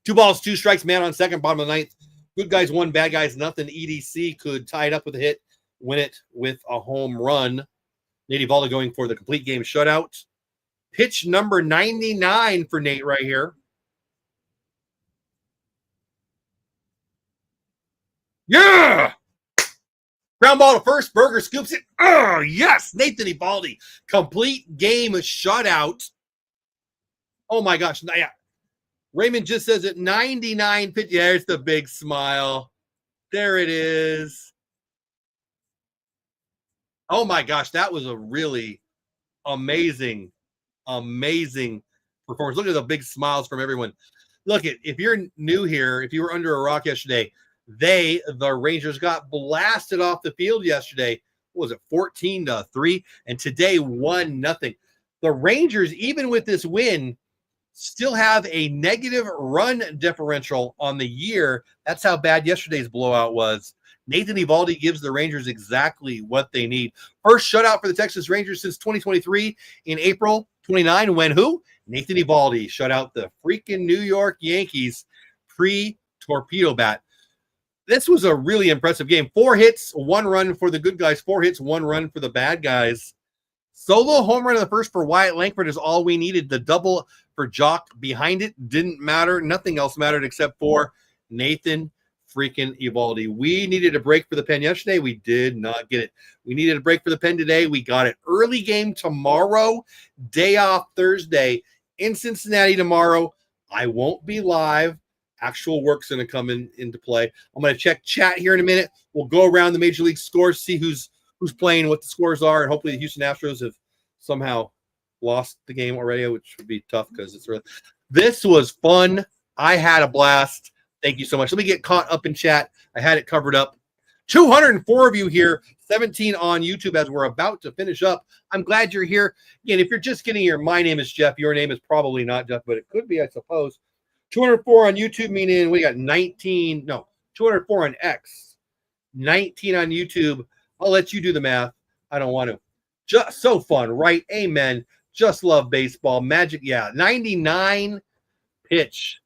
2 balls, 2 strikes, man on second, bottom of the ninth. Good guys 1, bad guys nothing. EDC could tie it up with a hit, win it with a home run. Nate Eovaldi going for the complete game shutout. Pitch number 99 for Nate right here. Yeah! Ground ball to first. Berger scoops it. Oh, yes! Nathan Eovaldi. Complete game shutout. Oh, my gosh. Yeah. Raymond just says it. 99 pitch. Yeah, there's the big smile. There it is. Oh, my gosh. That was a really amazing performance. Look at the big smiles from everyone. Look, if you're new here, if you were under a rock yesterday, the Rangers got blasted off the field yesterday. What was it, 14-3? And today, 1-0. The Rangers, even with this win, still have a negative run differential on the year. That's how bad yesterday's blowout was. Nathan Eovaldi gives the Rangers exactly what they need. First shutout for the Texas Rangers since 2023 in April 29, when who? Nathan Eovaldi shut out the freaking New York Yankees pre-torpedo bat. This was a really impressive game. 4 hits, 1 run for the good guys. 4 hits, 1 run for the bad guys. Solo home run in the first for Wyatt Langford is all we needed. The double for Jock behind it didn't matter. Nothing else mattered except for Nathan freaking Eovaldi. We needed a break for the pen yesterday. We did not get it. We needed a break for the pen today. We got it. Early game tomorrow, day off Thursday in Cincinnati tomorrow. I won't be live. Actual work's going to come into play. I'm going to check chat here in a minute. We'll go around the Major League scores, see who's playing, what the scores are, and hopefully the Houston Astros have somehow lost the game already, which would be tough because it's really. This was fun. I had a blast. Thank you so much. Let me get caught up in chat. I had it covered up. 204 of you here, 17 on YouTube as we're about to finish up. I'm glad you're here. Again, if you're just getting here, my name is Jeff. Your name is probably not Jeff, but it could be, I suppose. 204 on YouTube, meaning we got 204 on X, 19 on YouTube. I'll let you do the math. I don't want to. Just so fun, right? Amen. Just love baseball. Magic, yeah. 99 pitch.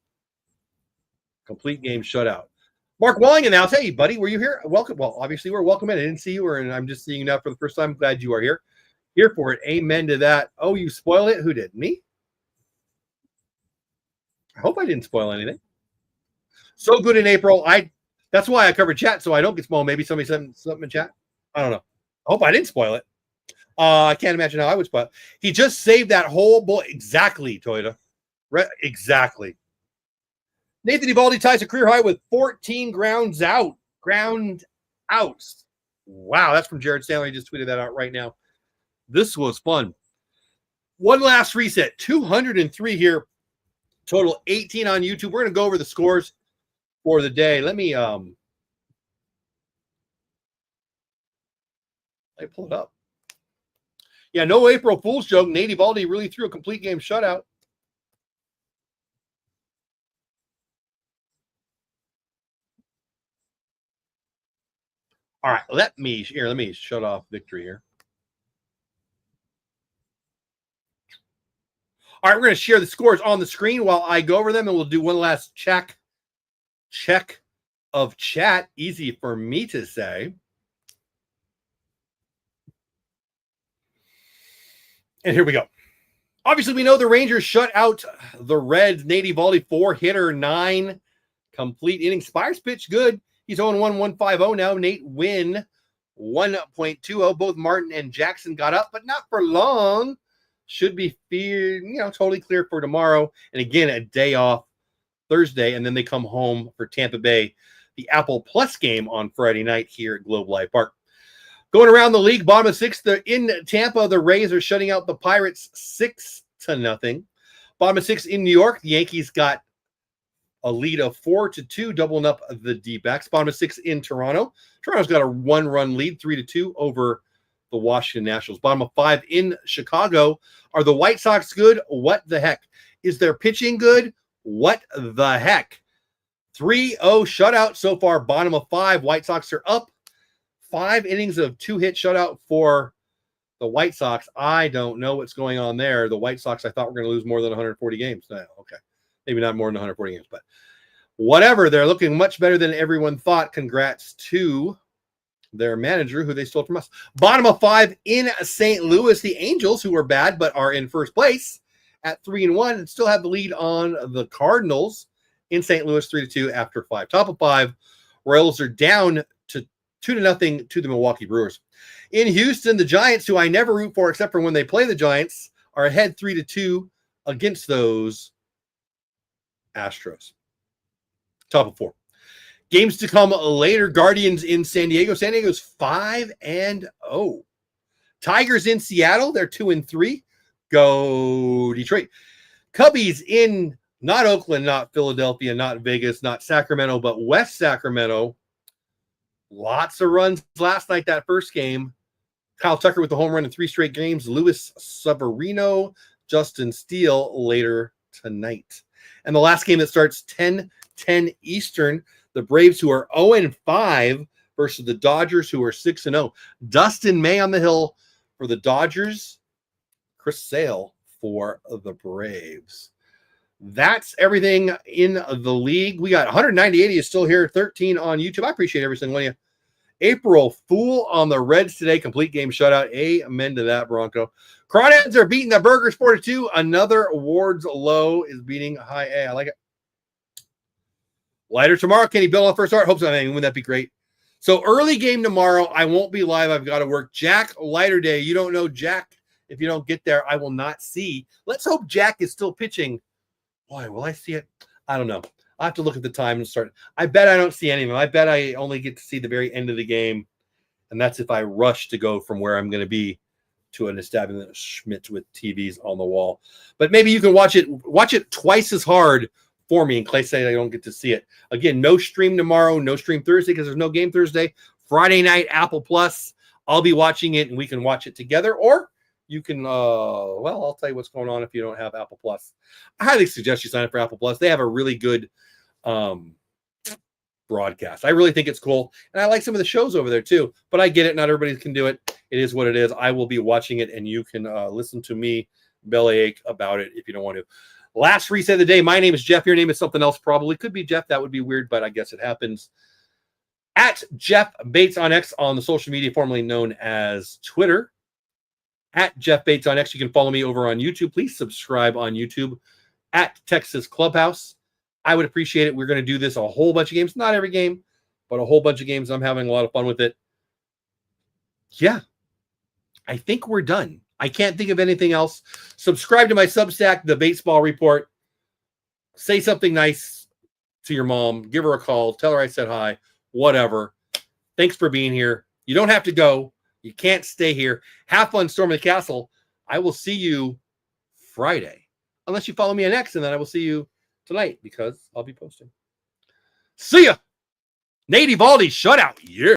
Complete game shutout. Mark Wellington, I'll tell you, buddy, were you here? Welcome. Well, obviously, we're welcome in. I didn't see you, and I'm just seeing you now for the first time. I'm glad you are here. Here for it. Amen to that. Oh, you spoiled it? Who did? Me? I hope I didn't spoil anything. So good in April. That's why I covered chat, so I don't get spoiled. Maybe somebody sent something in chat. I don't know. I hope I didn't spoil it. I can't imagine how I would spoil it. He just saved that whole ball. Exactly, Toyota. Exactly. Nathan Eovaldi ties a career high with 14 ground outs. Wow, that's from Jared Stanley. He just tweeted that out right now. This was fun. One last reset. 203 here. Total 18 on YouTube. We're going to go over the scores for the day. Let me pull it up. Yeah, no April Fool's joke. Nate Eovaldi really threw a complete game shutout. All right, let me shut off victory here. All right, we're going to share the scores on the screen while I go over them, and we'll do one last check of chat. Easy for me to say. And here we go. Obviously, we know the Rangers shut out the Reds. Nate Eovaldi, 4-hitter, 9 complete innings. Spires pitched good. He's 0-1, 150 now. Nate Wynn, 1.20. Both Martin and Jackson got up, but not for long. Should be totally clear for tomorrow. And again, a day off Thursday, and then they come home for Tampa Bay, the Apple Plus game on Friday night here at Globe Life Park. Going around the league, bottom of 6th, in Tampa, the Rays are shutting out the Pirates 6-0. Bottom of 6th in New York, the Yankees got a lead of 4-2, doubling up the D-backs. Bottom of 6th in Toronto. Toronto's got a 1-run lead, 3-2 over the Washington Nationals. Bottom of 5 in Chicago. Are the White Sox good? What the heck? Is their pitching good? What the heck? 3-0 shutout so far. Bottom of 5. White Sox are up. 5 innings of 2-hit shutout for the White Sox. I don't know what's going on there. The White Sox, I thought, were going to lose more than 140 games. No, okay. Maybe not more than 140 games, but whatever. They're looking much better than everyone thought. Congrats to their manager, who they stole from us. Bottom of 5 in St. Louis, the Angels, who are bad but are in first place at 3-1 and still have the lead on the Cardinals in St. Louis, 3-2 after 5. Top of 5, Royals are down to 2-0 to the Milwaukee Brewers. In Houston, the Giants, who I never root for except for when they play the Giants, are ahead 3-2 against those Astros. Top of 4. Games to come later. Guardians in San Diego. San Diego's 5-0. Tigers in Seattle. They're 2-3. Go Detroit. Cubbies in not Oakland, not Philadelphia, not Vegas, not Sacramento, but West Sacramento. Lots of runs last night, that first game. Kyle Tucker with the home run in 3 straight games. Luis Severino, Justin Steele later tonight. And the last game that starts 10:10 Eastern, the Braves, who are 0-5 versus the Dodgers, who are 6-0. Dustin May on the hill for the Dodgers. Chris Sale for the Braves. That's everything in the league. We got 190 is still here, 13 on YouTube. I appreciate every single one of you. April Fool on the Reds today. Complete game shutout. Amen to that, Bronco. Crawdads are beating the Burgers 4-2. Another Ward's Low is beating High A. I like it. Lighter tomorrow. Kenny Bill on first start. Hope so. Wouldn't that be great? So early game tomorrow. I won't be live. I've got to work. Jack, lighter day. You don't know Jack. If you don't get there, I will not see. Let's hope Jack is still pitching. Boy, will I see it? I don't know. I'll have to look at the time and start. I bet I don't see any of them. I bet I only get to see the very end of the game. And that's if I rush to go from where I'm going to be to an establishment Schmidt with TVs on the wall. But maybe you can watch it twice as hard for me in case I don't get to see it. Again, no stream tomorrow, no stream Thursday because there's no game Thursday. Friday night, Apple Plus. I'll be watching it and we can watch it together. Or you can, I'll tell you what's going on if you don't have Apple Plus. I highly suggest you sign up for Apple Plus. They have a really good broadcast. I really think it's cool. And I like some of the shows over there too. But I get it. Not everybody can do it. It is what it is. I will be watching it and you can listen to me bellyache about it if you don't want to. Last reset of the day. My name is Jeff. Your name is something else probably. Could be Jeff. That would be weird, but I guess it happens. At Jeff Bates on X on the social media formerly known as Twitter. At Jeff Bates on X. You can follow me over on YouTube. Please subscribe on YouTube. At Texas Clubhouse. I would appreciate it. We're going to do this a whole bunch of games. Not every game, but a whole bunch of games. I'm having a lot of fun with it. Yeah. I think we're done. I can't think of anything else. Subscribe to my Substack, The Baseball Report. Say something nice to your mom. Give her a call. Tell her I said hi. Whatever. Thanks for being here. You don't have to go. You can't stay here. Have fun storming the castle. I will see you Friday. Unless you follow me on X, and then I will see you tonight because I'll be posting. See ya! Nate Evaldi shutout. Yeah.